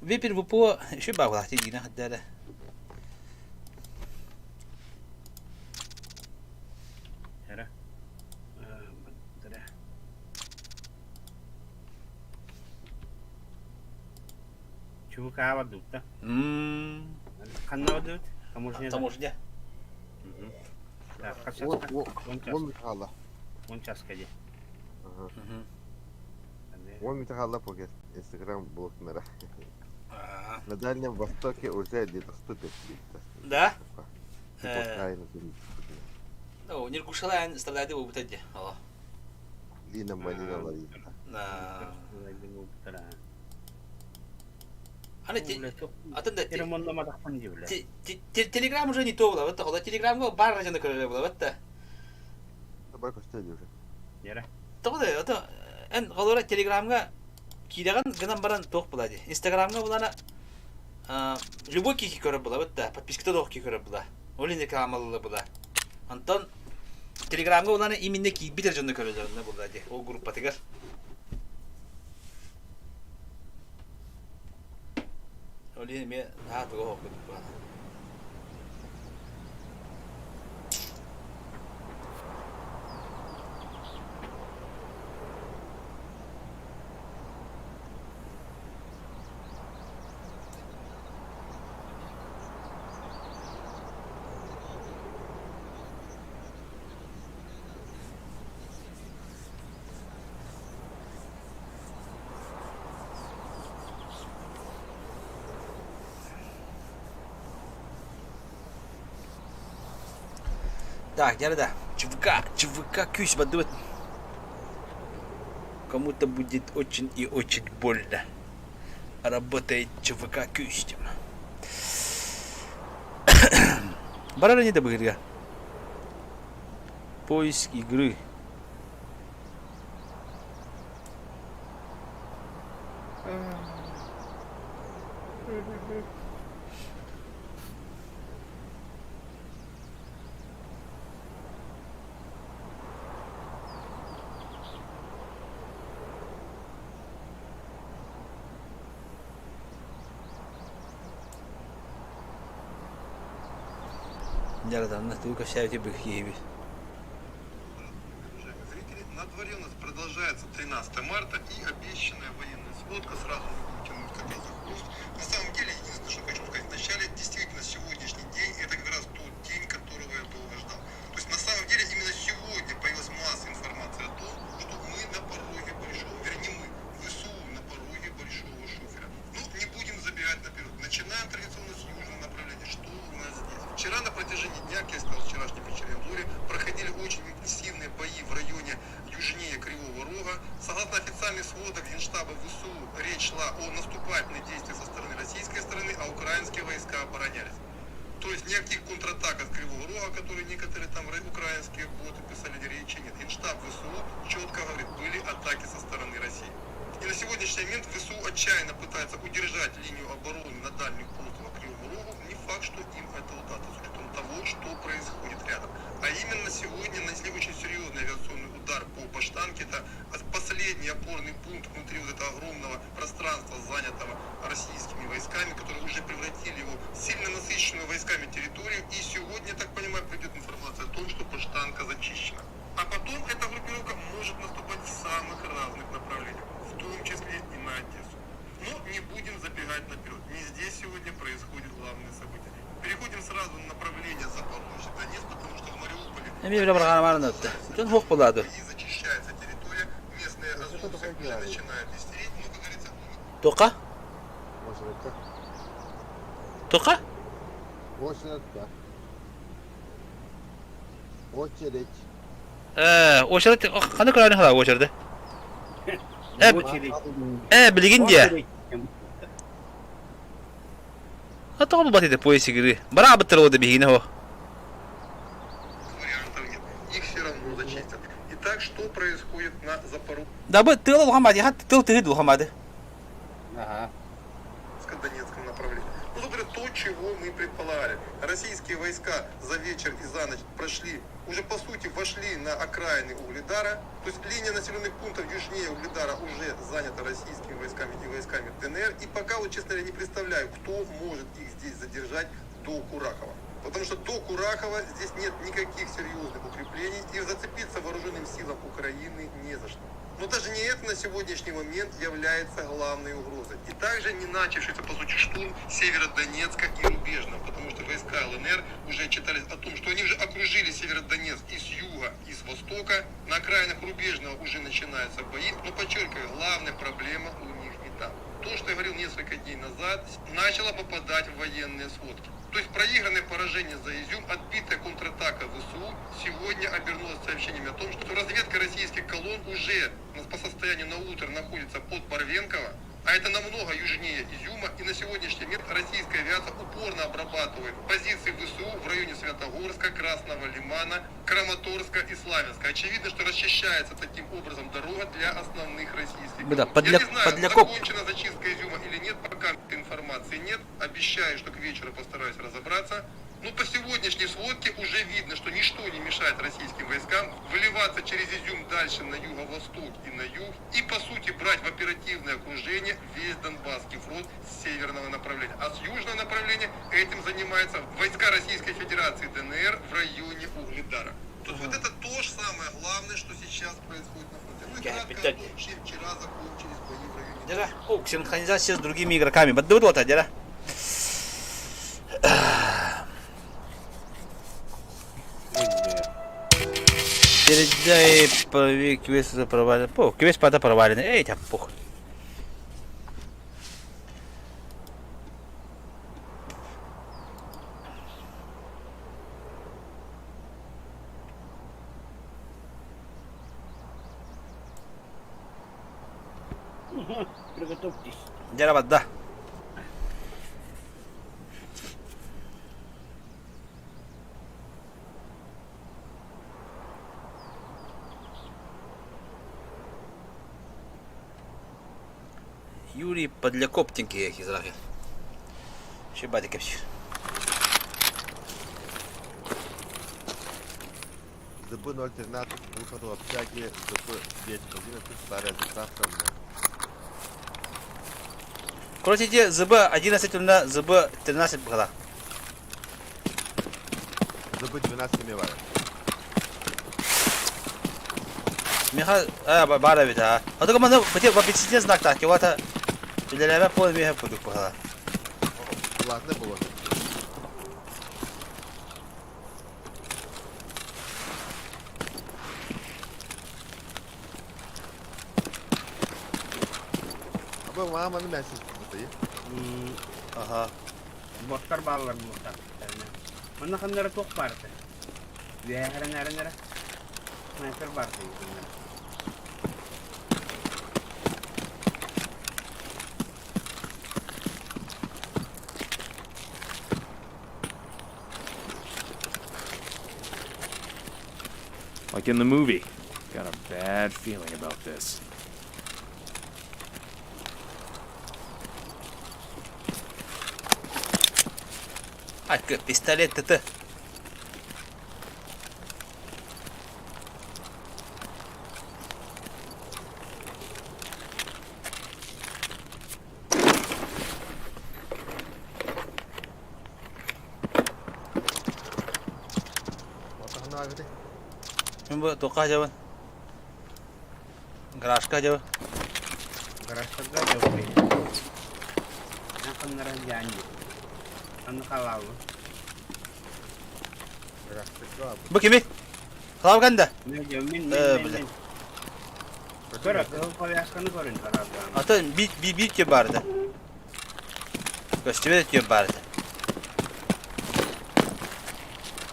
Viper bu po şu bağlı değil yine hatta da. Hera. Dere. Çubuk ağa vardı da. Kanına vardı. Taможня. Taможня. Так, как сейчас? Вон Михайло. Вон час ходи. Вон Михайло покет. Инстаграм блокнера. На Дальнем Востоке уже недоступен. Да? Пускай Ну, не кушала, страдает его бутаде. Лина Малина Ларина. Да. Hani Ремонтлама тахпан дей, бля. Телеграм уже не то было, вот тогда телеграмга бар рajanda көрөбүлө было, вот да. Бар көстөдү уже. Яра. Тогда это эн голора телеграмга кийдаган гынан баран ток булады. Инстаграмга булана любой кийки көрөп була, вот да. Подписката ток кийки көрөп була. Олин рекламалуу була. Антон телеграмга булана именно кий битер жонда көрөлөрүнө булады. О группа тегер. Олин мен хатыга окуп була. Так, да. ЧВК кюсь подует. Кому-то будет очень и очень больно. Работает ЧВК кюстем. Барара не добыгря. Поиск игры. Ярдан, ты косяете бы хиби. Зрители, на дворе у нас продолжается 13 марта и обещанная военная сводка. Сразу не буду тянуть кота за хвост. На самом деле, единственное, что хочу сказать вначале, действительно, сегодняшний день это как раз тот день, которого я долго ждал. То есть, на самом деле, именно сегодня появилась масса информации о том, что мы на пороге большого, вернее, мы, ВСУ на пороге большого шофера. Ну, не будем забегать наперед. Начинаем традиционно с южного направления. Что у нас здесь? Вчера на протяжении дня, как я сказал, вчерашнем вечернем обзоре, проходили очень интенсивные бои в районе южнее Кривого Рога. Согласно официальным сводам Генштаба ВСУ, речь шла о наступательных действиях со стороны российской стороны, а украинские войска оборонялись. То есть никаких контратак от Кривого Рога, которые некоторые там украинские боты писали, речи нет. Генштаб ВСУ четко говорит, были атаки со стороны России. И на сегодняшний момент ВСУ отчаянно пытается удержать линию обороны на дальних полосах Кривого Рогу. Не факт, что им это удастся, с учетом того, что происходит рядом. А именно сегодня нанесли очень серьезный авиационный удар по Баштанке. Это последний опорный пункт внутри вот этого огромного пространства, занятого российскими войсками, которые уже превратили его в сильно насыщенную войсками территорию. И сегодня, так понимаю, придет информация о том, что Баштанка зачищена. А потом эта группировка может наступать в самых разных направлениях, в том числе и на Одессу. Но не будем забегать наперед. Не здесь сегодня происходит главное событие. Переходим сразу на направление Запорожья, Донецк, потому что в Мариуполе и зачищается территория. Местные азовцы уже начинают истерить, но, как говорится, Тока? Очередь. Тока? Очередь. Очередь. Очередь. Хана кыраны хала очередь. Очередь. Билигин dia. Очередь. Атаа бол батэ поиск игры. Бара баттер ода бигине хо. вариантов нет. Их все равно зачистят. Итак, что происходит на Запорожье? Да бы тыл Мухаммад, я тыл ты Мухаммад. Ага. Донецком направлении. Ну, собственно, то, чего мы предполагали. Российские войска за вечер и за ночь прошли, уже по сути вошли на окраины Угледара. То есть линия населенных пунктов южнее Угледара уже занята российскими войсками и войсками ДНР. И пока, вот, честно говоря, не представляю, кто может их здесь задержать до Курахова. Потому что до Курахова здесь нет никаких серьезных укреплений, и зацепиться вооруженным силам Украины не за что. Но даже не это на сегодняшний момент является главной угрозой. И также не начавшийся, по сути, штурм Северодонецка и Рубежного, потому что войска ЛНР уже отчитались о том, что они уже окружили Северодонецк и с юга, и с востока. На окраинах Рубежного уже начинаются бои, но, подчеркиваю, главная проблема у них не там. То, что я говорил несколько дней назад, начало попадать в военные сводки. То есть проигранное поражение за Изюм, отбитая контратака ВСУ сегодня обернулась сообщениями о том, что разведка российских колонн уже по состоянию на утро находится под Барвенково, а это намного южнее Изюма, и на сегодняшний момент российская авиация упорно обрабатывает позиции ВСУ в районе Святогорска, Красного Лимана, Краматорска и Славянска. Очевидно, что расчищается таким образом дорога для основных российских колонн. Я не знаю, закончена зачистка Изюма или нет, пока информации нет. Обещаю, что к вечеру постараюсь разобраться. Но по сегодняшней сводке уже видно, что ничто не мешает российским войскам выливаться через Изюм дальше на юго-восток и на юг, и по сути брать в оперативное окружение весь Донбасский фронт с северного направления. А с южного направления этим занимаются войска Российской Федерации ДНР в районе Угледара. То есть вот это то же самое главное, что сейчас происходит на фронте. Ну и кратко, вчера закончились бои в районе... О, синхронизация с другими игроками. Бадду вот это, Передай по квесту провален. По, квест пата провален. Эй, тя пух. Приготовьтесь. Жарабат, да. Юрий Подлякоптенький из Рахи. Шибатикович. ЗБ 013, выход в общаге, ЗБ 211, старая заставка. Короче, ЗБ 11 на ЗБ 13 была. ЗБ 12 мевая. Меха, бара ведь, а. А только мы, хотя бы объяснить знак так, его это для меня полный меха продукт была. Ладно было. Abi mama ne mesaj tuttu? Ага. Boşlar bağlar boşlar. Bana kanlara çok vardı. Ve nere. Sniper vardı. Like in the movie. Got a bad feeling about this. Ай, пистолет это. Otağına abi de. Şimdi toka aja. Garaj ka aja. Garajda yok. Kanlara janji. Kan kalau. Bıraktık abi. Bu kimi? Kalaw ganda. Ne jamin Böyle. Kara kau yaskanı görün taraftan. Ata bir ki barda. Gösteri ki barda.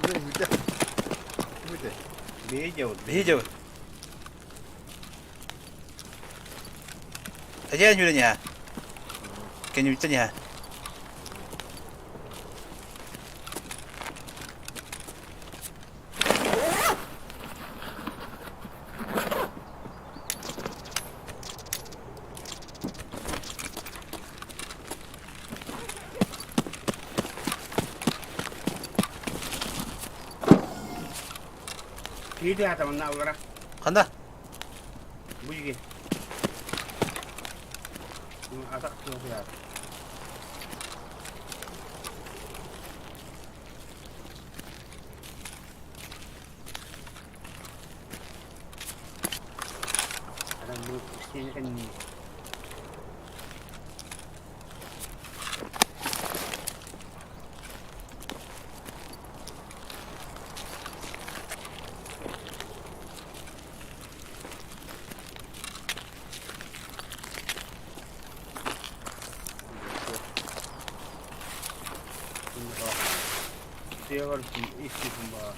Ne müde. Müde. Bir jauh. Hijau. Aja nyuranya. Kenyu tanya. Ini ada mana orang? Kanda. Bu juga. Atak tuh ya. Ada mulut sini kan ni. Dia harus isi semua.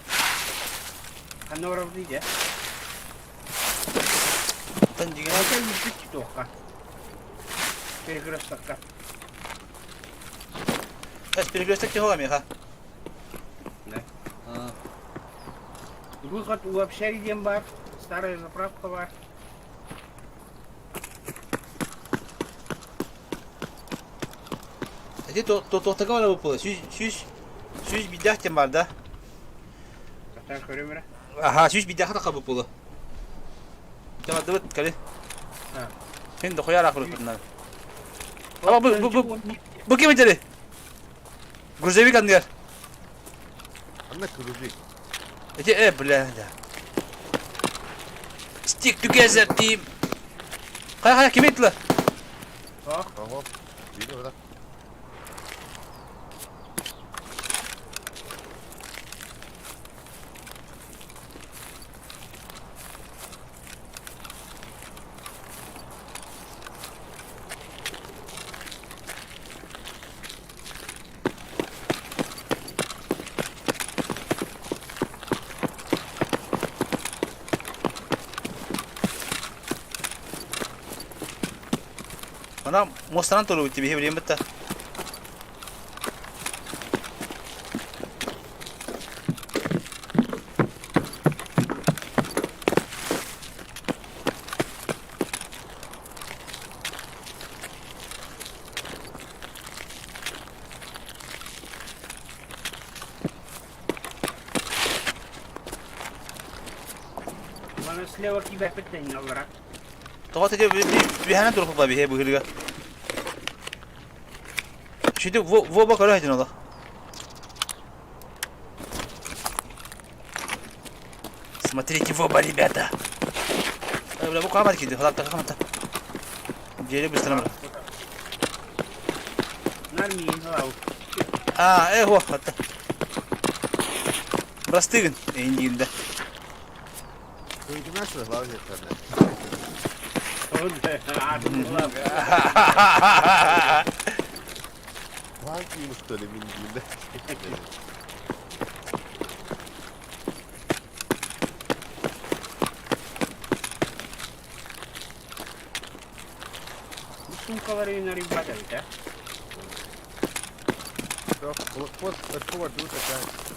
Kan orang dia. Tan juga. Kan mesti itu kan. Kira-kira sekat. Перекресток чего меха? Да. Выход у общаги дембар. Старая заправка бар. Hadi to'xtagan bo'lib qoldi. Shush bidah var da. Kata ko'raver. Aha, shush bidah da qabul bo'ldi. Tamam, dur kale. Ha. Endi qo'yar axir bundan. Ama bu kim içeri? Грузовик ангар. Anne kırıcı. Blah. Stick together team. Kaya kim ettiler? Tamam. Değil mi? Bana mostran tolu bitti bir hebriyim bitti. Bana слева тебя питание враг. Tokat ediyor bir hemen durup var bir he bu hırga. Şimdi vo bak arayın ola. Смотрите в оба, ребята. Бля, bu kamera gidiyor. Hatta kamera. Geri bir selam. Нормально, лау. Ho hatta. Brastigin indiğinde. Kuydu nasıl lan yeterli. Hangi Yunus dönemi indiğinde? Сумкалары на ребята, да? Yok, balık ırkı var diyor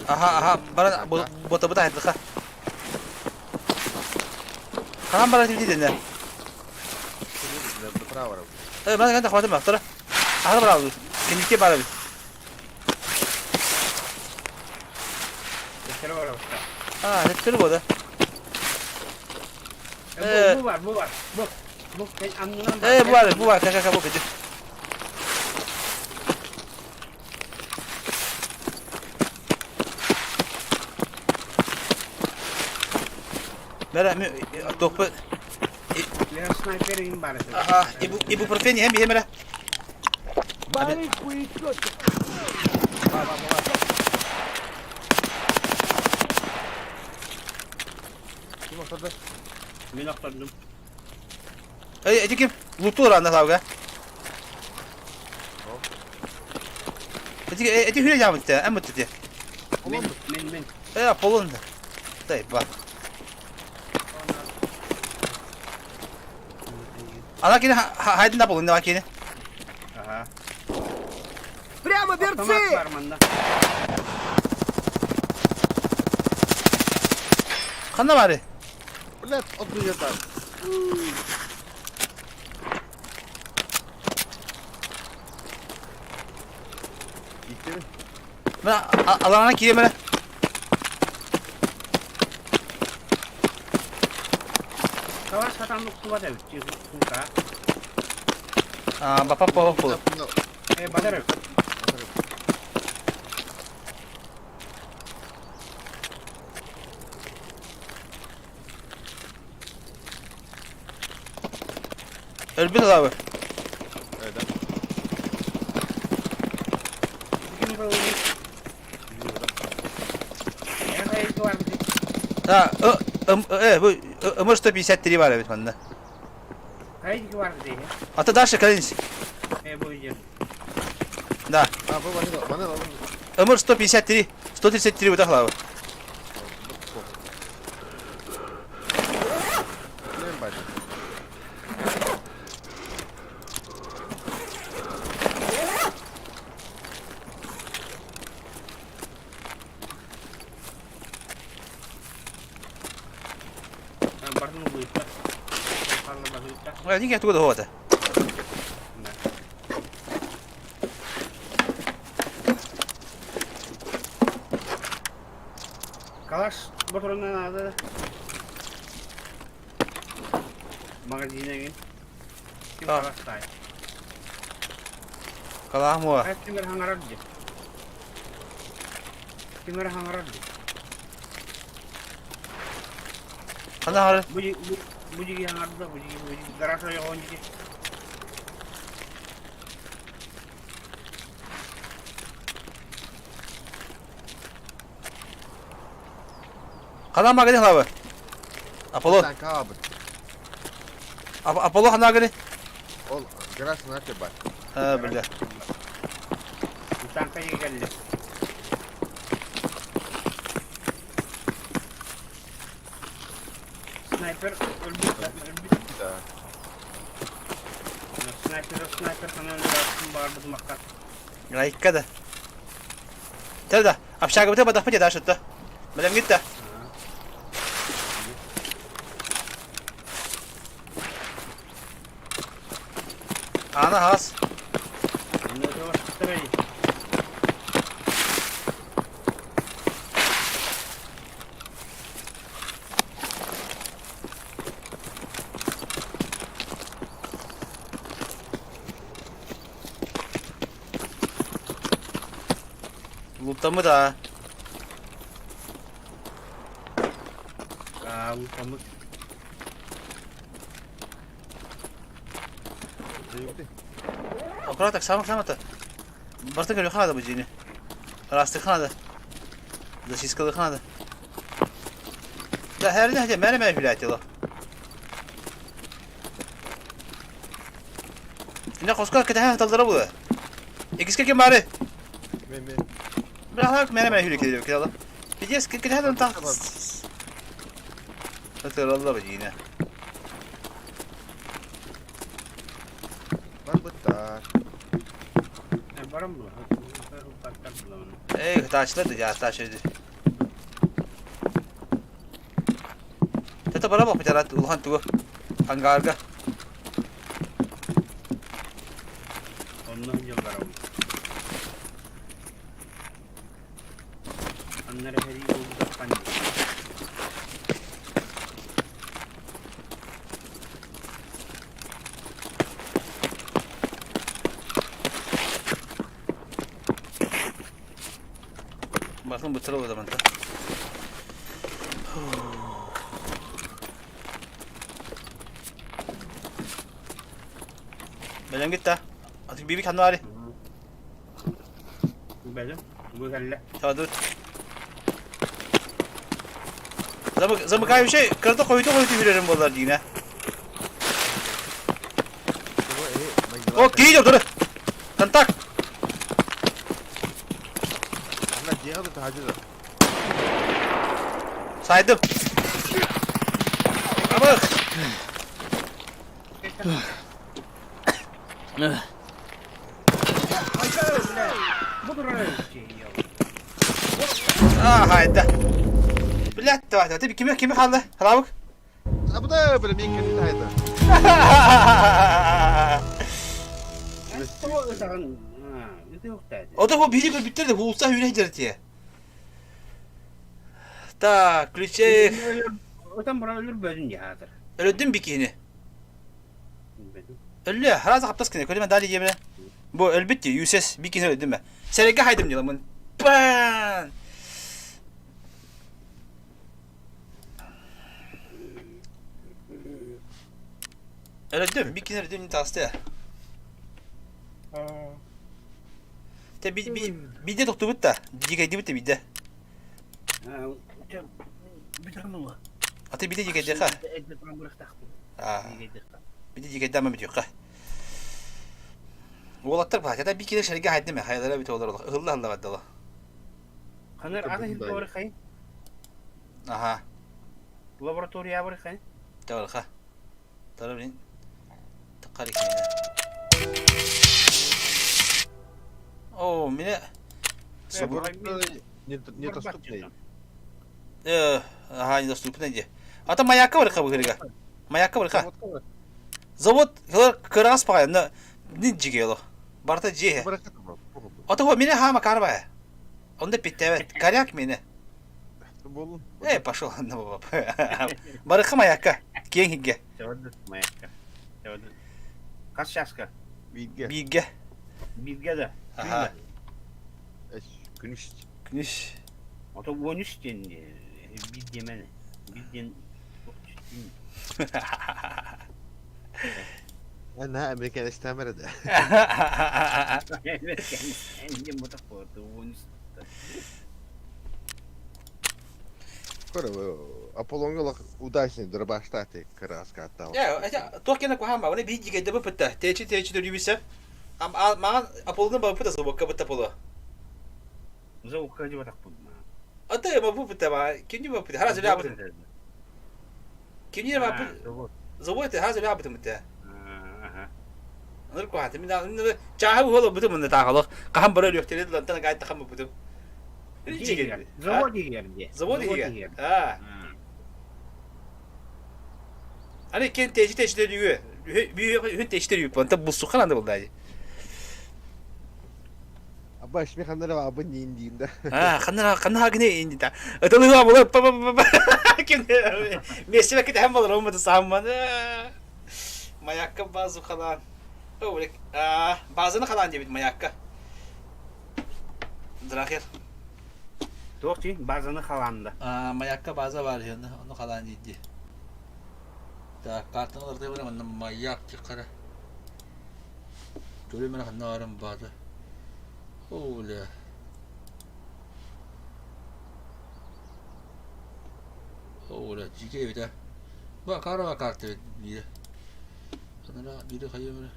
da Aha, bana bota bota haydi ha. Kalan bana değil de. Право. Ben de havadım bak sonra. Aha bravo. Kendike bana bir. Сервера. Ne türlü bu da? Bu var. Bu. Ben anlamam. Bu var. Kaka bu gidiyor. Mera mi topu. Я снайперин бар. Aha, ibuprofen hem bir mera. Барышку и тетю. Kim oturdu? Мен актырдым. Eди kim? Lutu oranda kavga. Edi hüle camı işte, en mutlu diye. Мен. Polon'da. Dayı bak. Anakini haydın da Polon'da bakini. Ага. Прямо Автомат берцы! var manda. Kanna bari. Ulan oturuyor da. Gitti mi? Ben alana gireyim hele. Kavaş katanlık kuva da bitti. Kuka. Bapak polo. Badarı. Ölbün abi. Evet. Bugün böyle. Evet var. Bu ömür 153 var evet bende. Haydi var diye. Hatta daha şakalınız. Bu yüzden. Da. Ha bu bana oğlum. Ömür 153. 133 bu da abi. Ne var? Barın bu işte. Parla bakıyta. Hadi gel tuğda havada. Kalaş motorundan aldı. Magazine git. Tamam. Kalaş tay. Kalah mı var? Kaç kimler hangarar diye. Kimler hangarar diye. Kanna har. Bu jigi hangar da bu jigi garaj ya onji. Kanna mı gidin abi? Apollo. Sen kabul. Apollo kanna gidin. Ol, garaj nerede bak? Ha billah. Tankaya geldi. Sniper öldü. Bir daha. Sniper снайпер ханан растым барды маққа. Райкада. Тәлда, общага бите бадақ пете дашытты. Білем кетті. Ана хас. Ну это ваш второй. Лутамı da. Лутамык. Аккуратно, самата. Барты гөлü xanada bu cini. Rastı xanada. Zasiskalı xanada. Da her ne mərə hülayət yola. İnə qoskal kətə hatalara bu. İkiske kim bari? Men. Bırak mərə hülayət ediyor ki Allah. Bides kətə hatan ta. Hatır Allah bu cini. Var bu da. Барам bu. Taşladı ya taşladı. Teta bana bak bir tane Ulhan tuğu. Hangarga. Ondan önce baram. Anlara heri oldu pani. Bakın bu tarafa da bana. Benim gitti. Artık bir kanı var. Benim. Bu helle. Tamam dur. Zamıkay bir şey kırdı koydu veririm bunlar yine. O giyiyor dur. Tantak. Ana cihadı da hacı da. Saydım. Ama. Budur öyle şey ya. Hayda. Bilet de var. Tabii kimi kaldı? Hala bak. Bu da böyle bir kendi de hayda. O zaman ha, yok dedi. O da bu biri bitirdi. Bu usta hüne diye. Ta klişe. O zaman bana ölür bölün yadır. Öldüm bir kini. Benim. Öldü. Herhalde haptas kine. Koydum ben daha diyeyim. Bu elbette yüzes bir kini öldüm ben. Serege haydım diyorum ben. Ban. Öldüm. Bir kini öldüm tastı. Te bir de doktor bitti. Yıkaydı bitti bir de. Bir tane mi? Atı bir de yıkaydı ha. Edip ben bırak taktım. Bir de yıkaydı ama bitiyor ha. Oğlaklar bak ya bir kere şerige haydi mi? Hayallara bitiyor olarak. Allah Allah Allah. Kanar ada hiç doğru kayın. Aha. Laboratuvarya bırakayım. Tamam ha. Tamam ben. Takari kine. Oo mine. Недоступный. Ага, недоступный где. А там маяка вырха выгрига. Маяка вырха. Завод кырас пая на ниджигело. Барта же. А то мine хама карбая. Он да питтевет. Коряк мине. Пошел на баб. Барыха маяка. Кеңге. Завод маяка. Завод. Kaç şaşka? Bilge. Bilge de. Aha. Güneş. Güneş. O da 13 den bilge mene. Bilgen Ana Amerikan istemedi. Evet, kendi bu da foto 13. Скоро Аполлон удачный дробаштаты краска оттал. Ya, tuh ku hama, ne bir gide bu pıtta. Teçi de rübise. Ama Apollo'nun babı pıtta sobak kapıtta polo. Zavuk hadi batak bu. Ata ya bu pıtta ba. Kimdi bu pıtta? Hazır yaptım. Kimdi ba pıtta? Zavuk hazır yaptım pıtta. Aha. Anır ko hati. Min çaha bu holo butum da taqalıq. Qaham bara lökteli lan tana gayet taxam butum. Rici Завод yerdi. Zavod iyi. Ha. Hani kent teşhir diyor. Bir teşhir diyor. Panta bu sukan da oldu. Abba şimdi kanlara var abba neyin diyeyim de. Ha, kanına gine indi da. Atalı var bu. Kim Messi vakit hem olur olmadı sanmadı. Mayakka bazı kalan. Öyle bazını kalan diye bir mayakka. Drakir. Tohti bazını halanda. Mayakka bazı var ya onu kalan dedi. Da kartını orada var ama mayak çıkara. Görüyorum ben kanarım bazı. Öyle. Öyle cike bir de. Bak araba kartı bir. Kanara biri kayıyor böyle.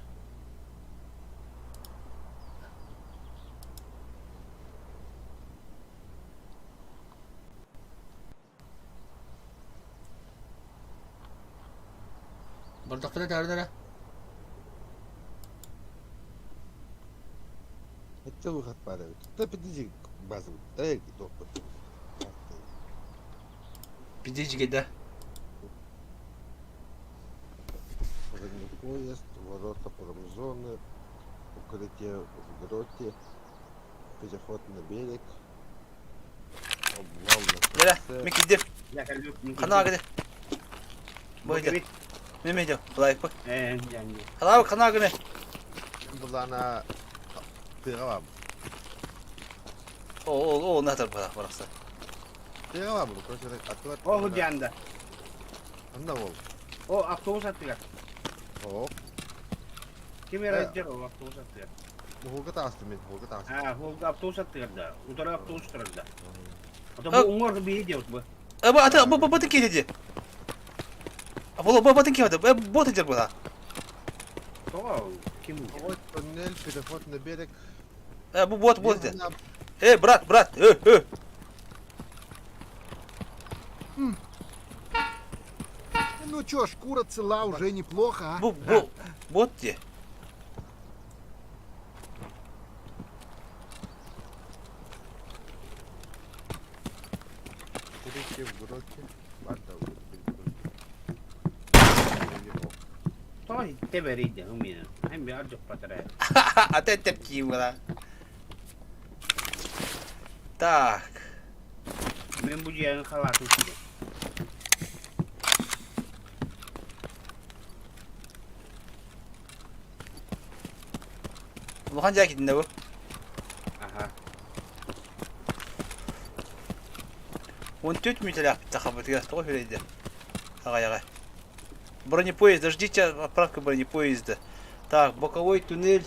Bardakları nerede? Это выход падает. Да подожди базу. Дай доктор. Bidici gide. Задний поезд, ворота промзоны, укрытие в гроте, переход на берег, обвал на Nere? шоссе. Mik gidip. Yakalıyor. Kana gide. Boyda. Ne miydi? Kolay koy. Yani. Kana gide. Была на Тыгава. O ne kadar bıraksa. Тыгава был, короче, открывать. O hücanda. Anda ol. O avtobus attılar. О, Kim yaratacak o avtobus attılar? Волга тастı мен, Волга тастı. Ha, o avtobus attılar da. O taraf avtobus tarafta. O da Ha. bu umur bir idiot bu. Bu batın geldi. Bu batın geldi. Bu batın bu da. Tamam. Kim bu? Вот туннель, переход на берег. Bu bot Ехал на- Brat. Ну чё, шкура цела, уже неплохо, а? Bu bot diye. Укрытие в гроте. Бата, Tamam teberiydi umine. Hem bir arcık patara. Ate tepki bana. Tak. Ben bu cihanın halatı uçuyor. Bu hangi akidinde bu? Aha. 14 метров тахабыт я что говорите? Ага. Бронепоезд, дождите отправка бронепоезда. Так, боковой туннель.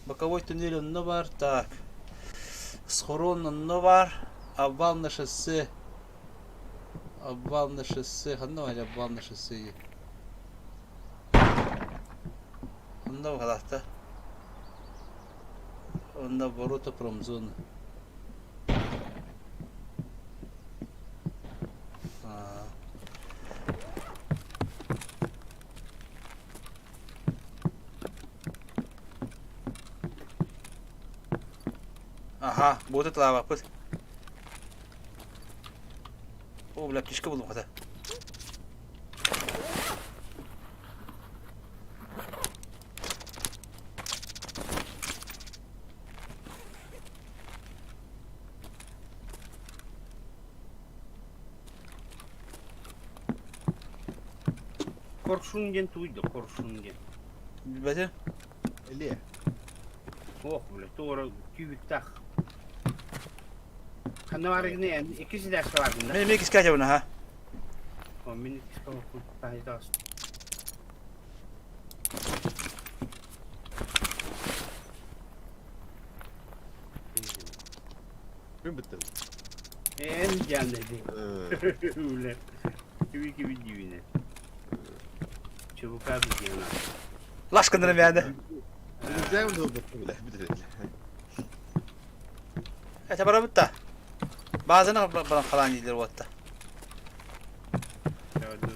Боковой туннель он бар. Так. Схорон он бар. Обвал на шоссе. Обвал на шоссе. Обвал на шоссе. Onda bu kadar da. Onda ворота промзоны. Aha, bu da tava bak. O bile pişki buldum hatta. Korşungen tuydu, korşungen. Bilmedi. Ле. Oh bile, doğru kübük tak. Kanı var ne yani, ikisi de sıvadında. Benim ilk iskaca bunu ha. O minik sıvadında, tahi da asıl. Kim bitti? En can dedi. Ee, Öyle. Kübük gibi dibine. Çabuk abi diyene. Laşkınırım yani. Güzel mi oldu bile? Bitti. Evet, bana bitti. Bazını bana falan değildir bu hatta. Gördüm.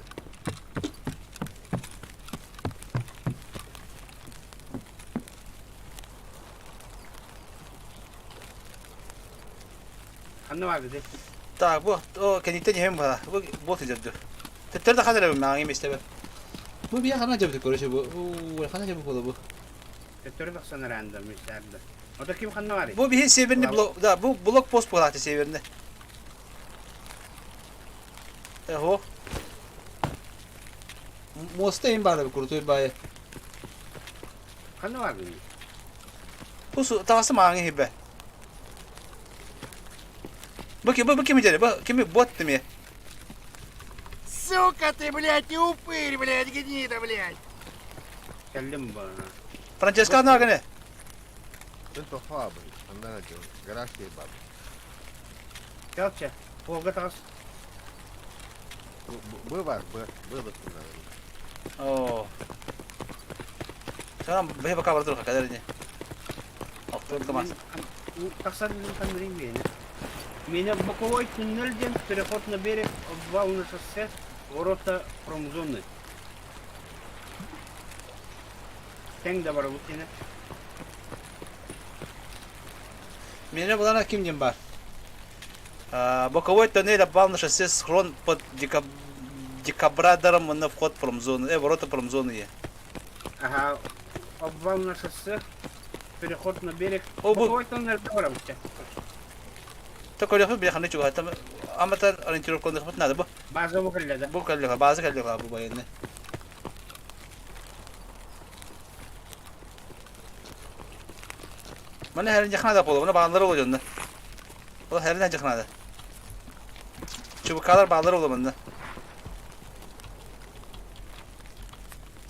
kanı var dedi. Так, o kendikten hem var. Bu bot edildi. Tetler de kadar ben ağayım işte ben. Bu bir yakana cebde görüşü bu. Bu yakana cebde bu. Tetörü bak sana random işlerde. O da kim kanı var? Bu bir severini blok da bu blok post bu hatta severini. Eho. Mostayım bana bir kurutuyor bayi. Kanı var dedi. Bu su tavası mağın hibbe. Bu kim içeri? Bu kimi bot değil mi? Сука ты, блядь, и упырь, блядь, гнида, блядь. Geldim bana. Francesca ne ne? Ben tofa abi. Ondan açıyorum. Garaj değil abi. Gelçe. Polga tas. Bu var. Bu da bunlar. Oo. Tamam, bir bakalım dur kadar ne. Aktör tamam. Таксат bizim kanırayım beni. Меня боковой туннельден переход на берег обвал на шоссе, ворота промзоны. Тeng de var bu yine. Меня булана kim дим бар. Боковой туннель обвал на шоссе схрон под декабратором на вход в промзону. Ворота промзоны. Ага, обвал на шоссе, переход на берег. О, Боковой туннель de var bu. Такой легко бляха чуга там аматор ориентировку хват надо bu. Bazı bu kallada. Bu kalıyor bazı kalıyor bu bayını. Mana her yakına da bulu. Buna bağları oluyor onda. O her ne yakına da. Çubuklar bağları oluyor bunda.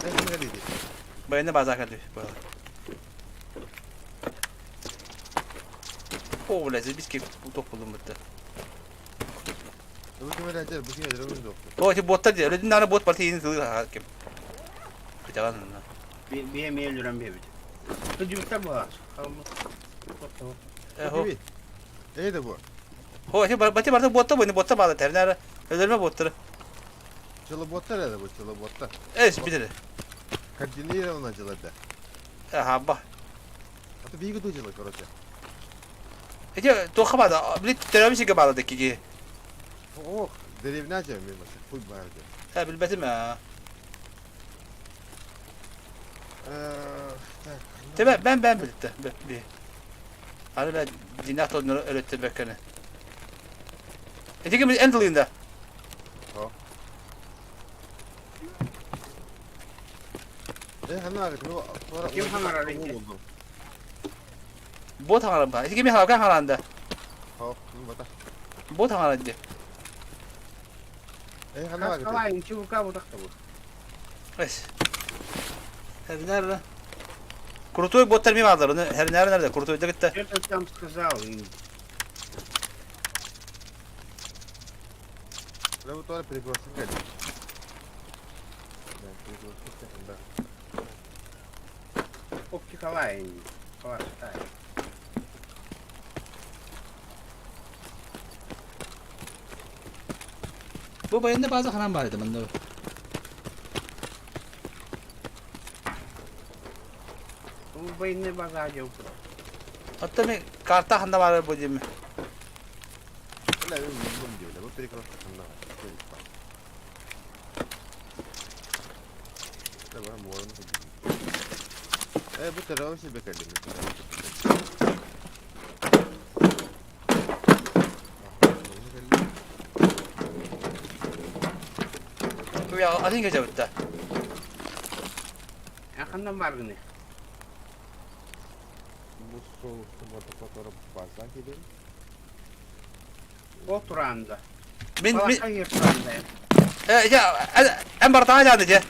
Ben ne dedi? Bayında bazı kalıyor. O leziz biz ki top buldum burada. Bu kim öğrenci? Bu kim öğrenci? O işte botta diye. Öyle dinle bot parti yeni tığır hakim. Kaçagan lan. Bir yemeğe lüren bir. Tucukta bu var. Ho. Neydi bu? Ho işte batı barda botta bu ne botta bağlı terner. Öldürme botları. Çılı botlar nerede bu çılı botlar? Evet bir de. Kadını yere ona çıladı. Ha bak. Hatta bir gün çılı korotça. İşte toxamadı. Bir terörist bağladı ki. Oh, derevine acaba mı? Full bağırdı. Ha bilmedim ya. Tabii ben birlikte. Bir. Hani ben dinat onları öğrettim bekene. Etikimiz endalıyında. Hani ağrıdı o sonra Kim hangar arayınca? Bot hangarım ben. Etikimiz halkan hangarında. Ha, bunu bata. Bot hangarında. Hani ağrıdı. Kalayın çubuka bu takta bu. Evet. Her nerede? Kurutuy botlar mı vardır onu? Her nerede? Kurutuyda gitti. Это там сказал им. Ben bu sonra periklosun geldi. Ben periklosun geldi. Опти Калай. Калаш, так. Bu bayında bazı haram vardı bende. Bu военный багажы. Hatta ne karta handa var bu cimi. Öyle bir minimum diyor. Bu periklosun geldi. Tamam, bu arada. Bu tarafa şey bekledim. Bu ya alın gece bitti. Yakından var gene. Bu soğukta fotoğraf bazen gidelim. Oturanda. Min Hayır turanda. ya en barda hadi diye.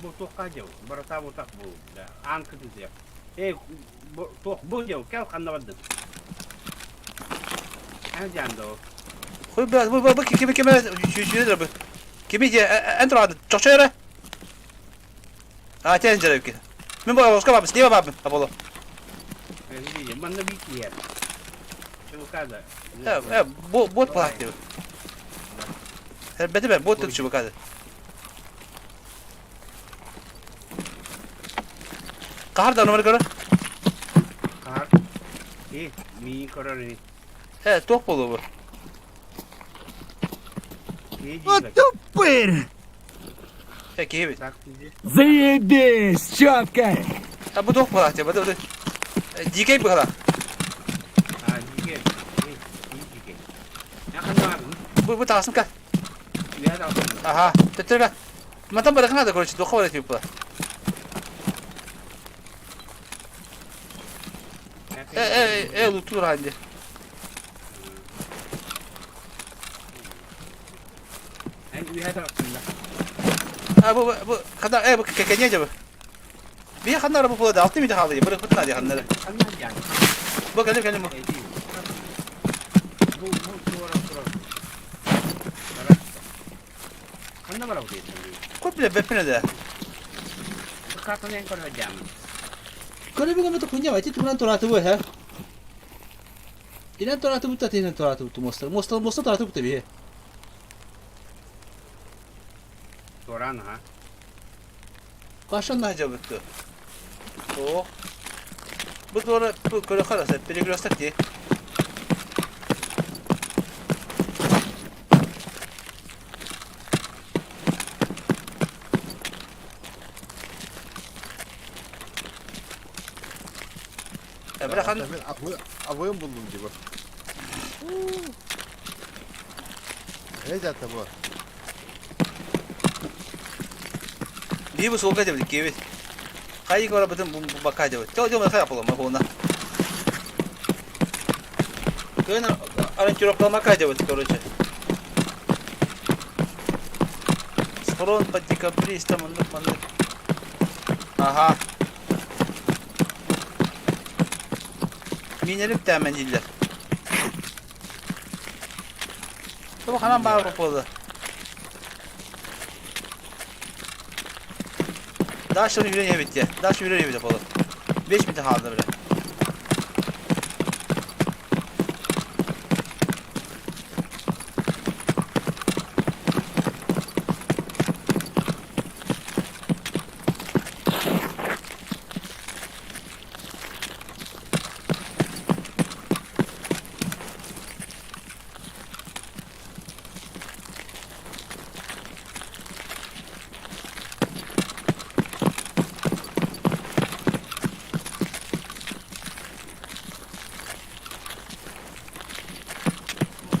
Bu tokaca. Barata bu tak bu. Ankı diye. Bu diyor. Kel kanda vadın. En canda o. Koy biraz bu kimi şu bu. Kimi diye en turanda çok şey ara. Ha tencere ki. Min bu Oscar babası diye babam Apollo. Ben diyeceğim. Bana bir ki yer. Çubukada. Bu bot bak diyor. Her beti ben bot şu bakade. Kahar da numara göre. Kar. İyi. Mi karar iyi. Evet, top bolu bu. İyi Вот değil bak. тупырь! Peki evet. Tak bizi. Заебись, четко! Ha bu top bolu bu da. Dikey bu hala. Ha dike. İyi dike. Yakın var mı? Bu tasın ka. Ya da aslında. Aha, tetra. Mata bırakın da короче, doğa var yapıyor bu. Lutur halde. Yani bir hata aslında. Ha bu kadar bu kekenya acaba. Bir kanlar bu burada altı mıydı halı? Bırak bütün hadi kanları. Anlar yani. Bak gelin bu. Değil. Bu sonra. Ara. Kanna var bu diye. Komple bepine de. Kartını en kadar jam. Kalau bilang betul punya macam tu nanti orang tu ha. Ini nanti orang tu betul ni nanti orang tu monster orang tu betul dia. Soran ha. Kaşan aja betul. Oh. Betul orang bu kalau kalau saya perigolos tak dia. Bırakın. Ben avıyım buldum gibi. Ne zaten bu? Dia bu soğuk aja betul kiwi. Kayı kalau betul bu bakar aja. Coba mereka yapalım mı ona? Kena orang curok lama aja betul короче. Схрон под декабристом он. Aha. Minelik temenciler. Bu kanan bağır kapalı. Daha şunu yürüyen bitti. Daha şunu yürüyen bitti kapalı. 5 metre kaldı bile.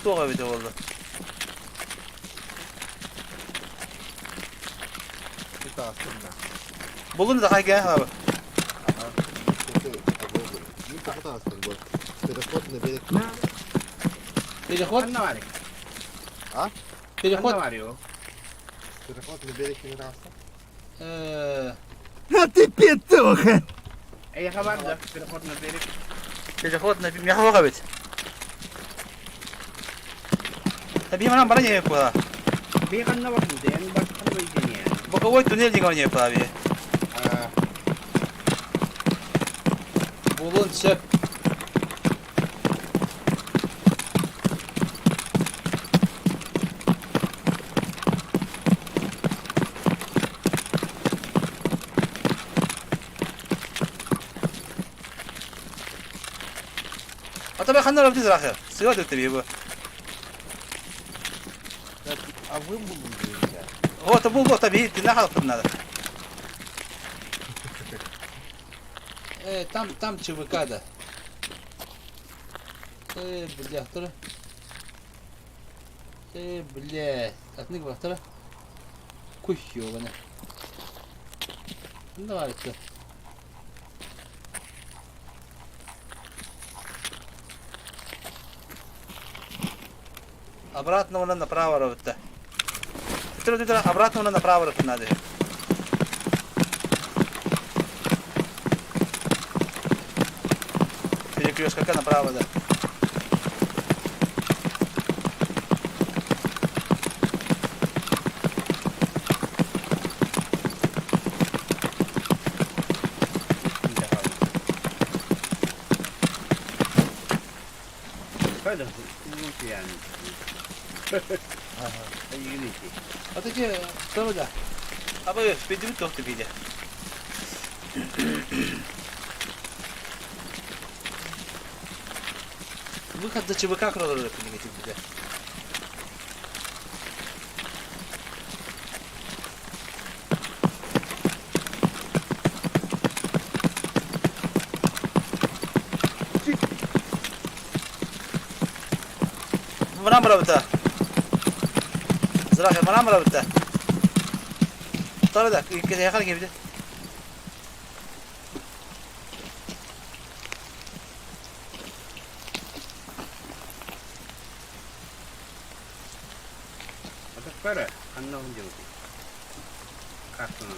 Soğuk bir de oldu. Bir de aslında. Bugün de kaygan abi. Bir de aslında bu. Telefon ne berek. Переход? Kanna var. Ha? Kanna Переход? var yo. Telefon ne berek ne rasta? А ты петуха! Ey haber da. Telefonla verip. Переход на мягкого кабить. Tapi mana barangnya ya pula? Bir kanna var bu diye. Yani bak kanna var yani. Bokovoy tunel juga nih pula abi. Bulun çöp. Hatta ben kanlar yapacağız rakı. Sigara döktü bir bu. Avıyım buldum diyor ya. هو تبوه بقى طبيعي تنحى في النار. там ЧВК да. Бля, тора. Бля, отнык бак тора. Kuş ёбана. Давай это. Обратно вон направо ровно. Ты обратно вон направо ровно надо. Перекрестка как направо, да. Böyle bu yani. Unity. А таки, что да? А вы впереди тоже ты видишь. Çubuk çubuk kralı öğretmeni getirdi bize. Mana merabita? Zırah mana merabita? Tabii da yakar gibi de. Atapara, anladım diyor. Kartını.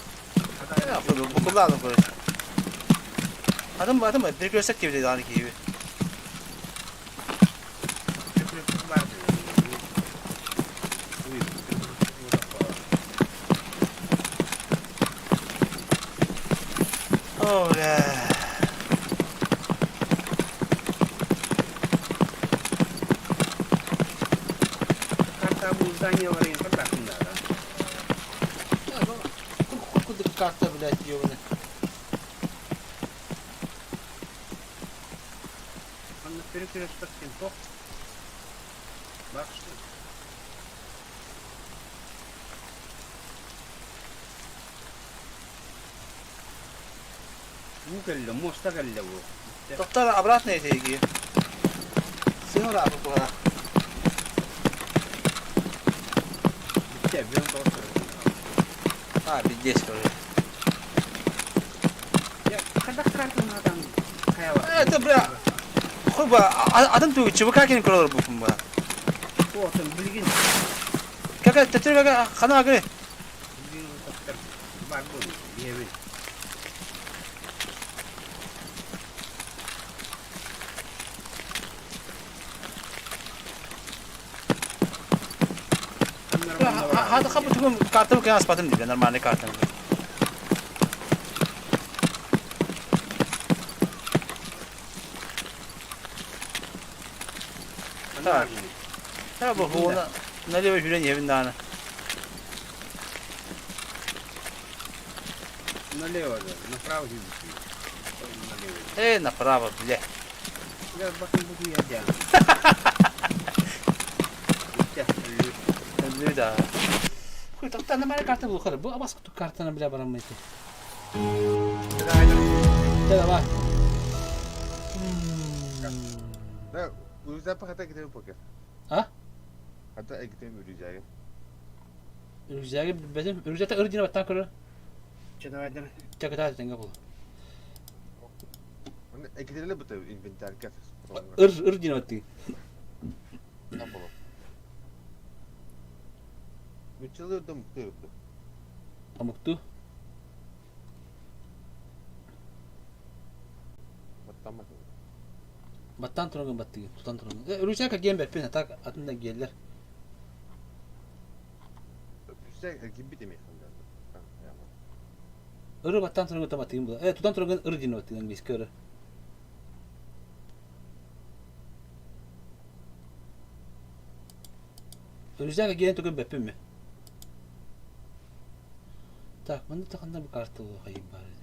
Ne yapıyor bu kullandım böyle. Adam bir görsek gibi dedi hani gibi. Köprü var diyor. Buyur. Öyle. Karta bu zdanie аварийно контактында, да? Kuduk kartta bile diyor bunu. Он на перекрестке совсем плох. Bak işte. Bu geldi, mosta geldi bu. Doktor обратно идти. Сынора буквально. Bitti, ben de Bir geç böyle. Ya kadar kartın adam kaya var. Evet bra. Kuba adam tuh coba kakin kalau bu kumba. O sen bilgin. Kakak tetir kakak kana agre. Bilgin doktor var bu. Diyebil. Hadi kapı tukum kartı bu kaya aspatım diye normalde kartını. Так. Ya bu ona ne diyor şuraya evinde ana. Налево, да, направо налево. Направо, бля. Я bakın bu ya. Ne daha? Kuy taktan da bana kartı bul karı. Bu abas kutu kartını bile bana mı etti? Gel bak. Да, Ürüzden pakete gidelim poker. Ha? Hatta gidelim Ürüzden'e. Ürüzeye bizim ürüzete ırcına battan kırı. Çenevedin. Çakıta tenge bul. Onu gidelim bu tabi inventar kes. Ircına battı. Yapalım. Müçülüyor da mutlu yoktu. Amuktu. Battan bakın. Battan turungun battı. Tutan turungun. Ürüzeye ka gem berpin tak atında geller. Üstten gibi demek. Irı battan turungun tam battı bu. Tutan turungun ırcına battı İngiliz körü. Ürüzeye ka gelen turungun berpin mi? Так, банда таханда bir kartı o hayır bari.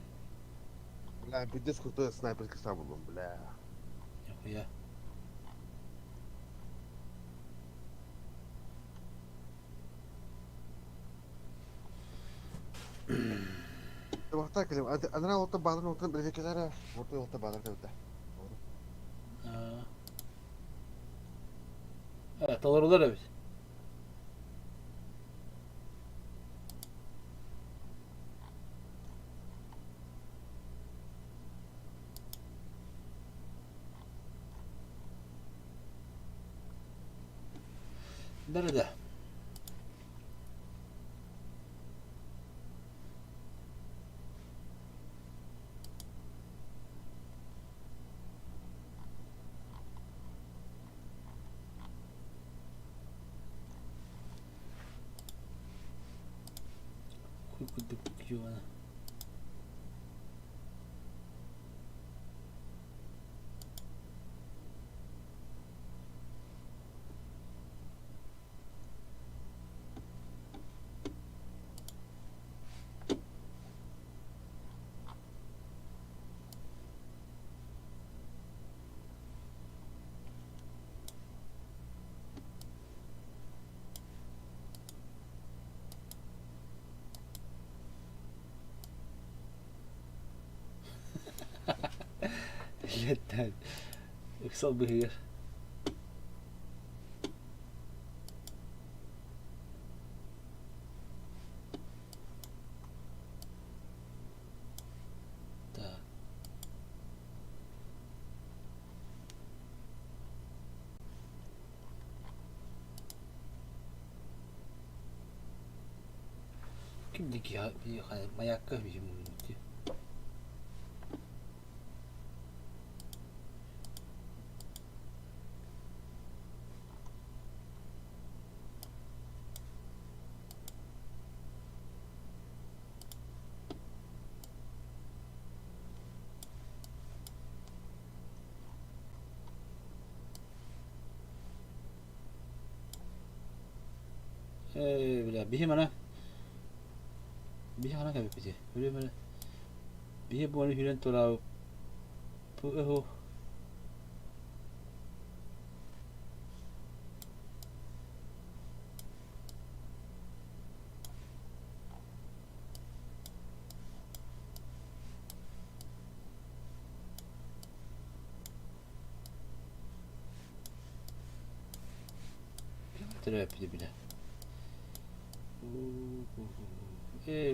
Бля, пиздец крутой снайперский сабл, бля. Yok ya. Вахта келем. Адына отта бадрын отын берекелері. Орта отта бадрын келді. Evet, doğrular evet. Nerede? Kuduk yuvana. etten. Yüksel bir Da. Kimdeki ya bir hani mayakka bir şey bu. Bila bihi mana? Bihi mana kabe pije? Bila mana? Bihi boni hiran tola pu Terap pije bila.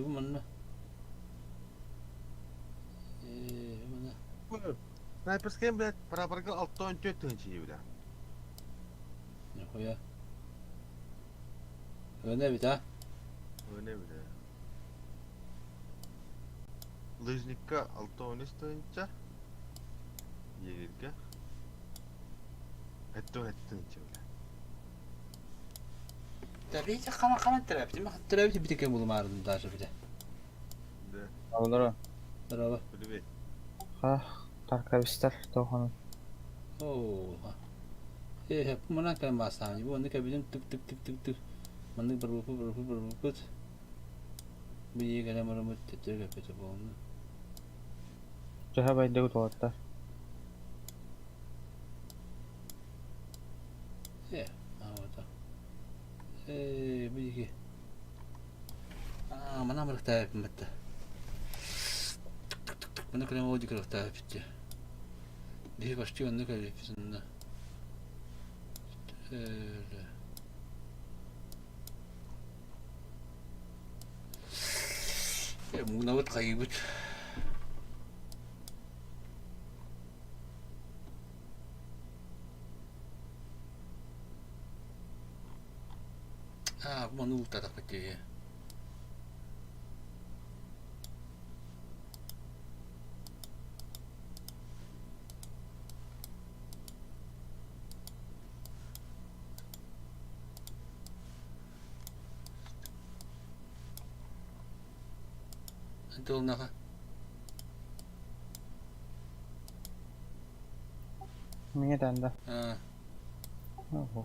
Bu mana? Mana? Снайперская, блядь, пора алтон тетенчи, бля. Нихуя. Ne bir daha? O ne bile. Lыжникка алтон isteyince yerge. Ettençi bile. Tabii ki kaman terap değil mi? Terap bir tek bulum ağrıdım daha çok bir de. De. Alır. Bravo. Böyle bir. Ha, tarkavistler tohanın. Oh. Hep mana kan bahasanya. Bu ne kabilen tık. Mana berburu. Bir kere meramut tetir kapıda bu. Jaha bayda kutuatlar. Apa? Bir iki. Mana mereka mata. Mana kena mau dikerta picture. Dia pasti anda kali pisanda. Munawat kaybut. Manu tak kerja ya. Betul nak? Minge tanda. Oh.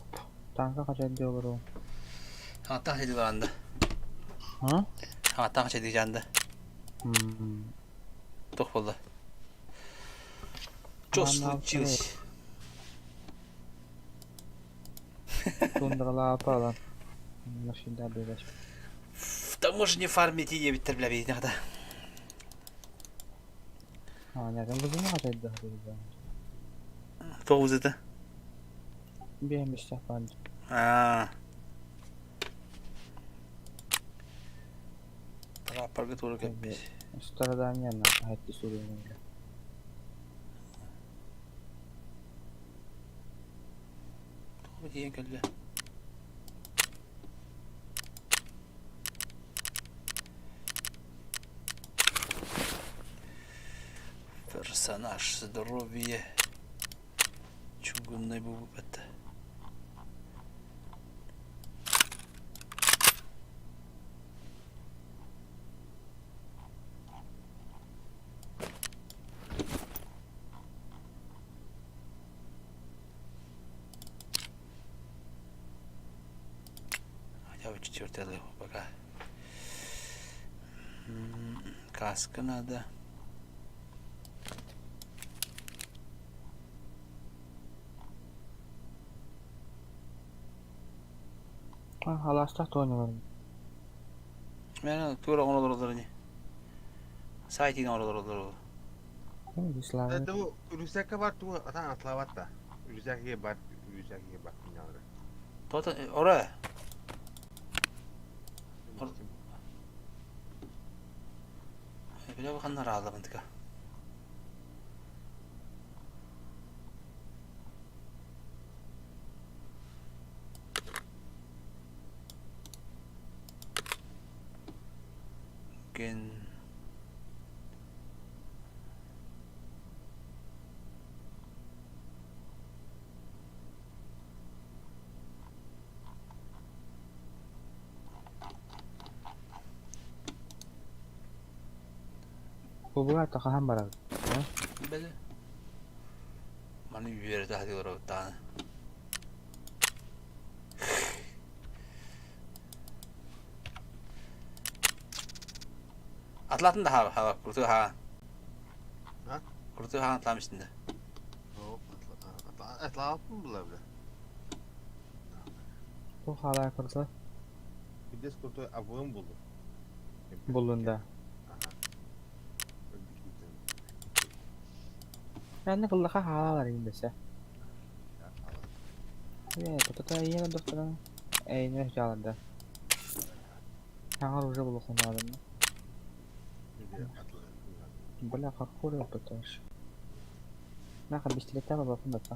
Tanka kaç ediyor bro? Hatta hadi varanda. Ha? Hatta kaç edeceğinde. Çok fazla. Çok случилось. Tundra apa lan? Машина бегать. В таможне фармить и ведь бля надо. Nereden kızını kaç ediyor? Кто это? Benim işte ben. Rapor готовы капец. Страдания на хати суренья. Где калля? Персонаж, здоровье. Чугунный бубет. Хотя бы 4-й левел пока. Каска надо. Halastak da oynuyorum. Ben tuğra onu doğru. Saitini onu doğru. Değil mi? Slav. Hadi bu Rüzgar'a var tu atan atlavat da. Rüzgar'a bak dünyaları. To'ta ora. Bile bakanlar ağlamandı ka. Gen Bu bulan takahan barang. Bele. Mana yürü de hadi oraya tane. Atlatın da hava kurtu ha. Ha? Kurtu ha atlamıştın da. Atlavat mı bunlar bile? Bu hala kursa Bir de skurtu avığım buldu. bulunda. Ben de kullaka hala var yine se. Ya kutu da yine dostlarım. Ne jalanda. Sangar uca bulukun adamı. Bala kakkur yapıtır. Naka bisikletler var bakın da ta.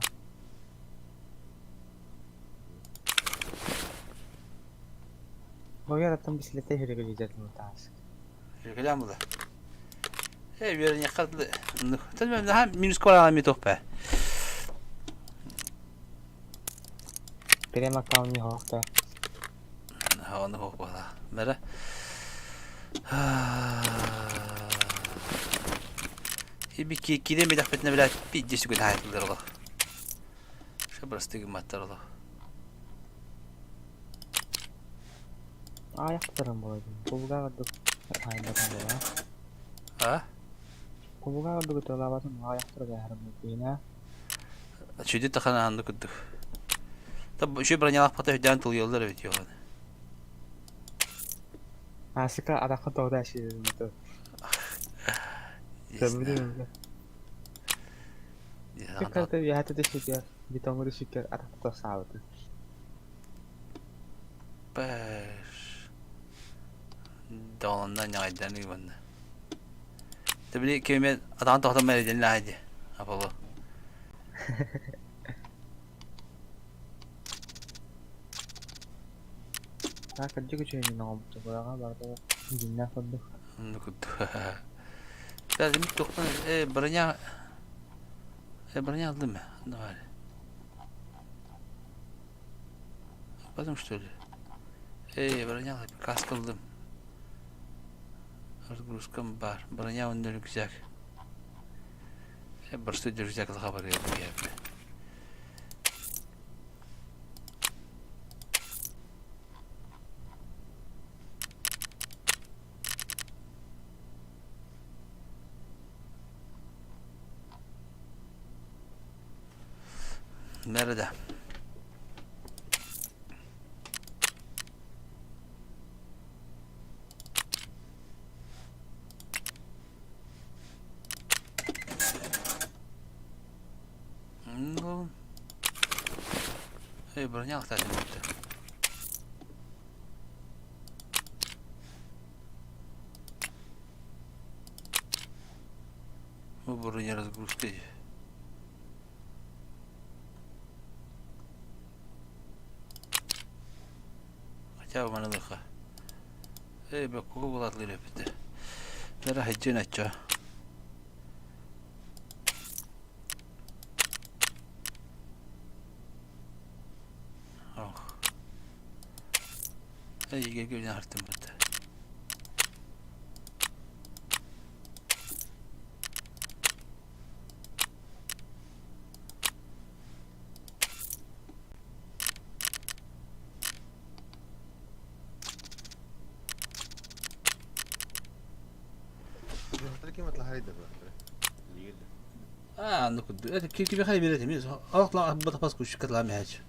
Bu yarattan bisiklete hürü geleceğim muhtemelen. Yürüyelim burada. Yürüyen yakaladı. Tabii daha minus kol alamıyor top be. Benim makamı yok da. Ha onu hop bana. Mere. Bir kire bir dakika bile bir cesi gün hayatlıdır ola. Şu burası da gümmatlar ola. Ayaklarım bu arada. Kubuga vardık. Aynı bakımda ya. Ha? Kubuga vardık itu lawatan ayakları da haram yine. Şöyle takana andı kudduk. Tabi şu bıranyalak patah hüdan tıl yollar evet yollar. Asika ada kata da şey itu. Tabii değil mi? Fikir tabii ya hati şeker. Bir tomur şeker ada kata sağlık. Baş. Dağlandan yağdan gibi bana. Tabi kime atan tohtan meriden lahadi. Apollo. Ha kerja ke sini ngomong berapa berapa jinnya kudu. Kudduk. Lazım bir tohtan baranya aldım mı? Ne var? Bakmadım что ли? Baranya aldım. Kask aldım. Разгрузкам бар. Броня он рюкзак. Просто рюкзак хабар yok ya. Nerede? Броня, кстати, будет. Броня разгрузка. Хотя бы манадыха. Бak koku bulatlı lepte. Lara hecen açça. Gel gel artık burada. Ki matla harida bıraktı. عندك كيف يخلي بيرتهم اطلع بطبسكو الشكل لا مهاج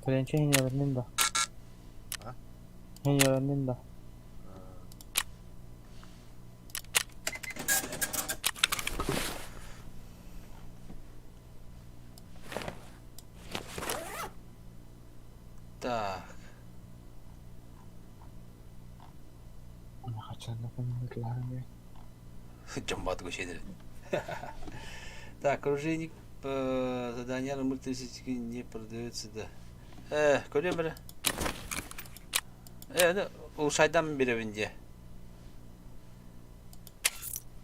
Kelince yine benim de. Ha? Ben öğrendim de. Так. Ana kaçan da konuştularım ya. Джамбат гощедер. Так, оружейник по заданию номер 30 не продается, да. Колем бері. Ол шайдан бері бінде.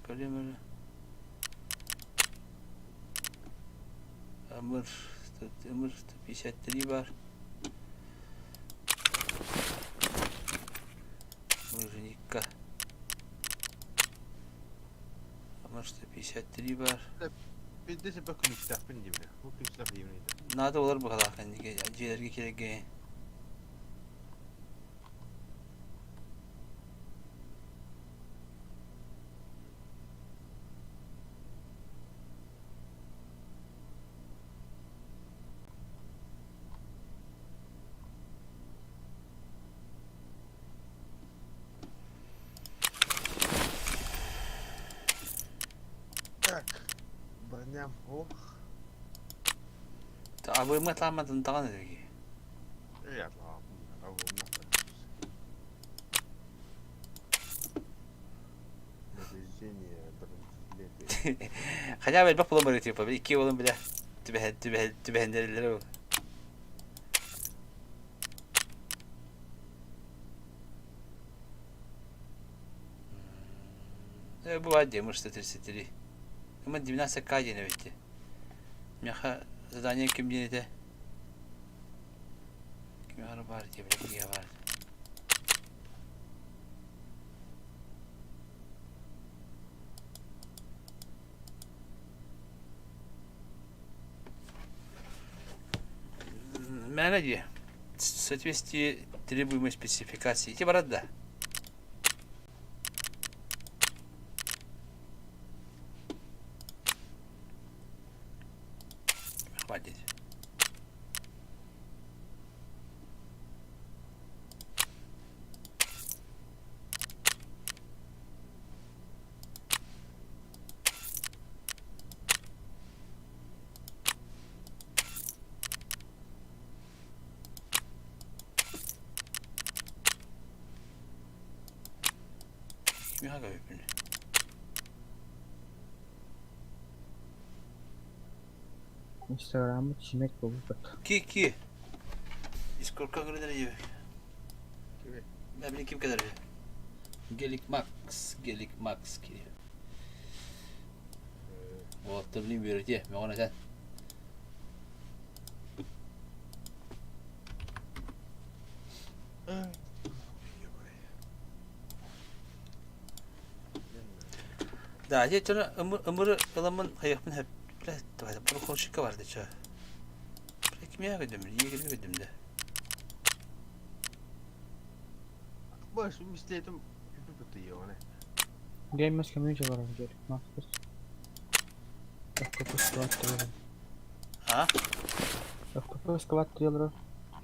Колем бері. Ömür 153 var. Оружейникка. Ömür 153 var. Bir de sebep konuştuk ben gibi. Bu konuştuk yeminiydi. Nada olur bu kadar kendi ciğerge kirege. Так. Броням. Ох. Abi mı tamamen tanıdık ki. Evet lan. Avunma. Netice birincilik. Hadi abi bak bulamıyor tipi. İki oğlum bile. Tübehenderlere bak. Bu var diye mırsta tırsıtırı. Ama dibine sakay yine bitti. Мяха задание комьюнити. Кемер бар diye bir şey var. Менеджер. Соответствие требуемой спецификации. Эти борода. Хватит. Кимя говорит? Instagram'ı çimek bu bak. Ki. Discord'a göre derece. Ben bileyim kim kadar. Gelik Max ki. O tabii bir diye. Ben ona sen. Da, ya sonra ömrü alamın hayatın hep böyle bu konuşuk vardı ça. Kimya gidiyorum, iyi gidiyorum de. Baş misledim. Küpü bitiyor ne? Gamers community var önce. Master. Octopus Squad diyorlar. Ha? Octopus Squad diyorlar.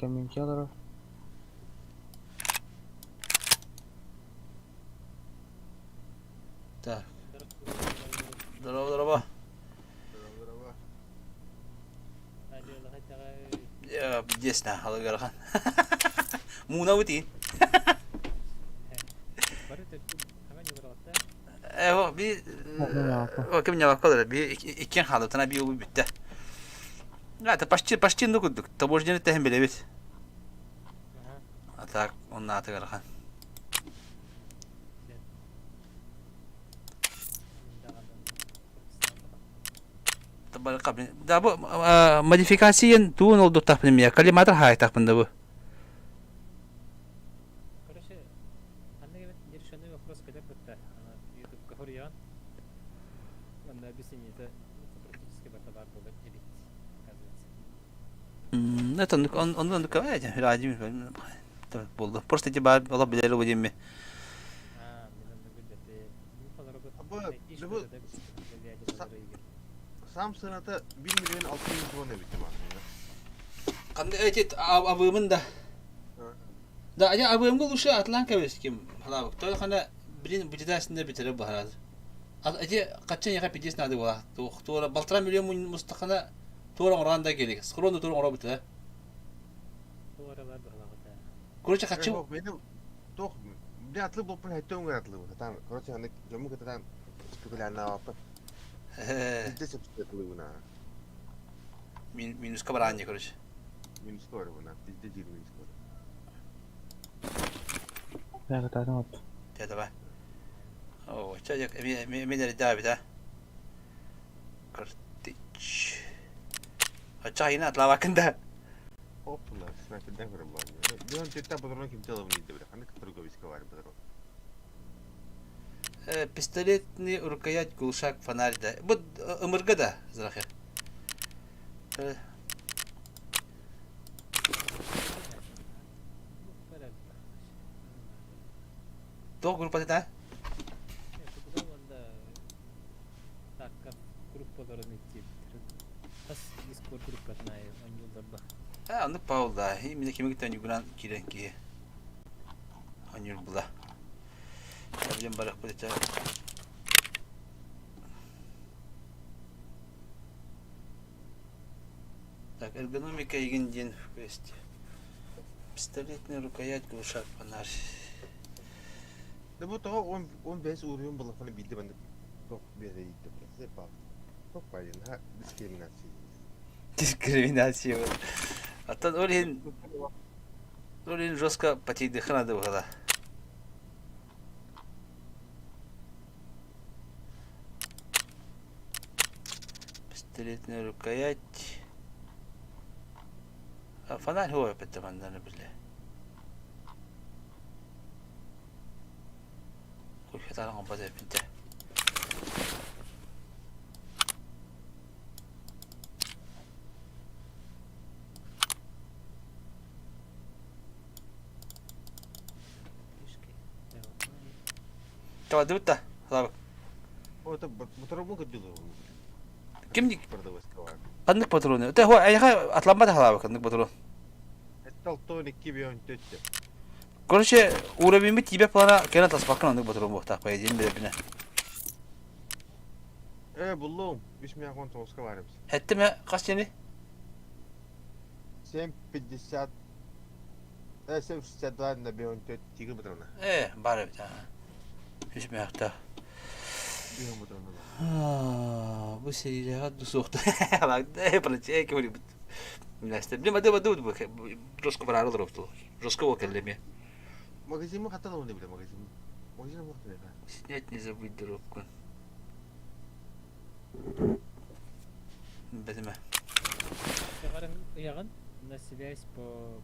Community diyorlar. Так. Здорово. Ya yes na halı garakan. Muna uti. O bir o kim ya kadar bir iki halı tane bir o bitti. Ya da başçı ne kurduk. Taborjeni tehem bile bit. Atak onun atı garakan. Tabii da bu modifikasyon tuğun oldu tahminim ya. Kalimatlar hay tahminde bu. Короче, аннеге нерешенный вопрос келеп бітті. Ана ютубка хуриян. Анда объяснение-то практически бар болып едет, оказывается. Это он кавайда, радио buldu. Просто эти бар olabilir o değil mi? Samsung'da 1 milyon 600 won bitti aslında. Kanka evet avımın da. Да, они обоим лучше Атланка веским халавок. То хана блин битасында битере бар. Эти качан яка 50 надо была. То кто 1,5 миллион мустахана тора оранда келек. Скрону тора орабыт, да? Туаралар багалата. Короче, качан Benim toch bir atlı bu pun haytı ungar atlı bu. Tan korçan hani jomu katan spekulan na apa. Bizde spekulan bu na. минус кабарanje, короче. Minus var bu na. Bizde 20 minus var. Я готов вот. Да, давай. О, чайок, меня давит, да? Картич. А чайна отлавакында. Опла, снайперden vurulmuyor. Bir an cidden patronun kimse alamıyor diye böyle. Hani kadar goviska var patron. Пистолетный рукоять, глушак, фонарь, да. Вот МРГ, да, Зрахер. То группа, да? Куда ванда такка группаларын иттип. Тас Discord группасына онюлдабба. Ну, Паул, да. Именно кем-то не гран киренки. Анюр была. Проблем барах будет. Так, эргономика егенден в квесте. Пистолетный рукоять, глушак, фонарь. Da bu daha 15 uğruyorum bu lafını bildi ben de çok bir yere gitti burası hep aldım. Çok bayın ha diskriminasyon. Дискриминация. А то Норин жестко потейдых надо было. Пистолетная рукоять. А фонарь его потом надо были. Ой, это он подает пинте. Давай, давай-то, лавок. O da motorumu gidiyor. Kimdik? Burada başka var. Kandık patronu. Öte ho ayağa atlanmadı hala kandık patronu. Etal ton 2014. Короче, уровень бит тебе плана кена таспакан kandık patronu bu tak bayacağım bile. Buldum. 3 kontu Oscar var mısın? Etti mi? Kaç yeni? Sen 50 sen 60 dolar da bir 14 çıkı patrona. Bari bir tane. Hiç mi yakta? Bir patrona. Bu seriyle haddu soğuktu. Bak, yapılacak ki böyle. Bilmem. Bilmem de bu. Жестко параллел робто. Жестко околемя. Магазин мı hatta onu bile magazin. Magazin mı hatta? Снять не забудь дробку. Бедеме. Тагарын ягын на связь по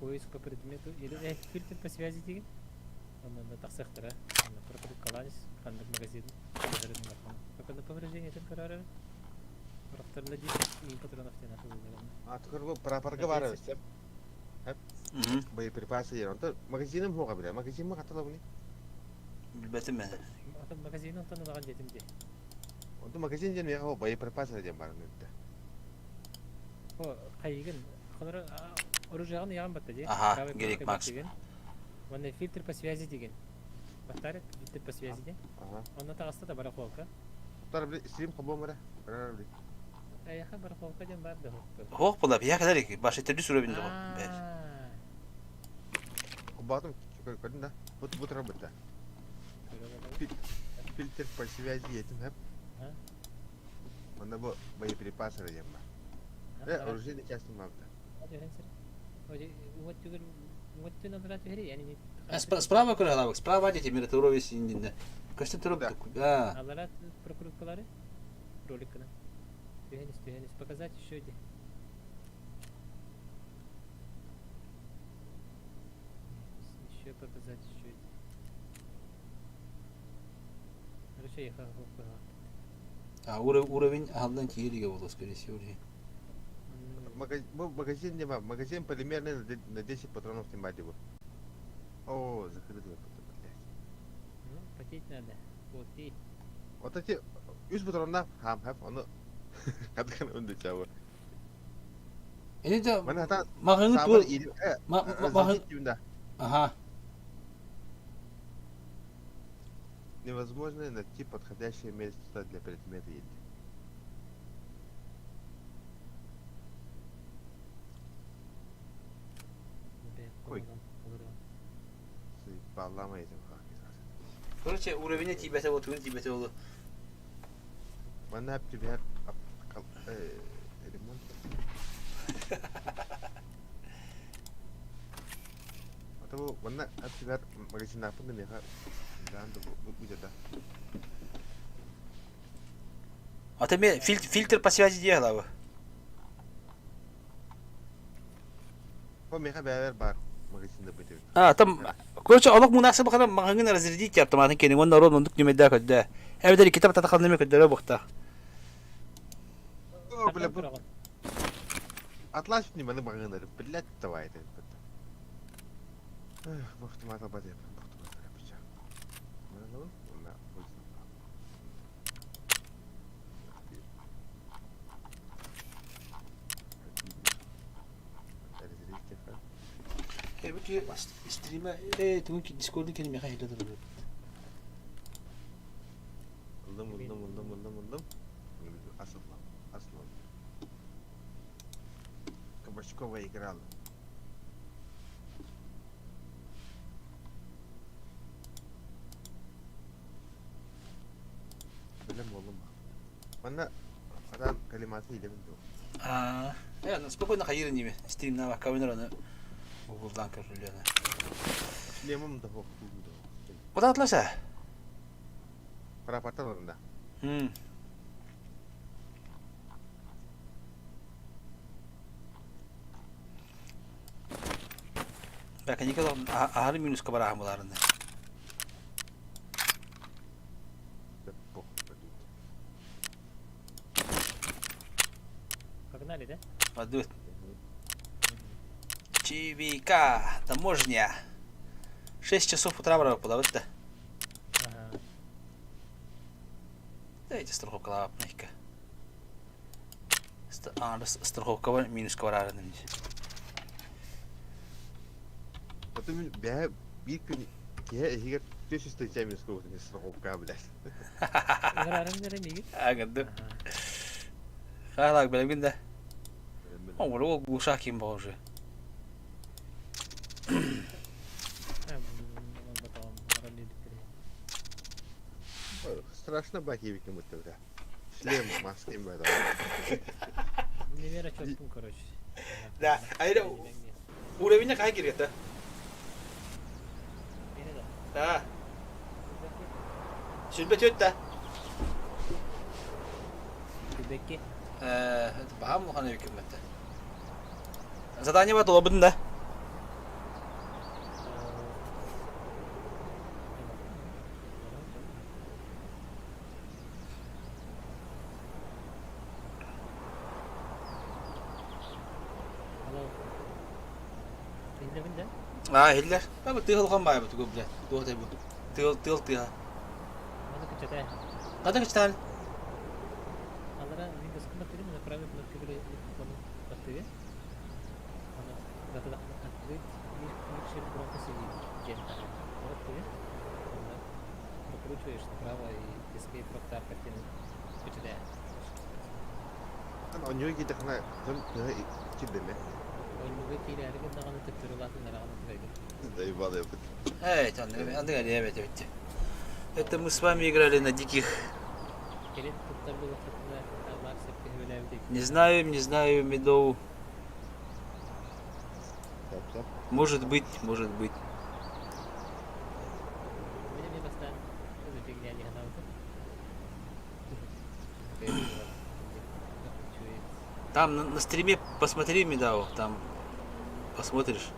поиск по предмету или фильтр по связи деген. Он на таксахтара. На прокрут каланис, кандык магазин. Пока на повреждение тем карары. Рахтарна дис и патронов тена хулган. Tukar bu para var ya. Hep боеприпасы yer. Onda magazinim hoga bile. Magazin mi hatta bunu? Бедеме. Atan magazinun tanu nagan jetimde. Onda magazin jen ya o боеприпасы jen var nette. О, кайгын. Хонора оружиягын ягын батта же. Ага, gerek Max. Ванна фильтр по связи деген. Повторят, фильтр по связи деген. Ага. Он тагыста да барахолка. Tutar bile stream kabul mı? Karar bile. Аяха барахолка ден бар да. Hoq bulab ya kadar ki başı türlü sürebildi o. Kubatım kadın da bu tarafı da. Filtre по связи yetim hep. Onda bu боеприпасы jen var. Оружие не часто мавда. Справа куда лавок? Справа дети мира турове синдинде. Кашты туров. Да. Аларат прокруткалары. Роликна. Тюхенис, показать еще один. Еще показать еще один. Короче, я Уровень алдан кириге было, скорее всего. Магазин не мав. Магазин полимерный на 10 патронов тем более. О, закрытый. Ну, потеть надо. Вот и. Вот эти 100 патронов хам хап, onu katakan önde çabuk. Ini de Mana hata mahın sabır bu iyi. mahın Ага. Невозможно найти подходящее место для предмета есть. Ой. Заебала этим как. Короче, уровень тебя вот он тебя вот. Она тебя ремонт. А то она тебя магазин на фоне мега. Да, будет да. А ты мне фильтр по связи делал. По мега бәвер бар магазинда будет. А, там, короче, алак мунасаба кана магазин разрядить автоматын кенен, он народ он документ да кодда. Эвдери китап татахал неме кодда бохта. О, бля, атлас внимание магазин, блядь, давай это. Эх, махтумата баде, махтумата рабоча. Ну, на, Эвдери стрима, тунки дискорд кенен мега хилда дуру. Лым. Аслан. Кабачкова играла. Белем болом. Мана адан калиматы илем ду. А, спокойно хайрын неме. Стрим на камераны Google'dan körülüyorlar. Шлемом да бог. Куда атласа? Парапатан орында. Belki ne kadar ahır minus kabar ahmalarında. Погнали, да? Подут. ЧВК, таможня. 6 часов утра брал подавать-то. Ага. Дайте страховка лапника. Страховка минус квадрата. Потом бя бик я егер төс встречаем с кого-то страховка, блядь. Играрым миги. Агады. Халак белем да. О, вот гуша ким боже. Страшно баки кому-то, да. Шлем, маски, да. Неверо чётким, короче. Да, а это уровень как кирета? Да. Сүрбет өтті. Күбекке? Это бағам мұханы өкім бәтті. Задание бәт олабыдың да? Хиллер. Бәбі тығылған бай бұты көп, блядь. Доғытай бұты. Тығыл. Мана кычатай. Қада кычтан? Алара мен дисконнар тирим, на правый кнопки были кону активе. Ана дата открыть и включить громкость и гента. Вот тебе. Ана прокручиваешь направо и escape проктар картину. Кычатай. Ана оньёй киде хана зам кидеме. Oyunu kiri hareket nağanı tıktırı batın nağanı tıkaydı. Заебало я быть. Это мы с вами играли на диких. Келет туттар было хатына алар сепке Не хөләвдик. знаю, Медоу. Так. Может быть. Мене бастан кызы фигня не ханавды. Там на стриме посмотри, Медоу, там посмотришь.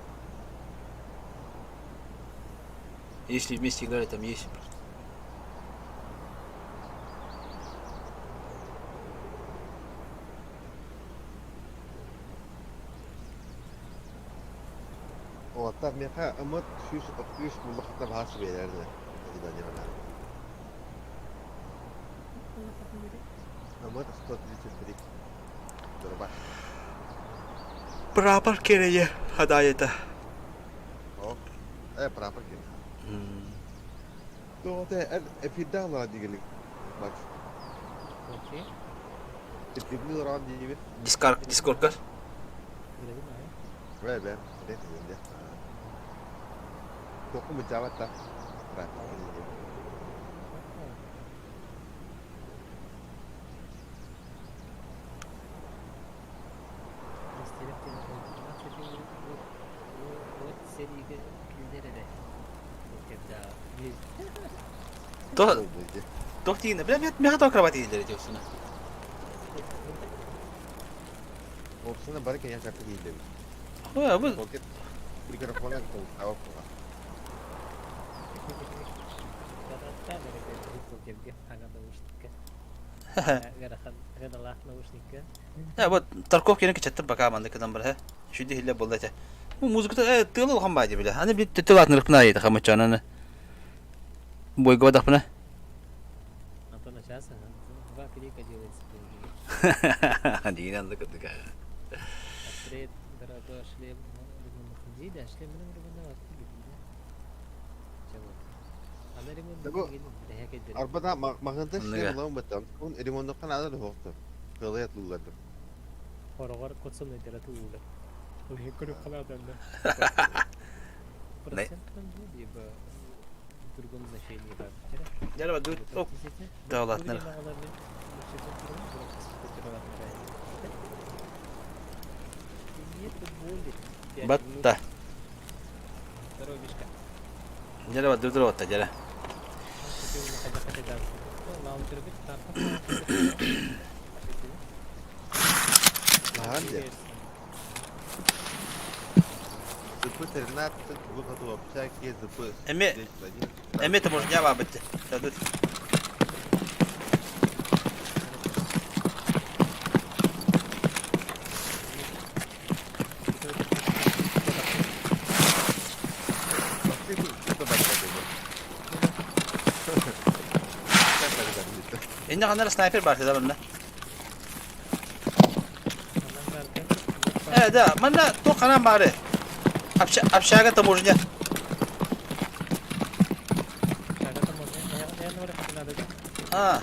Если вместе играли, там есть. Вот так меха амат шуш окуш мулахта бахас берерди. Задание бана. Амат 133. Дорба. Прапор кереге хадайета. О. Prapor ki. Tuh teh epidah lah di gini. Bak. Okey. Tipli orang di gibi. Discord kar. Girelim abi. Ve ben. Ne diyeyim ya. Çok mu cevap da. Prapor. Gösterip telefonu. Nasıl bir o seride nerede? Okey daha. Bir Toh tingin. Berapa tahu kerabat ini dari jauh sana? Opsiyona bari yang cakap di dewi. Oh ya bu. Pocket. Mikrofonnya kau tahu kok. Kadang-kadang mereka itu game hangat nausnika. Gada lah nausnika. Ya bu Tarkov kene kechatta bakaman da kadam bara. Şu dihille bolda ta. Bu muzikta tığlı olgan baje bile. Hani bir tığlat nırkna yedi xamaçanını. Boy godak bana. Антон часа. Два клика делается. Dini anladık ka. Апгрейд дорогой шлем. Ходили, а шлем не ремонтовать. Чего? Она ремонт. Arbada makanta şey lan batam. Kun erimonda kan ada hokta. Kılıyat lulladı. Хорогор котсон литература. Лекарю халатанда. Процентом либо в другом значении как. Gel bak dur. Hop. Dağlat nere? Batta. Второй мешка. Gel bak dur otta gel. Hadi. Zıpı ternat bu katı yapacak ki zıpı. Emme te možeš njava bitte. Da dur. Inna kanara sniper var da bunda. Da, mana to kanan bari. Apşaga ta možnya. Ha.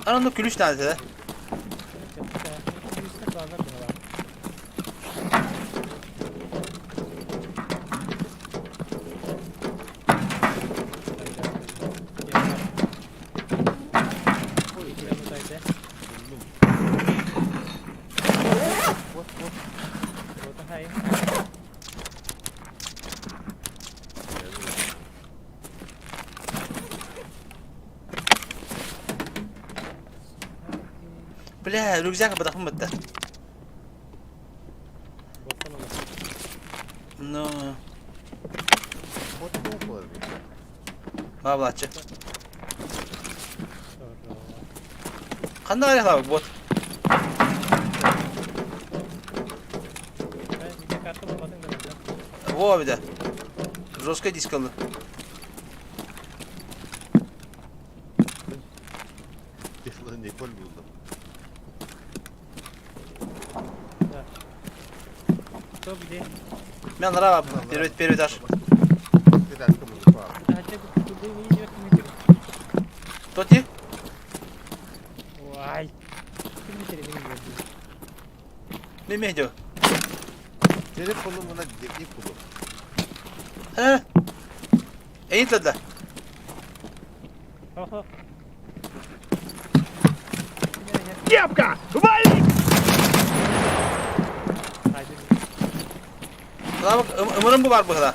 Anında külüş nerede de? Bля, рюкзак подохнул это. Ну. Вот такое. Вавлачы. Қандай аяқлау бот? Во, биде. Жесткая дискалы. Дискалы не коль булды. Кто где? Мен рава, первый этаж. Кто ти? Ой. Мен медио. Telefonum buna ciddi kulum. He. Eğitledi. Ого. Кепка! Вали! Ulan bak ımırım bu var bu kadar.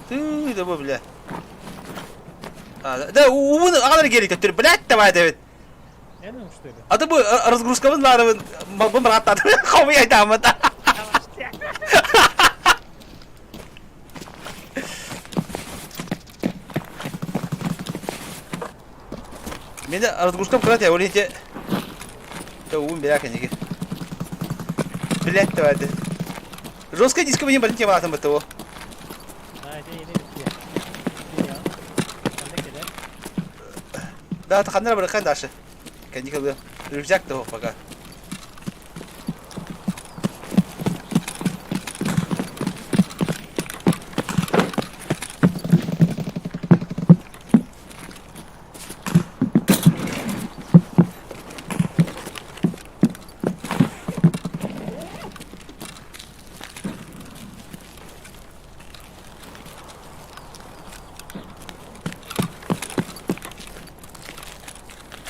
Tüy de bu bile. Да, bunu ağları geri götür. Блядь, давай David. Я ну что ли? Adı bu разгрузкамız var. Bu rahatladı. Kavga etdi ama da. Mende разгрузкам кылат я олете. Да уун берак энеге. Блядь, давай. Жесткая дисковый не болит тема атом этого. А, это не видит. Да, таханнар быракан дашы. Кәнекелі рюкзак та пока.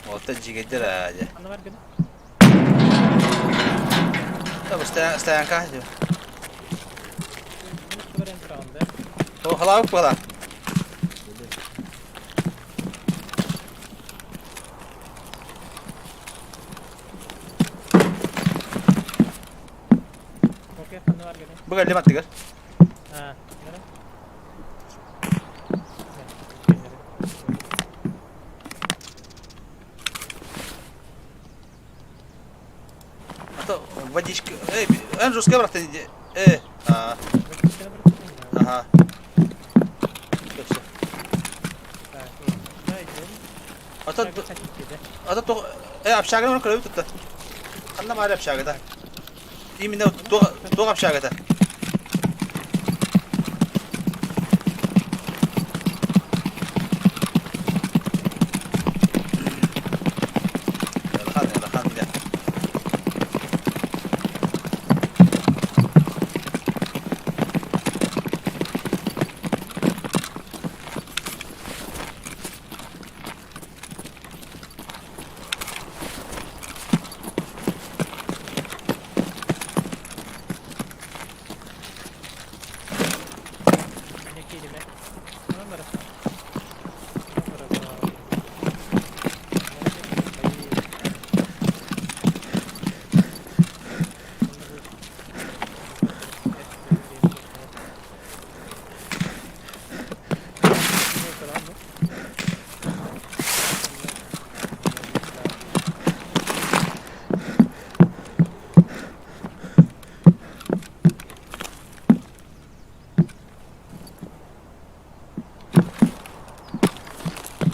Вот jigeddir aja. Anı var gene. Tabii isteyen kah diyor. Bunu en round. O halavuk falan. Okey, anı var gene. Bu geldi mi tigger? Ha, nere? Ata водичка. Эй, Эндрюс, кем рахтын? Ага. Все. Ата то общага onu kırıyor tuttu. Anlam var общага da. İmine to общага da.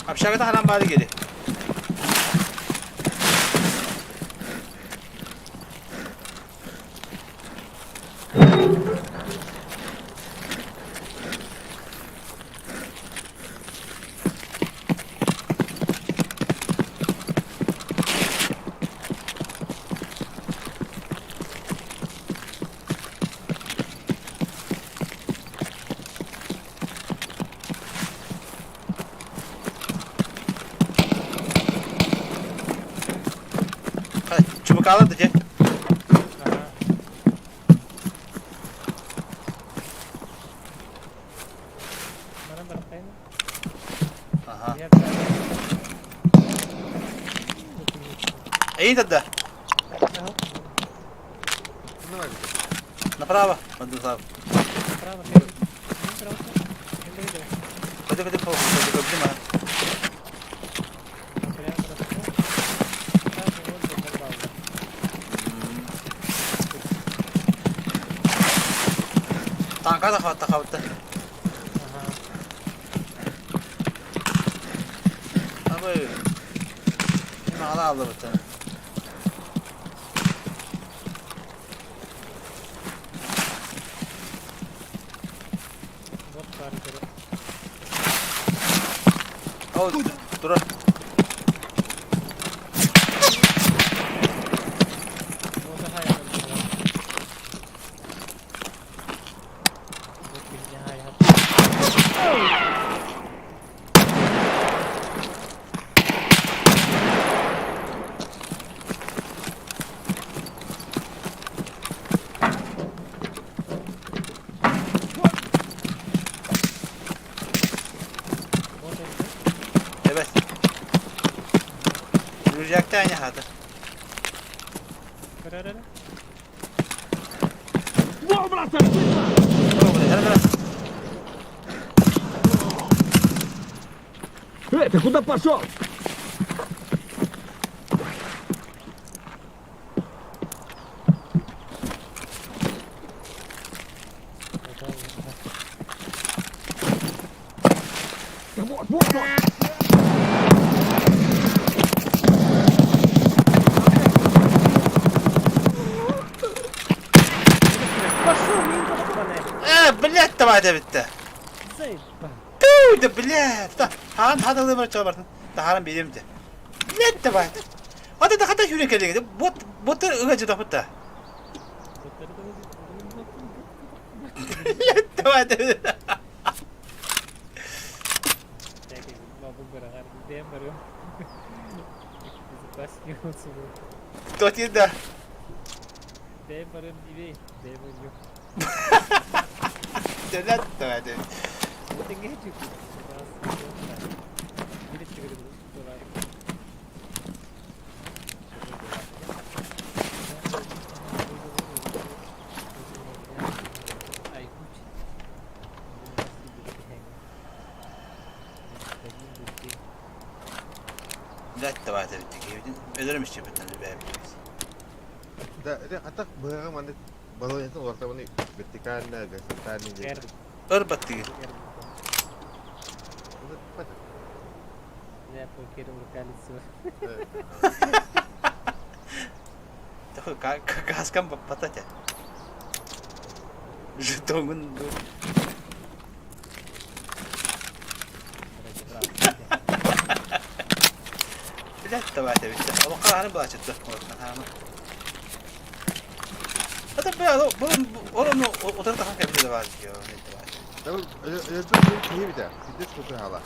Общага da haram bari geli. Çubuk alırdı ki. Aha. İyi dedi. Направо. Направо. Ходи, ходи, ходи. Tanka da kapattı. Abi. Bunu aldı bir tane. Oh, dur. Evet. Yürüyecekten ya hadi. Ты куда пошел? Вот, вот, вот! Блядь, давай да bitti. Заебал. Tüy de блядь. Da hadi da var çabardın. Da haram benim de. Блядь, давай. Hadi da yürek elinde. Bot ıgacı da butta. Ботları da Блядь, давай da. Чакай, бабу барагар. Дем барым. Безопаснее olsun bu. Toti da. Dem barım gibi. Dem barım. Блядь, давай da. Bu da geçiyor. Bir çıkıyor bu. Kolay. Ay kuç. Блядь, давай da bitti. Ölürüm işte bitten de be. Da atak bagaimana mana balon itu orta mana vertikal na horizontal ni. Ger. Irbat diye. Ya porque era localizó. Tahu kaskan patah ya. Jetongun tu. Блядь, давай да bitti. Ama kararını bırakacak. Hatta ben oranı oturda kanka bir de var diyor. Tapi itu ni bir de. Siz kutu hala.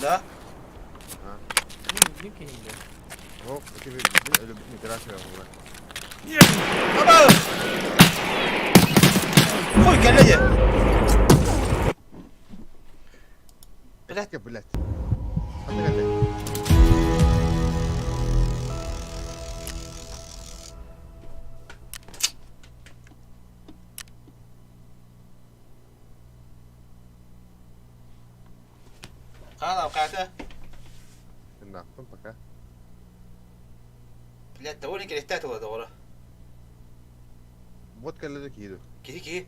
Da? Ne kıyımda? Oh, itu öyle bir migrasyon var. Ama! Koy kelleci. Belat ya belat. Hadi hadi. Kanal kanka. Kenapa pakai? Блядь, довольно керехтет было doğru. Вот kalau gitu. Ki.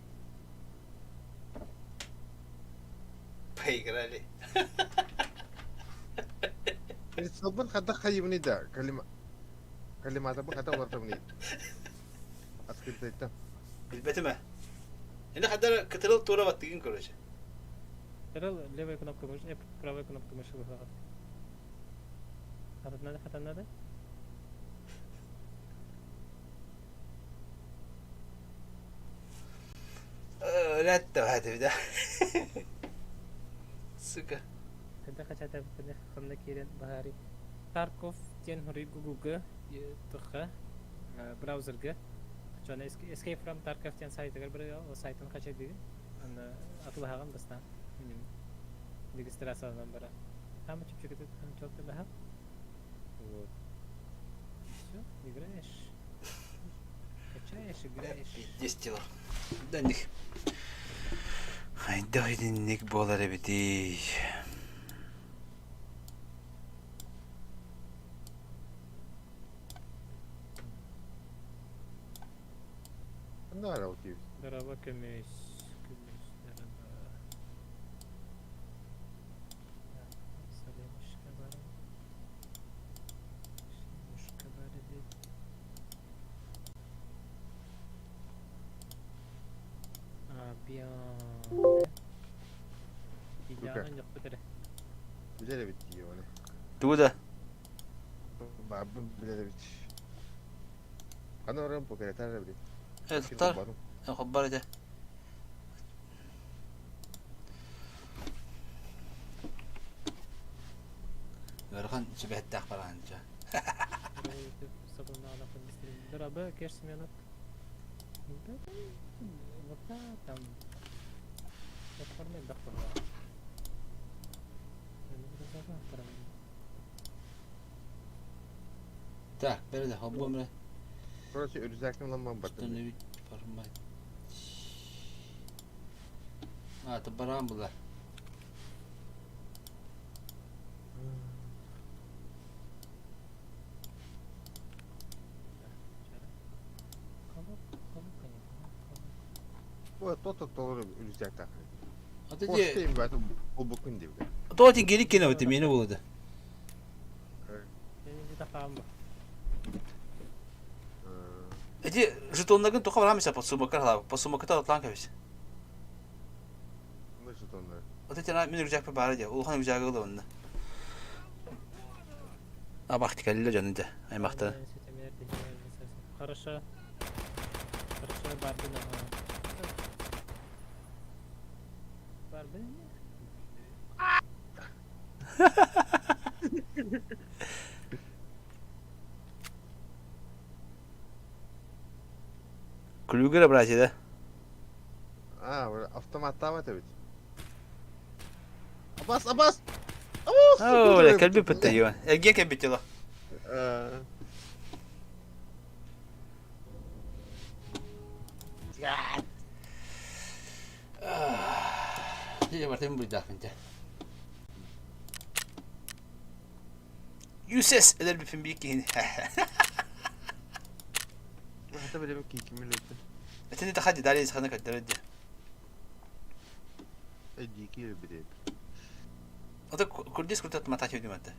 Peygrali. Sabun kata kayu ini dah kalimat apa kata orta ini. Askeri itu. Bilmedi mi? Şimdi kadar kıtırıl tuğra baktığın görece. Terал левая кнопка мыши, правая кнопка мыши выхват. Хатан надо? Öyle de hadi bir daha. Sıkı. Когда хотят объяснить, хомна кирен бахари. Тарков тен хори гугуга туха браузерга. Чона escape from Tarkov тен сайтыгар бир о сайтын кача диги. Аны атылган бастан. Регистрациядан бара. Хамы чүп чүп чөп да баха. Вот. Всё, играешь. Качаешь, играешь. 10 kilo. Döndük. Haydi dinlik boğuları bitti. Ne ara otuyuz? Daraba kömüş. Daraba. Sarıymış kabarı. Şeymiş kabarı değil. Abiyan. Hicanın yok bu tere. Bize de bitti ya onu. Tuğda. Babam bize de bitti. Ano orang pokoknya taruh beli. Evet tutar. Haber ede. Görkan sübehte akbaranca. Sabunla alakalı istedim. Daraba kersim yanıt. Vakta tam. Yaparmayı daktar var. Так, böyle de habbu mre. Burası ölüzaklı lan ben Üstüne battım. bir parma. Ha, tabaran bunlar. Bu totok doğru ölüzak takır. Hadi Boş diye. değil mi? Bu bugün değil. Tuvalete geri gene ötüm yeni buldu. Benim bir defa mı? Эти жетоннагын тоқа барамыз по сумка по сумка атлан кебис. Ну что он? Вот эти на мен рюкзак бар ди. Ул хан рюкзагы да онда. Абахты келле жанында. Аймакта. Хорошо. Хорошо, барды да. Барды не? Клюгера брать, да? Автомат-то это ведь. Аббас! О, бля, кальби пытаю. Где кабитило? Я бартем будет дахнте. Юсес, это бифим бики. Это время кики минуты. Это не таходи, далее из хана кадр. Дикие бери. Это курдис крутят матать видим это.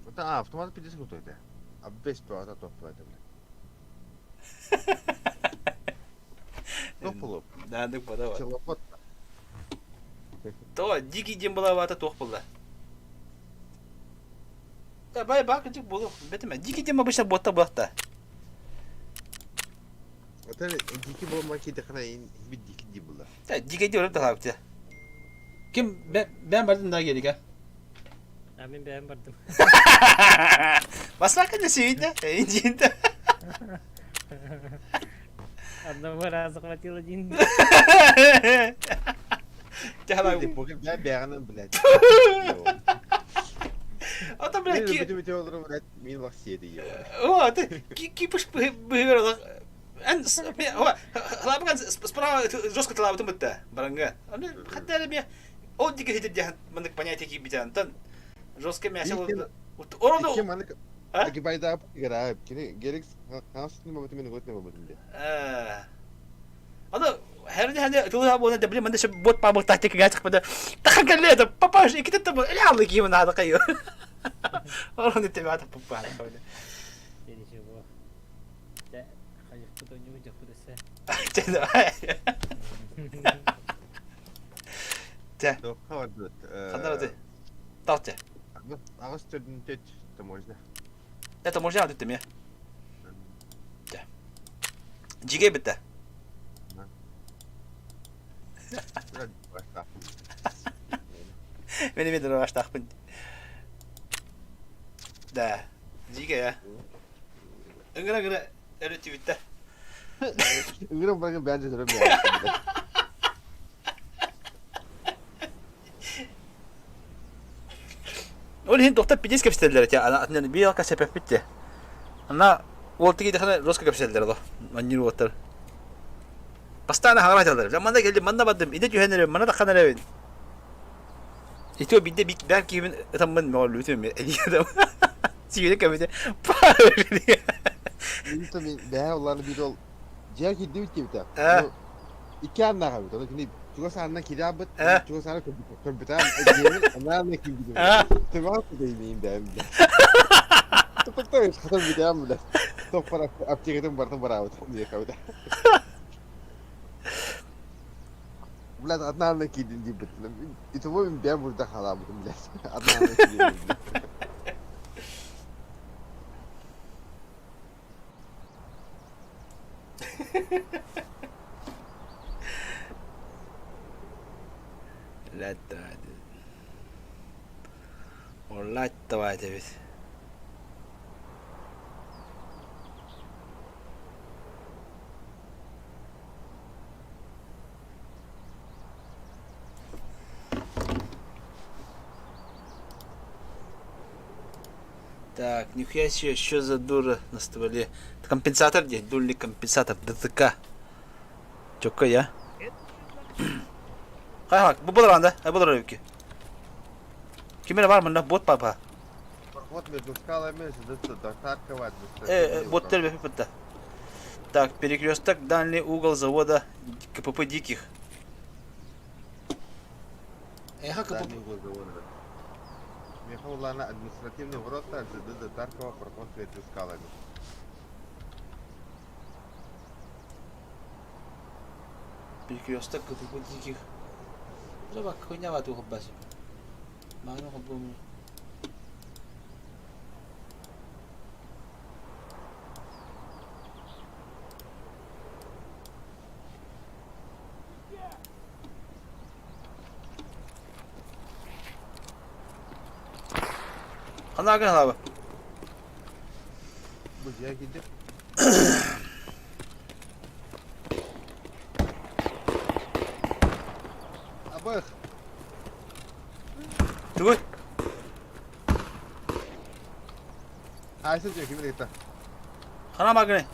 Это автомат 50 крутой это. А без пилота топ это, блядь. Топ-лоп. Да, так подавай. Челопот. То, дикий дем была вата тох была. Да, бай-бак, дик было. Бетаме, дикий дем обычно бота бота. Это дикий был маки дохна и дикий ди была. Да, дикий дем да хавте. Kim ben vardım daha geri gel. Ben beğenmedim. Basmak da şeydi. İncinde. Одного раза хватило один. Тяла. Я бегаю, блядь. А то, блядь, Бити олору, блядь, мин лах седи его. О, ты кипиш быгырла. Ан хлабган справа жестко талабы тумытта. Баранга. Хатта мне он дико хитит я мандык понятие кипитан. Тан жестко мясо. Орону. Кем аны агибайда играет. Герекс хасны мабыты мен готны мабыты. Ана herhalde tuğla bu ne de bilmem ne şu bot pamuk taktik gerçek bana. Takkan leda papa şu iki tane ya Allah ki bana da kayıyor. Onu tebaa da papa ne böyle. Nичего. Да, hayır кто не уйдет куда се. Те. То хават. Хандар Талте. Ага студент это можно. Это можно делать ты мне. Те. Джиге битте. Beni bir de başta akpın. Da. Jika ya. Enggak ada Twitter. Enggak bagi bence de böyle. Olhin doktor pidis kapsitler ya. Ana bir yaka sebep bitti. Ana voltigi de kana roska kapsitler do. Manjir water. Pastana hara çaldılar. Zamanda geldi manda badım. İde cühenlerim bana da kanal evin. İtiyor bir de belki evin tamam mı olur lütfen mi? Eliyorum. Siyede kamete. Parlıyor. Lütfen ben onlarla bir ol. Ciğer gitti bitti bir Ha. İki anlar abi. Tabii şimdi çoğu sana kirabet, çoğu sana komputer. Onlar ne kim gidiyor? Tamam mı değil ben. Tuh kata bir daha mı? Top para apçıketen bartan beraber diye kavga. Блядь, одна на кидин дибет. И того им бям burada hala bu блядь. Одна на кидин. Lattava evet. Так, нихуя себе, что за дура на стволе. Это компенсатор здесь, дульный компенсатор, ДТК. Чё-ка я? Хай, bu budur anda, bu budur öykü. Kimine var mı lan bot papa? Проход между скалами, до Харькова. Бот терпит. Так, перекресток, дальний угол завода КПП Диких. Дальний угол завода. Михайловна административный ворота, до Харькова, проход между скалами. Перекресток КПП диких. Зоба хуйня в эту базе. Магну хоббому. Ana gel abi. Bu ya gidip. Abak. Dur. Ayşe diyor ki bir dakika. Ana magne.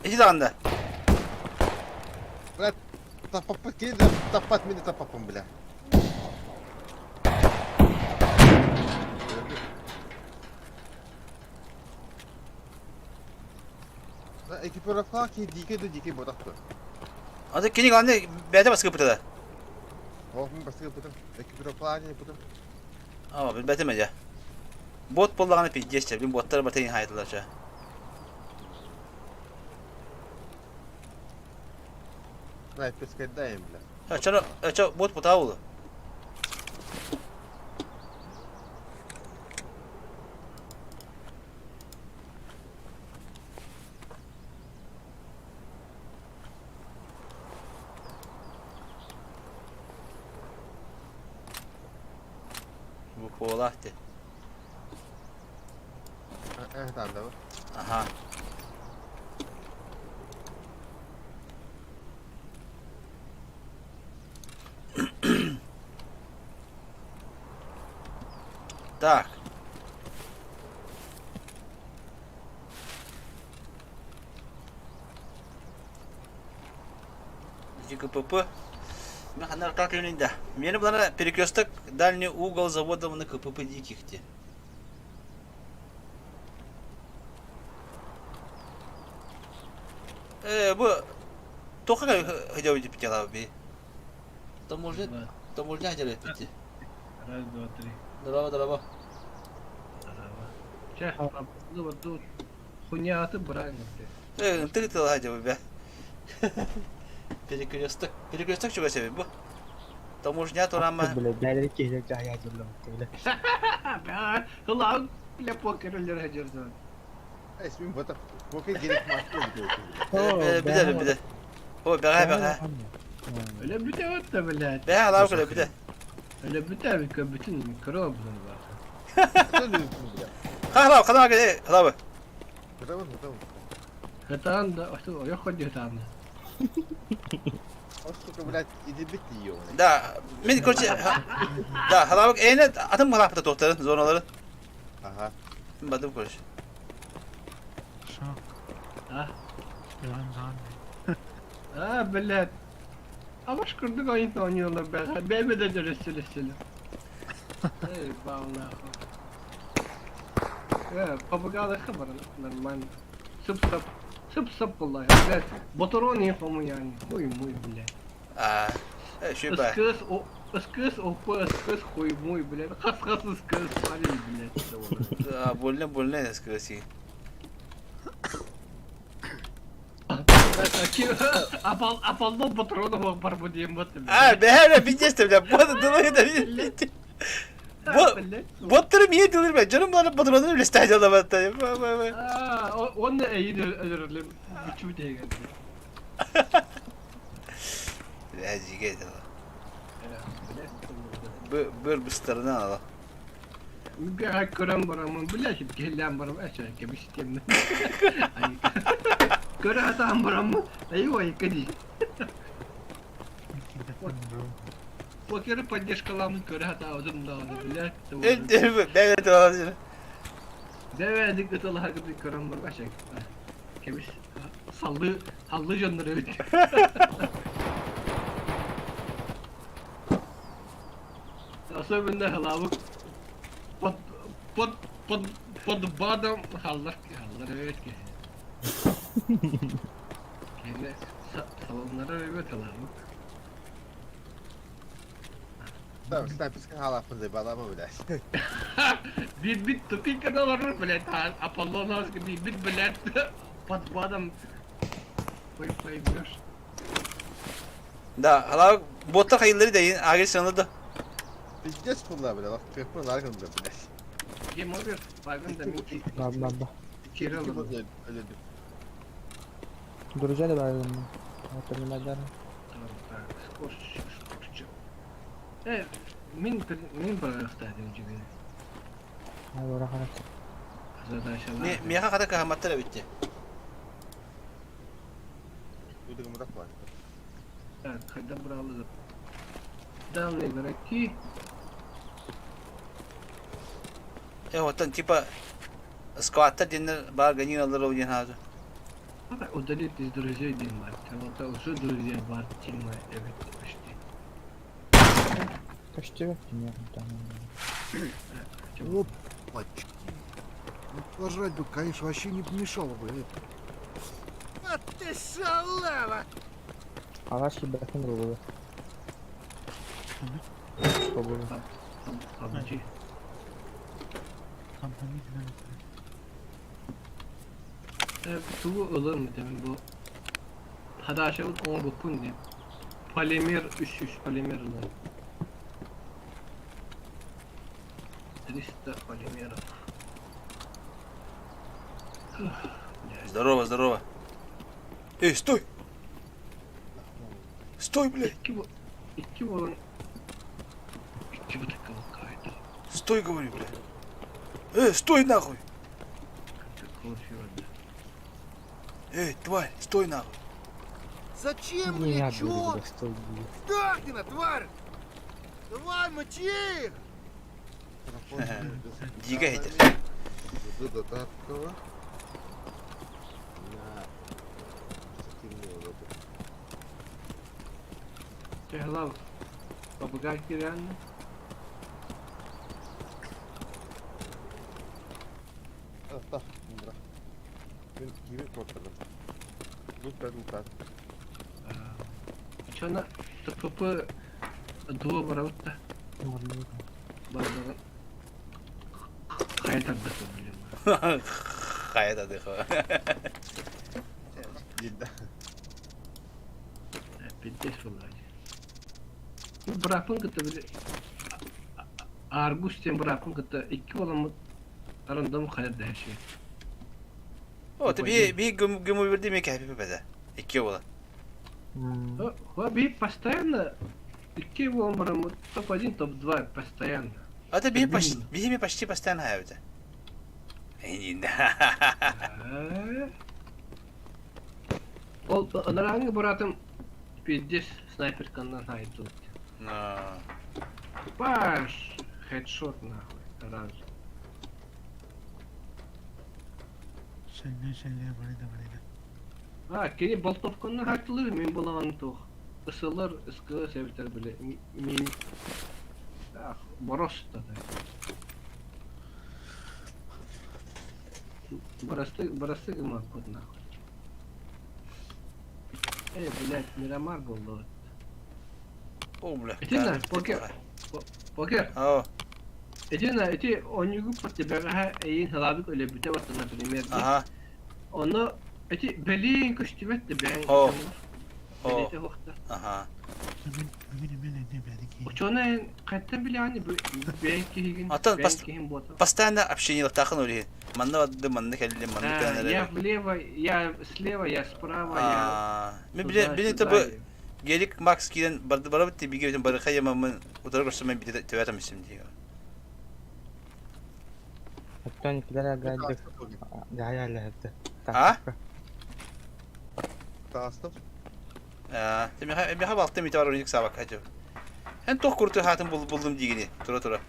İki tane. Bırak. Tapat gidi tapat mini tapapım bile. Ekipora falan ki dike bodaktı. Hadi kini gande bende baskı pıtada. Oğlum baskı yapıdım. Ekipora falan yapıdım. Ama ben betemece. Bot bollağını pek geçti. Benim botları batayın hayatlar şu. Sniper skadayım bile. Çano bot botağı oldu. Bu kovalaştı. Evet anladım. Aha. Так. КПП. Механар как да. Мне надо перекресток дальний угол завода на КПП диких те. Bu toka хотел видеть пятила би. Там может хотели пяти. Раз, два, три. Дрова. Че, вот тут хуйня, а ты правильно ты. Ты хотел бы. Перекресток чего себе bu? Таможня то рама. Блядь, дай кейлек жая жерлем. Ulan bile pokerler hacırdı. İsmim Batak. Boka gerek maçta gidiyor. Bir de. O be. Öyle bir de yok da bile. Be hala öyle bir de. Öyle bir de bütün mikrob var. Hala kadar gel. Hala. Tamam. Hatan da o yok hatan. O suka блядь, иди бити yiyor. Da, min korçe. Da, hala bak eyne atım mı lapta doktorun zonaların. Aha. Badım koş. Bile. Ama şükürdük oyun oynuyorlar be. Ben de resile. Ey vallahi. Ya, papagayo haber normal. Sıp vallahi. Evet. Motoron yapımı yani. Muy bile. Şu be. Iskız koy muy bile. Kas ıskız hali bile. Bolle eskisi. Apaldan patronu var bu diyeyim batım. Be hala biteceğim ya. Bu da dolayı da bitti. Botları niye dilir be? Canım bana patronu bile stajı alamadı. Onu da iyi özürlüm. Bütçü diye geldi. Hadi gel. Bu starını al. Bir hakikaten var ama bileşip gelen var ama aşağı kemiştim. Göre hatam var ama ayvayı kedi. Покеры поддержка ламы göre hata oldum da oldu bile. Evet olabilir. Devedik de Allah hakkında karam var aşağı. Kemiş sallı canları evet. Asıl bende halavuk pod badam hallar evet ki. Kendi salonlara evet halavuk. Tamam, sniper halafın da balama bile. Bir tuki kadar var bile. Apollo nasıl bir bilet. Pod badam Поиграешь. Да, hala botlar hayırları deyin. Ağır sanıldı. Пиздец фунла, бля, лах, как бы нарган, бля, блядь. Game over. Baygın da minki. Baba. Kiri Kim alırım. öyle Duracağım da ben. Hatırlamadan. Скорчу. Min barakta edince beni. Ha bora harat. Задача. Miyaha kadar kahmatlar bitti. Uydurma da var. Evet, kayda buralı. Damla gerek ki. Otan tipa squatta dinler bar ganyin alır o hazo. Ama o dalit из друзей Динмарк. Вот уже друзья бар Тима evet почти. Почти yok ya там. Опачки. Ну, пожрать бы, конечно, вообще не помешало бы. А ты шалава! Ağaç gibi bakın burada. Что было? Помочи. Bu olur mu demin bu? Hadi aşağı 10 bokun diye. Polimer 3 polimer olur. 300 полимеров. Здорово, здорово. Эй, стой! Стой, блядь! İki volun. 2 dakikalık kaydı. Стой, говорю, блядь. Стой нахуй! Konuşuyordu. Эй, тварь, стой нахуй! Зачем Не, мне? я Чё? говорю, что Дахина, тварь! Давай, мочи их! Дига этер. До такого. На. Стимул вот. Tehla. Babagay kiren. Так, бра. Gibi korktum. Lütfen. Çana tıpı dua baravutta. Bazıları hayat adası biliyorum. Hayat adı. Yedi. Bittis vallahi. Bırakın kıta bile. Argus bırakın kıta 2 olan aranda mı hayat her şey. O tabii bir gömü verdi mi ki hep bede. 2 olan. Хобби постоянно 2 вомбаром, топ-1, топ-2 постоянно. А ты бихими почти постоянно hayatı. Onlar hangi Murat'ım 50 снайпер kandan haydi. Baş headshot nahуй сразу. Keni boltovkandan haytılır men bulagan toq. Isılır, ıskı sebepler bile. Min Borosta da. Боросты гмак вот нахуй. Блядь, Мирамар был вот. О, бля. Иди на, покер. О. Иди на, эти онюгу под тебя эйн халабик öyle büte var например. Ага. Onu эти белин көштүбөт де бен. О. Белете вакытта. Ага. Ученый кайттан биле ани бен кийген. Atan постоянно общение тахын өле. Манна вады, манна келли, манна канале. Я влево, я слева, я справа, я. Мен биле табы Gelик Max kiden bara bitti bir gibi bara kayamamın odarak göstermem bir de tevatam isim diyor. Hatta никогда gaya lahdı. Ha? Tastım. Bir ha baktım bir var oynayık sabah hacı. En toh kurtu hatım buldum digini. Tura.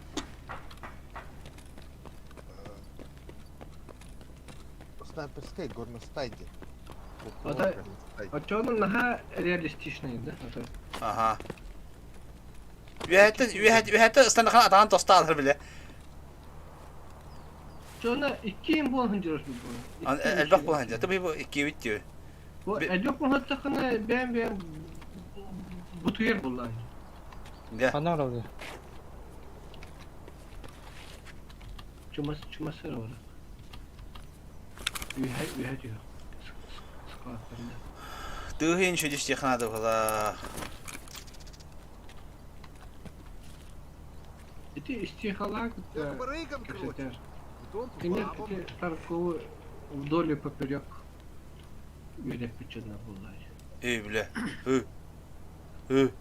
Снайперская горностайги. А чё он наха реалистичный, да? Aha. Ve hatta ıslanıkan adağın tosta alır bile. Çona 2 bol hıncırız bu. Elbak bu hınca. Tabii bu 2 bitiyor. Bu elbak bu hatta kana ben bu tuyur bullan. Ya. Ana oldu. Çuması var. Ühe diyor. Тыгын шөдүстө ханады бала. Эти истихалак, Я барыгам крутит. кстати, Потом по нет, бабам. эти торговые вдоль и поперек. Мерек печатно было. Ey bile. Hı.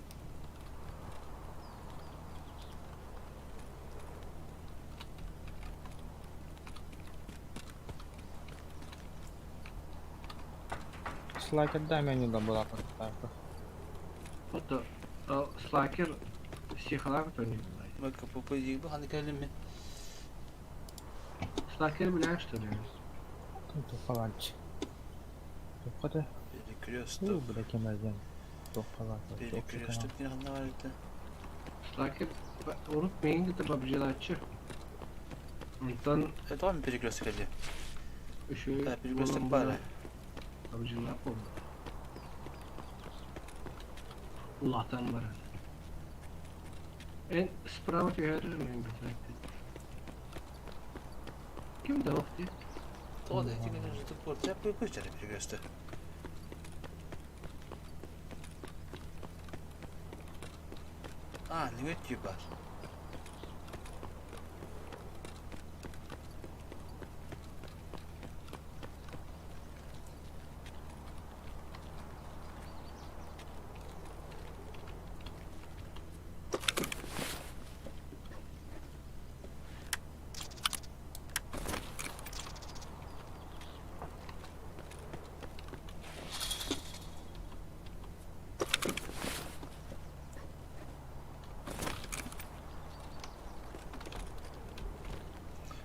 Слайкерда меню да була поставка. Вот слакер истихалак то не было. Bak kapı değil bu hani geldim mi? Слакер бля что ли? Тут фаланч. Тут да. Перекресток. Ну, бля кемерден. Тут фаланч. Перекресток ne anlamı vardı? Слакер unutmayın ki de babcılarçı. Ondan Tamam mı perikrestik hadi? şu Ha perikrestik bari. babcılar oldu. Allah'tan var. En справа тягәрер мен бит. Kim de vakti? O da iki gün tutup ortaya koyacak perikrestik. Ne götürüyor var?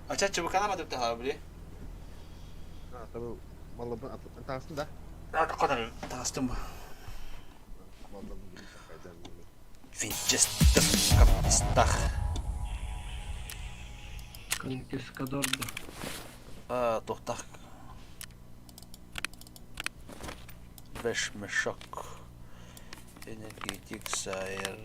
Açar çabuk alamadım daha bile. Ha tabii vallahi ben atarsın da. Daha kadar tastım bu. Vallahi bu gibi saklayacağım. Winchester kapistah. Конкискадорда. Tohtak. Beş meşak. Energetik sayır.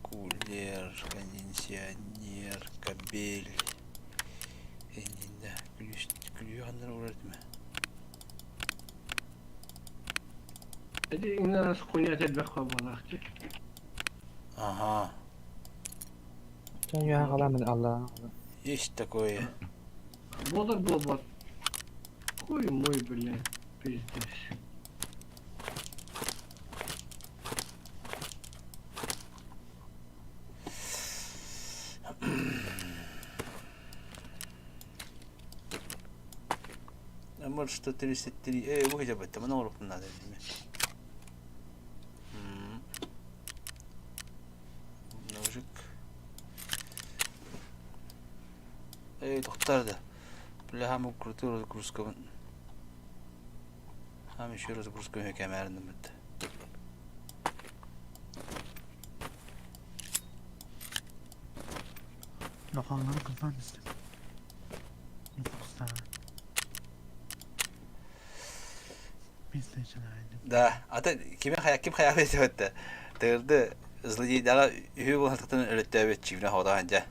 Кулер, кондиционер, кабель. Endinde gülüyor hanları uğradı mı? Hadi inanız kunyat etmek kabalakçı. Aha. Sen ya kalamadın Allah'ın. Есть такое. Болар болбат. Хуй мой, бля, пиздец. Может 133. Выходи об этом, много надо. Ножик. Тоқтарды. Бля, хамы крутый разгрузка. Ham еще разгрузка камерным это. Lokanları kızdan istedim. Yoksa biz de içinaydım. Да, а ты ким хаяк ediyor это? Тырды злодейдага үйө болтуктан өлөттөбөт чивне ходаанжа.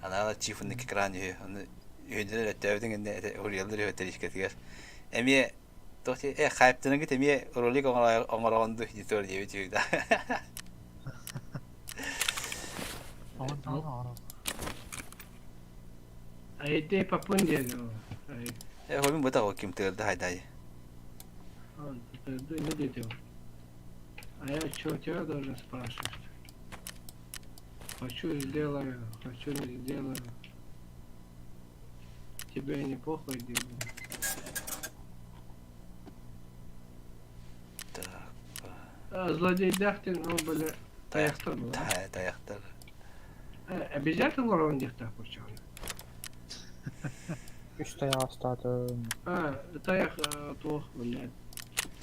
Анала чифунны экран үйө. Аны үйдө өлөттөбөтүн энде урьялдыр өтөрүшкетигер. Эми тохти хайптын гит эми ролик оңорогонду дитор дебет үйдө. Aman tanrım. Ayete papun diyelim. Хобин ботаго ким тырды хайдай. Ты не дитё. А я чё тебя должен спрашивать? Хочу сделаю, хочу не сделаю. Тебе не похуй делаю. Так. Злодей Дахтин, ну, бля, таяқтар был. Таяқтар. Обязательно уровень дихтах почему? 3 tayağı stadım. Таях плохо, блядь.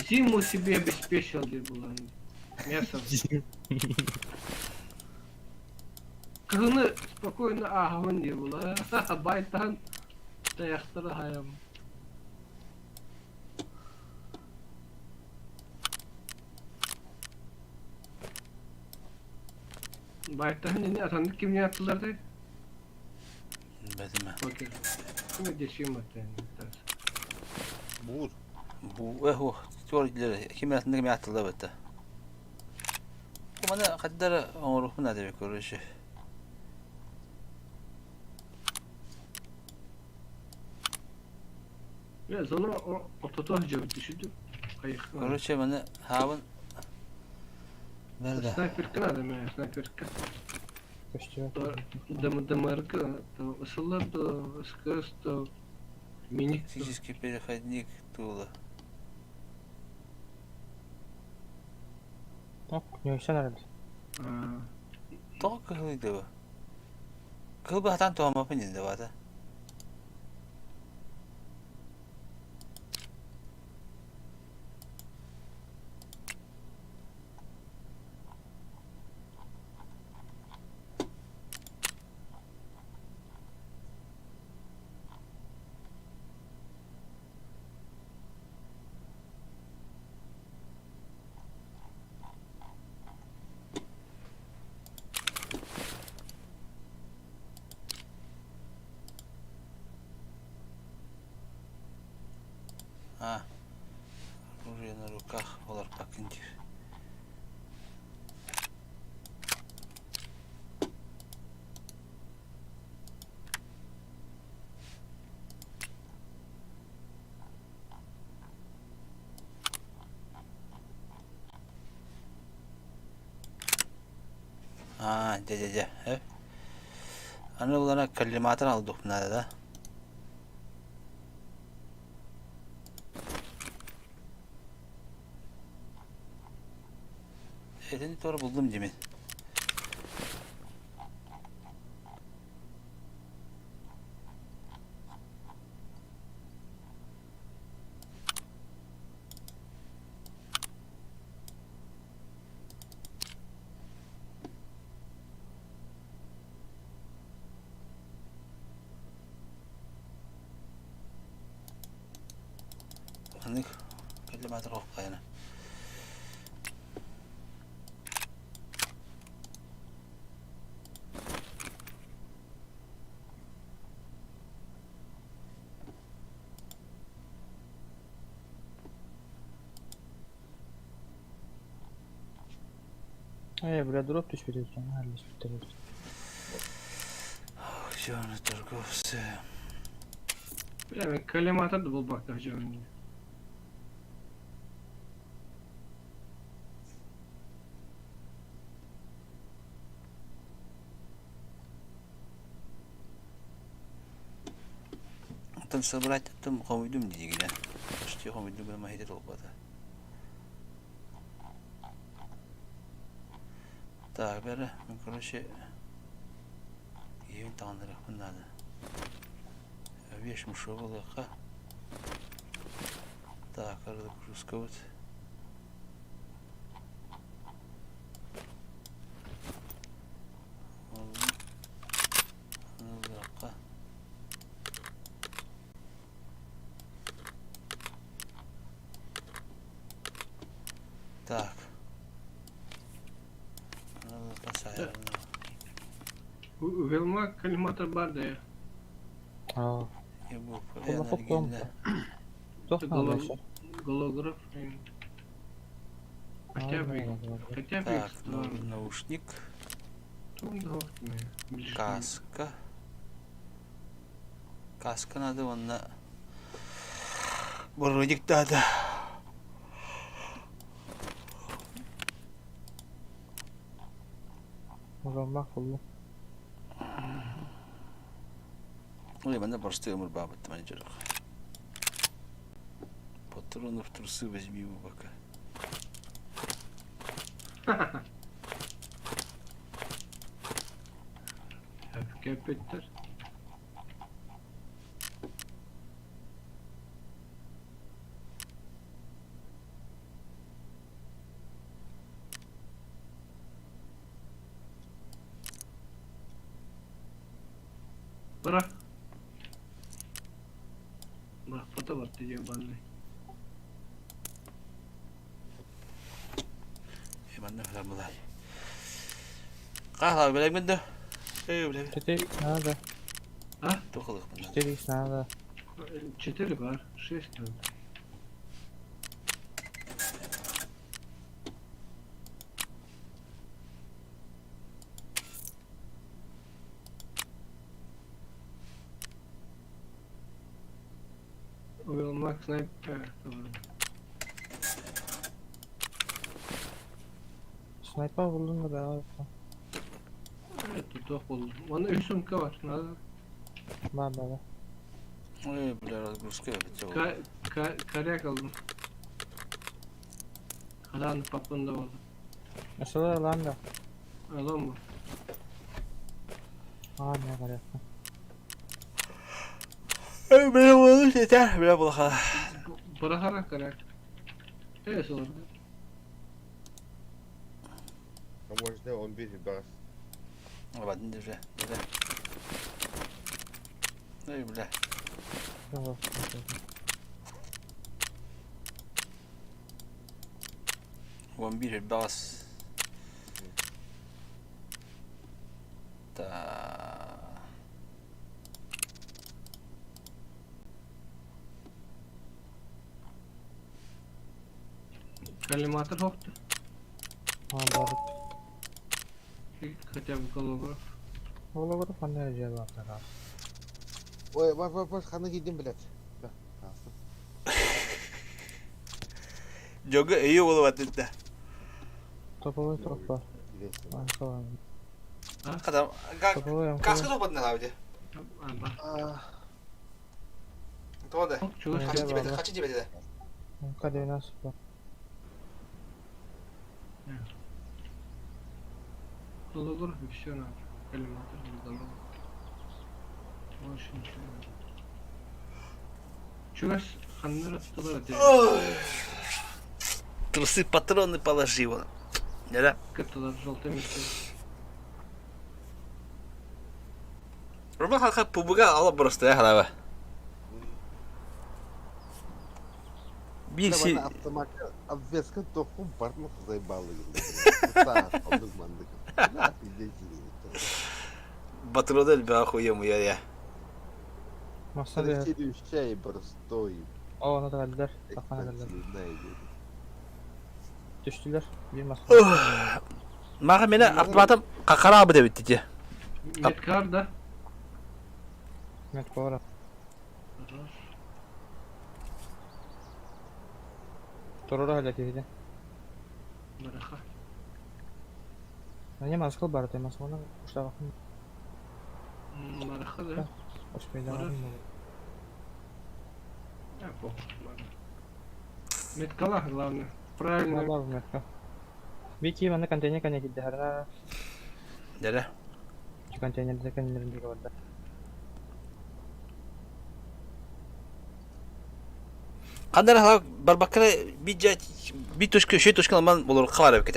Зиму себе обеспечил, где было мясо. Кыны спокойно агын не было. Байтан таяқтары хаям. Байтан не атанды ким не аттылар дейді? Bezime. Okey. Şimdi geçeyim bakayım. Buur. Bu o çorgileri kim arasında kim atıldı bette. Bana kadar onu ne demek görüşü. Ya sonra o tutucu düşürdü. Kayık. Görüşü bana havın nerede? Sniper kanadı mı? Sniper kan. Koşuyor. Дамарка, то ысылар, то сказ, то миник. Физический переходник Тула. Bak ne işe yaradı? Toch kılıydı bu. Kıl bir hatan tuhama pinindi var da. А. Оружие на руках, олар пакинтив. Де. Аны буларга коллиматор алдык bunlarda da. Elini doğru buldum Cemil. Anlık kelimeler okuyana. Buraya drop düşürüyorsun. Halleş bitiriyorsun. Aksiyonu торговцы. Bilemek kalemata da bulmak lazım. Там собрать, там хомидум деньги, да? Что хомидум прямо хитит лопата. Так, бери, короче, evin tanrı bunlardı. Вещь мушевала, ха. Так, арada крускавut. Так. Велма калимата барда ya. Aa. Bu Kolla toplam. Çok mu? Голограф. Хотя бы. Так, наушник. Каска. Каска надо вон на бородик надо. Uzanmak oldu. Ой, ben de başta ömür babıttım hani çocuk. Patronun tursu возьми его пока. Köpekler. Bırak. Bırak foto var diye bana. Ben de falan bulay. Kahla bilek ben de. Bilek. Tete nerede? Tokalık bunlar. 4 x надо. 4 var. 6 надо. Oyalmak sniper. Evet, doğru. Sniper buldun da beraber. Evet, tutuk buldum. Onun 3 sumka var. Надо. Var beraber. Ой, бля, разгрузка бitiyor. Karaya kaldım. Karanlık papında oldu. Nasıl lan da? Alan mı? Aa ne var yaptın? Bile bulur yeter. Bile bulur hala. Bırakarak karaya. Evet oldu. Можно 11 бас. Ладно, держи. Ой, бля. Yok. Вон бежит бас. Да. Коллиматор хокtu. Ha doğru. Хотя бы голограф. Holograf ne acaba ya? Ой, баш, хана гидим, блядь. Да, kalsın. Joga iyi oğlum atletle. Topovoy top var. Gidesin. Arka var. Adam Topovoy kaskı topadın abi. Topadı. Çok Kaçıncı cibede? Kadeh nasıl var? Голограф и все надо. Коллиматор или голограф. Больше ничего не надо. Чуваш, ханнер отталар Трусы патроны положи вон. Да? Каталар желтый место. Рубах halka pubuga alıp burası ya hala. Bir şey... Bana atlamakta обвеска tohum parmak заебало. Saat aldık mandık. Патроны bir охуем ya. Masa bir. Следующий простой. O ona da verdiler. Kafana verdiler. Düştüler. Bir masa. Mağa beni atmadım. Kakara abi de bitti diye. Медкар, да? Met kovara. Torora halletiydi. Браха. Ne maskal barı temas ona kuşa bakın. Мараха, да? Hoş beyler var mı? Похуй. Медкала, главное. Правильно. Var mı metka? Viki bana konteyner kan gitti herhalde. Dere. Şu konteynerde kendilerinde vardı. Kandır hala barbakara bir tuşku şey tuşku alman olur kavara bir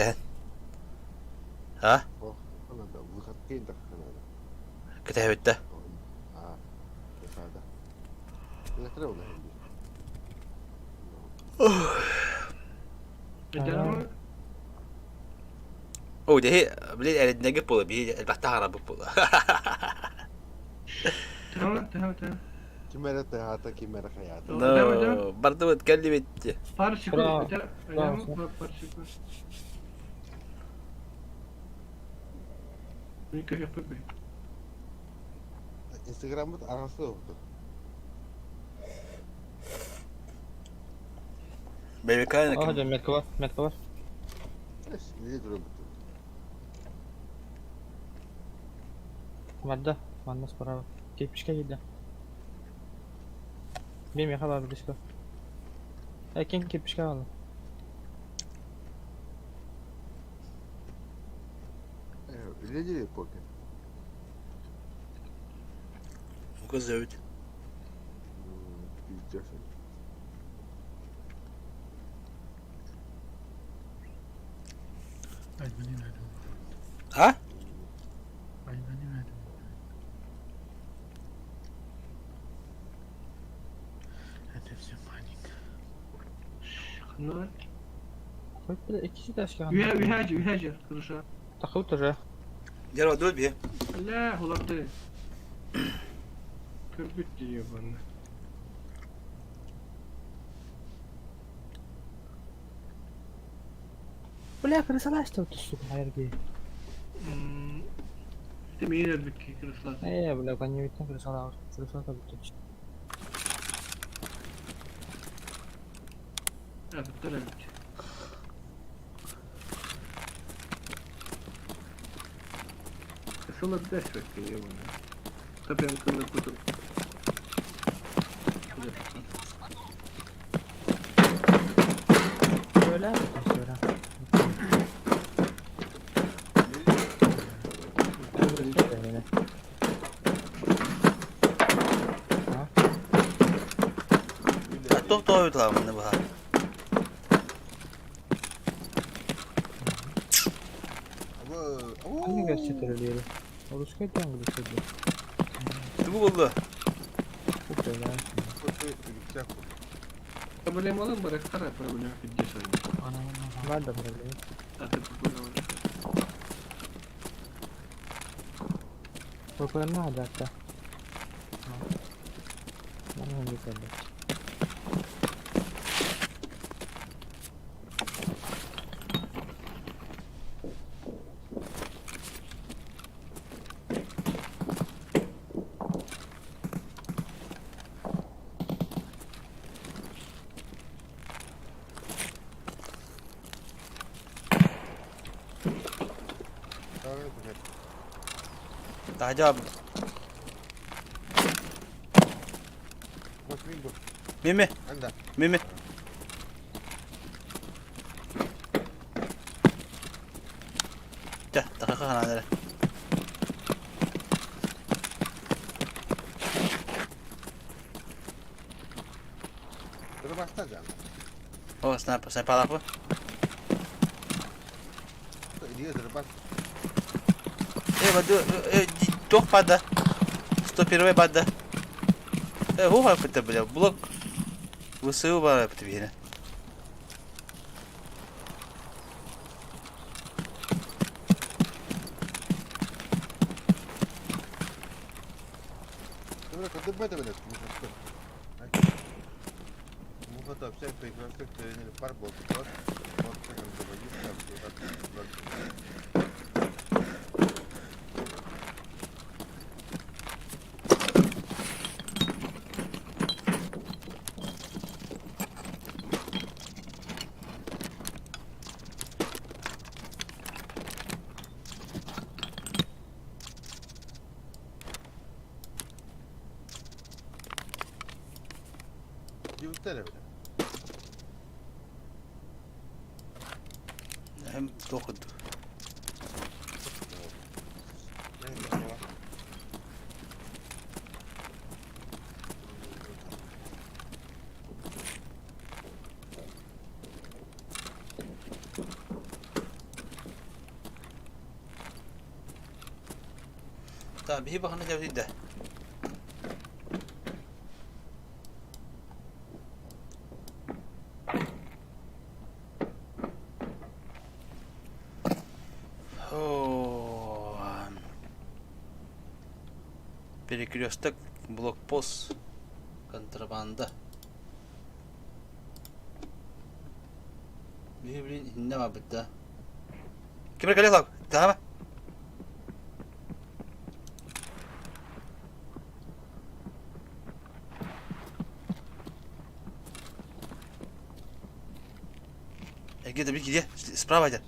Ha? Oh, надо выходки так надо. Kete bitti. А, досада. Закрыл на hindi. Медкала. O de bile elinde gip olur bir elbette harap olur. Tamam, tamam, tamam. Kimera tehata, kimera hayata. No, barda بتكلم انت. Парчику, Bravo. это... Парчику. Никак ФП. Instagram'da arası oldu. Benim kaynak. Hadi metka var. Metka var. Ne durum bu? Vardı. Vardı spora bak. Geçmişke gitti. Benim yaka var bir disko. Ekin geçmişke aldı. Öyle değil poker. Bu kız evet. Pizzacı. Ha? Ну, Koy bir de ikisi de aşağı. вихаджи, хорошо. Takıl tırı. Gel o dur bir. لا, хуларды. Кыргыт ебаный. Бля, крысолазь тут, сука, аллергия. Ты меня битки крысла. Бля, они ведь на крысолаз. Крысолаз точно. Повторяю. Крысола дальше ебаный. Капенко на куту. Böyle sonra. Tohtoy tamamını bu ha. Hangi gerçekleri diyelim? Orası kaç tane gerçekleri? Bu oldu. Bu kadar. Проблема была вторая проблема 50. Var da böyle. А ты попробовал. Bakalım ne olacak da. Bana ne geldi? Daha cevap. Mimi. Mimi. Dah, tak kanan ada. Terus aja. Oh, sniper, sniper apa? Dia terlepas. Badu, toh pada. Stopir ve pada. Hu har pita bela blok. Vusu bara pita bina. Dobra, kiedy będę muszę to все прекрасно тренер пар был вот как он заводил Hem tohud. Tabii bakın ne cevap de. Перекресток, блокпост, контрабанда. Блин, не var bitti. Kimler kalıyor lan? Tamam. Где-то где? Справа один.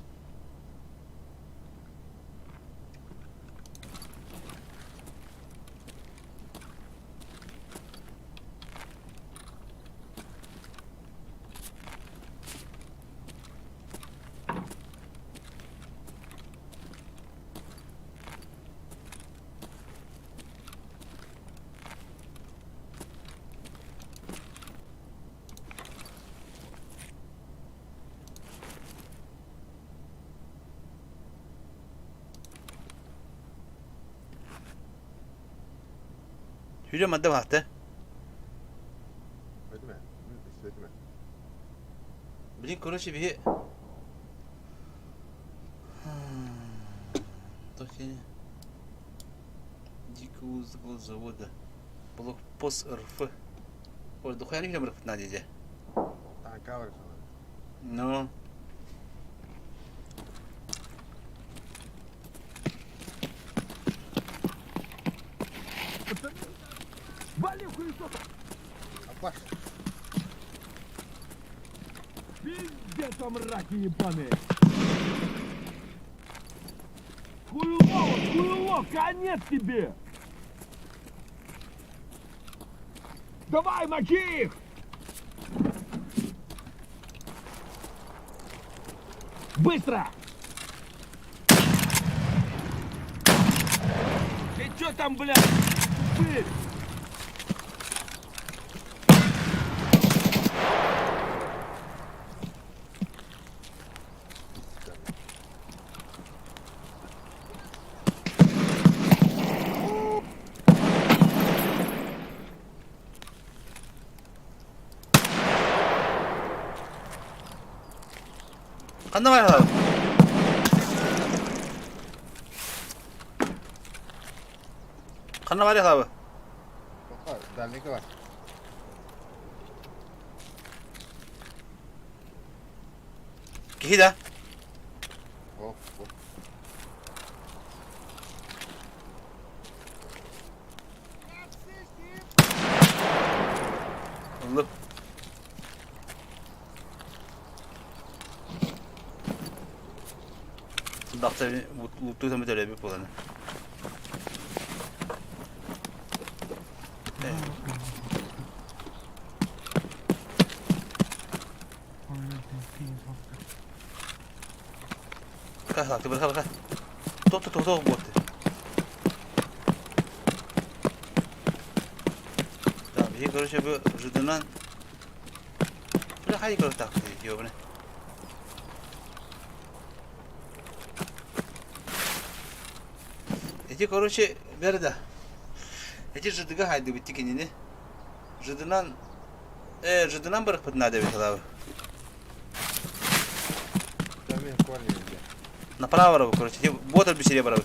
Hülya madde vardı. Ödeme. Ödeme. Блин, короче, bir... Токи... Дикого завода. Блокпост РФ. Ой, духуя не видим РФ на деде. Tanka var sana. Ну. Вали хуесос! Abaş. Пиздец вам, раки ебаные! Хуйло, конец тебе! Давай, мочи их! Быстро! Ты чё там, блядь? Тупырь? Kanına var abi. Kanına var ya abi. Bakar, dernek var. Gihida. Oh, oh. Allah. Dakta bir mutlu tabii öyle bir polanı. Как ты брат? То вот. Так, я короче бы ждунан. Бля, хай короче так ёбаный. Эти, короче, верда. Эти ждыга хайды битти кинини. Ждунан барык бит надо бит алабы. Dernek korne indi. Направо барабы, короче. Те ботор бисире барабы.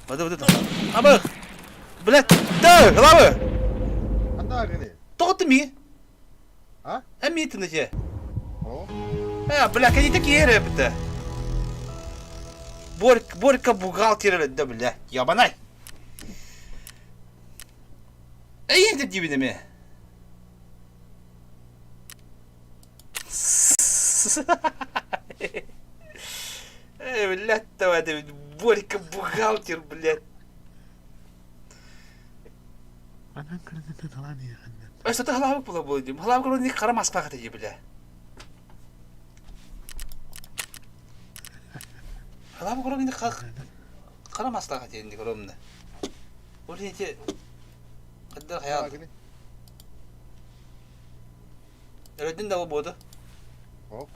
Вот. Абы! Блядь, да, алабы! Anda gani. Тоғыты ми? Ha? Әмиеті нәте. Oh. Бля, кәдеті кейері бітті. Борька бухгалтері бітті, бля. Ябанай. Енді дебіне ме? Блядь, давай, Борька бухгалтер, блядь. Anan kırdı da lan ya. Что-то халавы было будет. Халавы кроме них харамас пахать, бля. Халавы кроме них харамас пахать, не кроме. Вот эти. Когда хаял. Gani. Öğrendin de o bodu. Oh.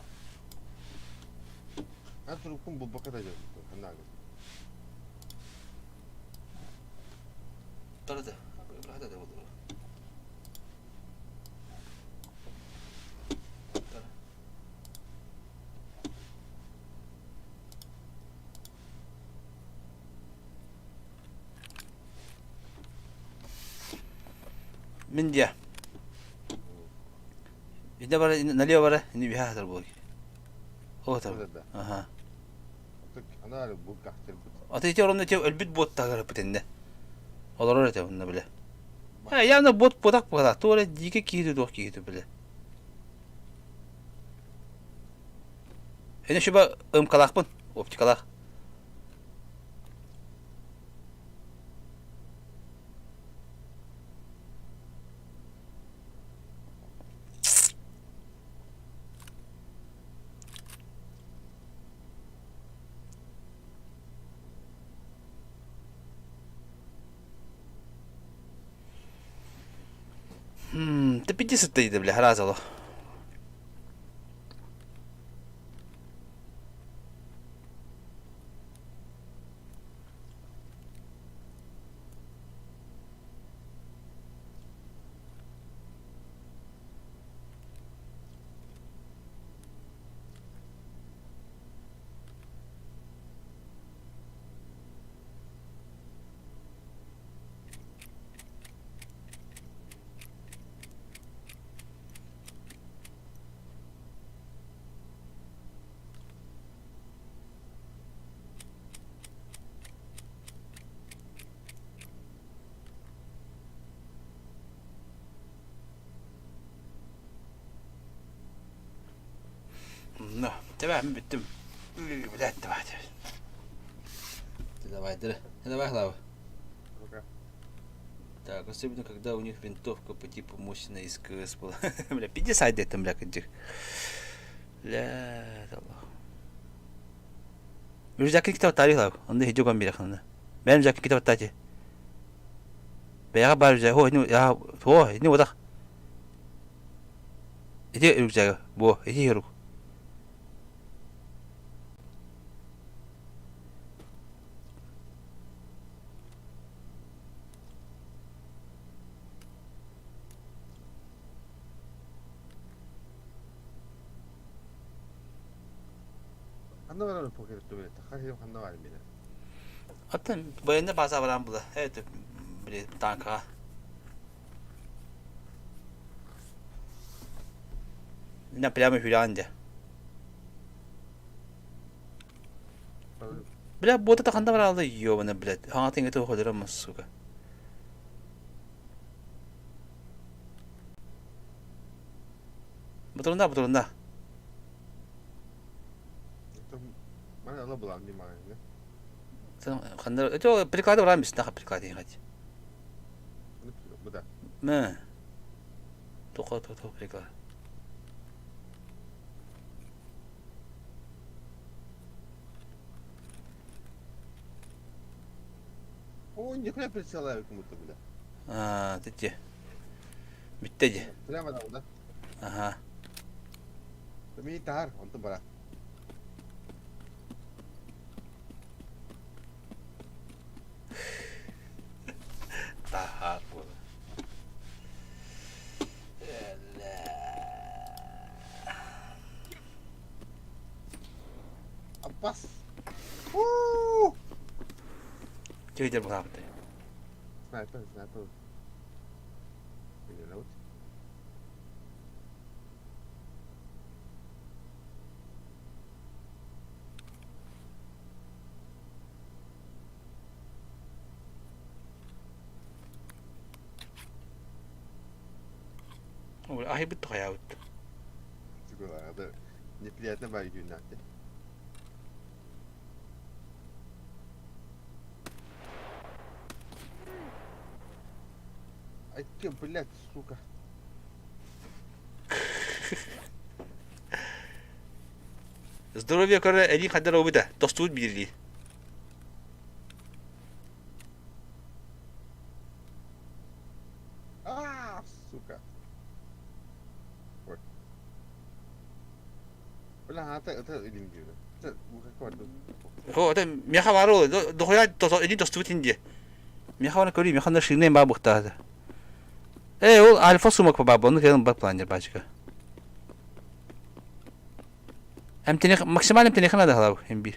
Ben turukun bu bakata canım. Anda gani. Tarada. Hadi de oldu. من جهة إذا برا نليه برا إني بها تربوك هو تربو أها Ana bu kahtır bu. أتيجي ورمنا تيو البيت بوت تاجر بتنده والله تيو نبله يا أنا بوتك بقى توري ديك كيدو دوك كيدو بله هنا شو بقى كلاك بن وبتي كلاك Ты 50 ты, бля, разало. Ну, tamam bittim. Bitti hadi. Давай, давай главу. Ну-ка. Так, особенно когда у них винтовка по типу мощная СКС была. Бля, 50 где-то, бля, кадик. Бля, Аллах. Уже жакин китап тарих лав. Он хижу гам бирах на. Мен жакин китап тати. Бяга бар жа хо ни я хо ни вода. Иди рук жага. Бо, иди рук. 한나라는 포기를 또 했다. 사실 한나라 아닙니다. Hatta bayında bazı varan bu da. Evet, bir tanka. Ne prямо hülyanda. Бля, бота таханда бар алды, ёбана, блядь. Хаңа теңге тө ходырамыз, сука. Бутурунда. Mana Allah bulan bir mağazı. Sen хандар, это приклады бар емес, наха приклады еңгать. Bu da. Мә. Тоқа приклад. O не хлеб прицелаю кому-то, бля. Ты где? Биттеди. Прямо там, да? Ага. Милитар, он то брат. Tahar bu. Abbas. Çekeceğim bu hafta. Sniper. Ini laut. Ahir bitti hayat. Sigurlar, ada неприятно var günlerde. Ай ты, блядь, сука. Здоровье, короче, один хадер убита. Достует бирли. Сука. Ой. Бля, это один гир. Это какой-то. это мяха вару, дохуя один достует инди. Мяха вару кори, мяха на шине ба бухта. Ол альфа сумак по бабу, он келен бак планер бачка. Максимально тенех надо халав, эмби.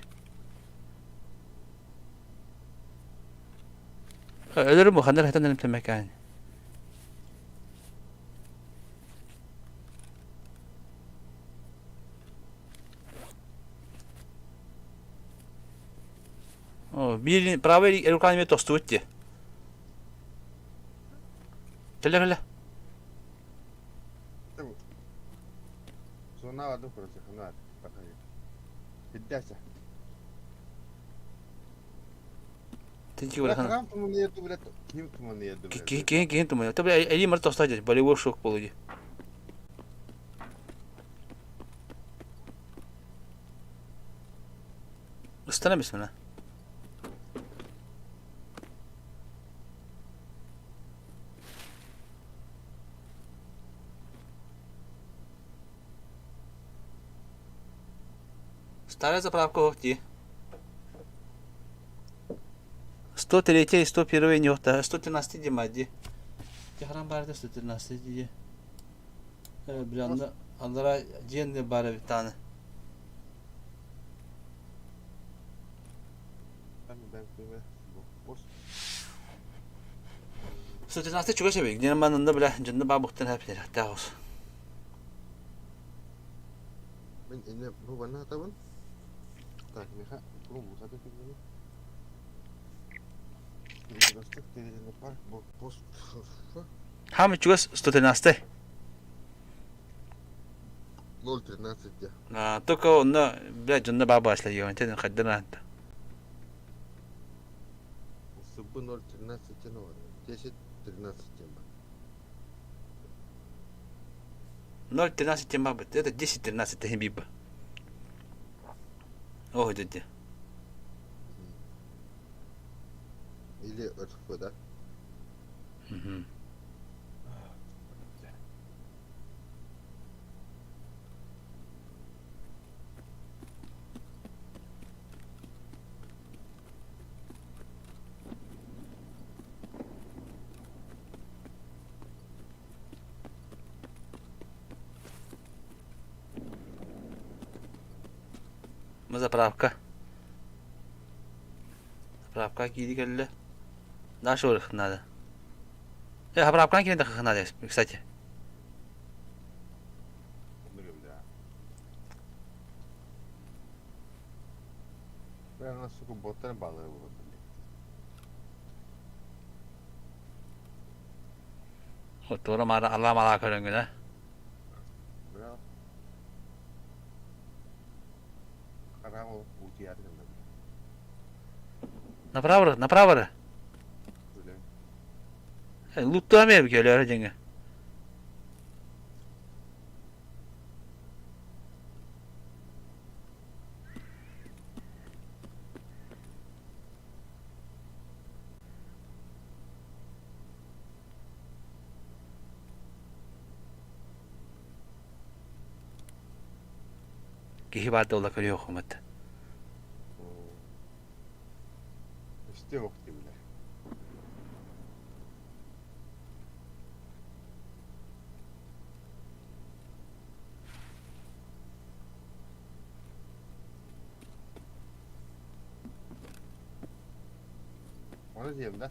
Ölürüm bu kadar hatan elimte mekan. Bir правый руками тостуйте. Гля. Зона аду короче, ханат. Биддаса. Ты чего хан? Рам туман еду, блядь. Ким туман еду, блядь. Кин туман. Это бля, эли мар тостать, болевой шок полуди. Остановись меня. Старая заправка Охти. 103 и 101 не Охта. 113 Димади. Техран барды 113 Ди. Блянда. Аллара деньги бары таны. Сто 13 чуга шебек. Ден манында бля жында бабыктан хәпнер. Тагыз. Ben ini bu mana tahu? Tak ni kak, aku buka tu ni. Ini rastak di depan pos. Ham чуга 113. 0.13 ya. Только он, блядь, он на баба шла, его, тебе ходила. Суббы 0.13 ну ладно. 10-13 тема. 0.13 тема, это 10-13 тема. Ох, дядя. Или РФ, да? Угу. Заправка. Заправка киди келли. Да, что их надо? Заправка киди так надо, кстати. Ben nasıl bu botların bağları bu. Otura mara Allah mala kırın güne. Bravo. Karam o ucu yardım da. Направо, направо. Луттамıyor geliyor hacınga. Kişi vardı ola kırıyor hukumet. İşte yok diyorlar. Onu diyeyim de.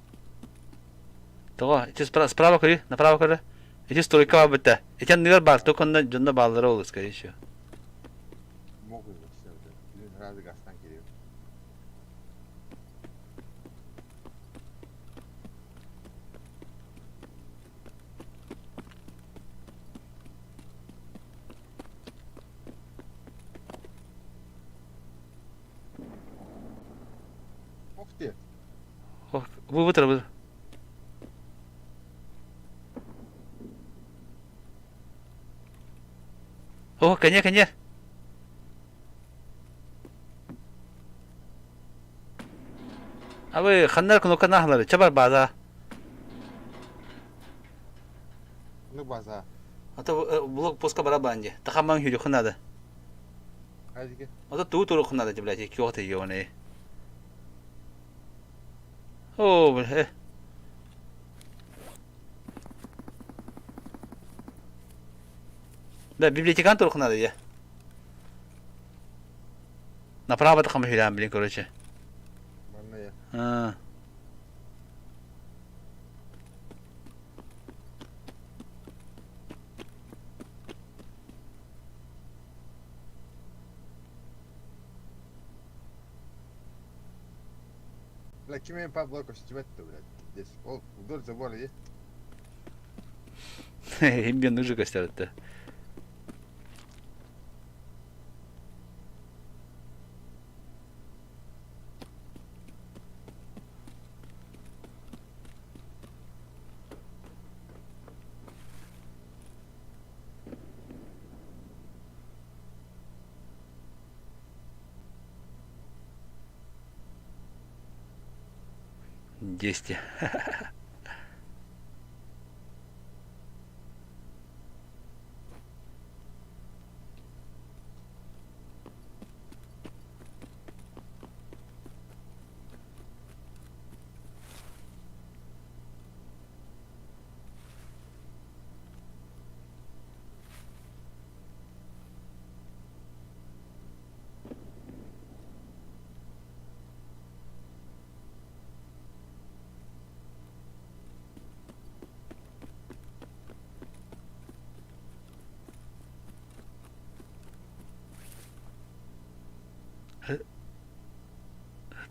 Того, эти справа кыри, направо кыри. Эти стройка var bitti. Эти нигер бар, только он жонда баллары olur, скорее всего. Могут işte. Bizim herhalde gazdan geliyor. Ох ты. Bu tarafı. О, коне, коне. А вы ханнар кнопка нахлары, чабар база. Ну база. А то блок пуска барабанде. Тахаман хюрю хнада. Hadi А то ту хнада, блядь, кёта ёны. О, блядь. Да, библиотекан турку надо я. Направо тахам хюрям, блин, короче. Bana ya. А. Бля, кем по блоку стебать то, блядь. Здесь. О, вдоль забора есть. Им мне нужно костер-то. Десять.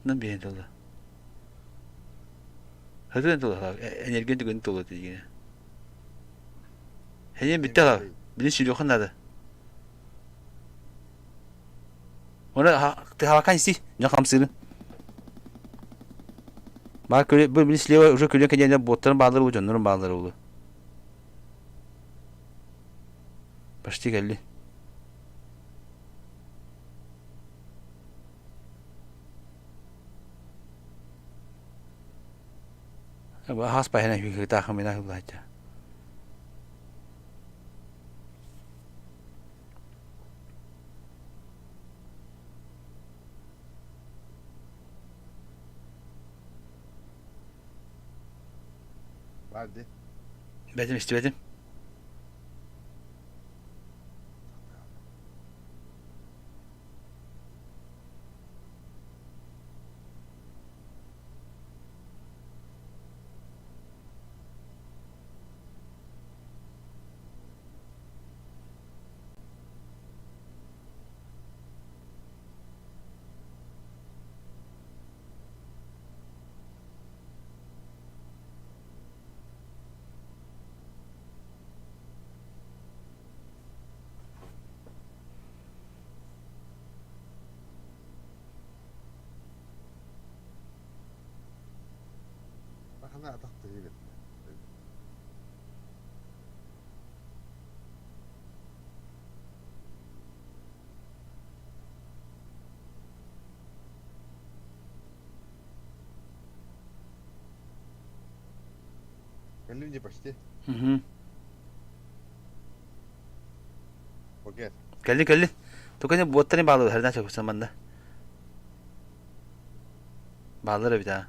Намбен толы. Хадын толы, энерген түгін толы деген. Хәйен бітті ға, білін сүйлі оқын нады. Ona havakan isi. Ne kamsırı. Bak öyle bir silahı ucu köle kıyınca botların bağları olacak. Nurun bağları oldu. Başta geldi. Bu has payına hükü takımına hükü. Hadi. Bedim istemedim. Bakın atak da iyi. Geldi почти. Hı. Okey. Geldi. Tukanya botların bağlı her zaman çok zamanda. Bağları bir daha.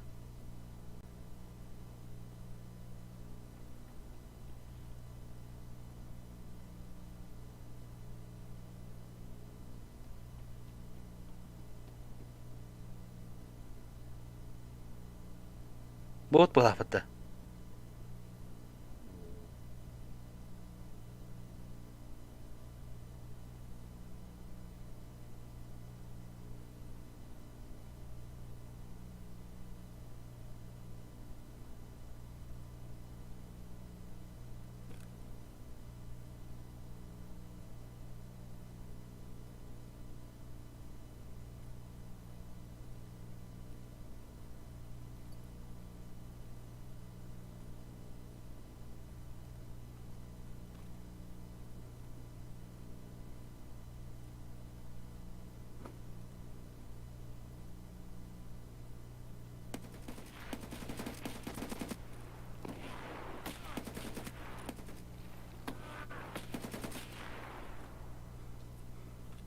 Bot bu hafatta.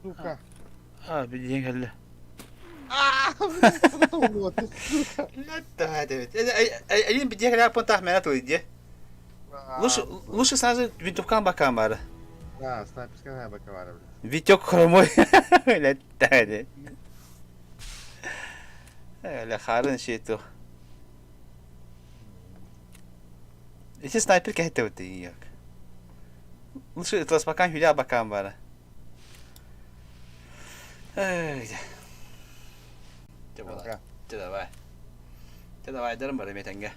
Сука. Bildiğin geldi. Вот ты, сука. Evet. Elin bir diye kadar pontah merak ediyor. Лучше сразу винтовкам бокам бары. Да, снайперская баковара, блядь. Витек хромой. Öyle dedi. Öyle harın şey tu. İşte sniper kehte öte yok. Лучше это бокам hüля бокам бары. Öyle. Давай. Давай, дарım bari metenge.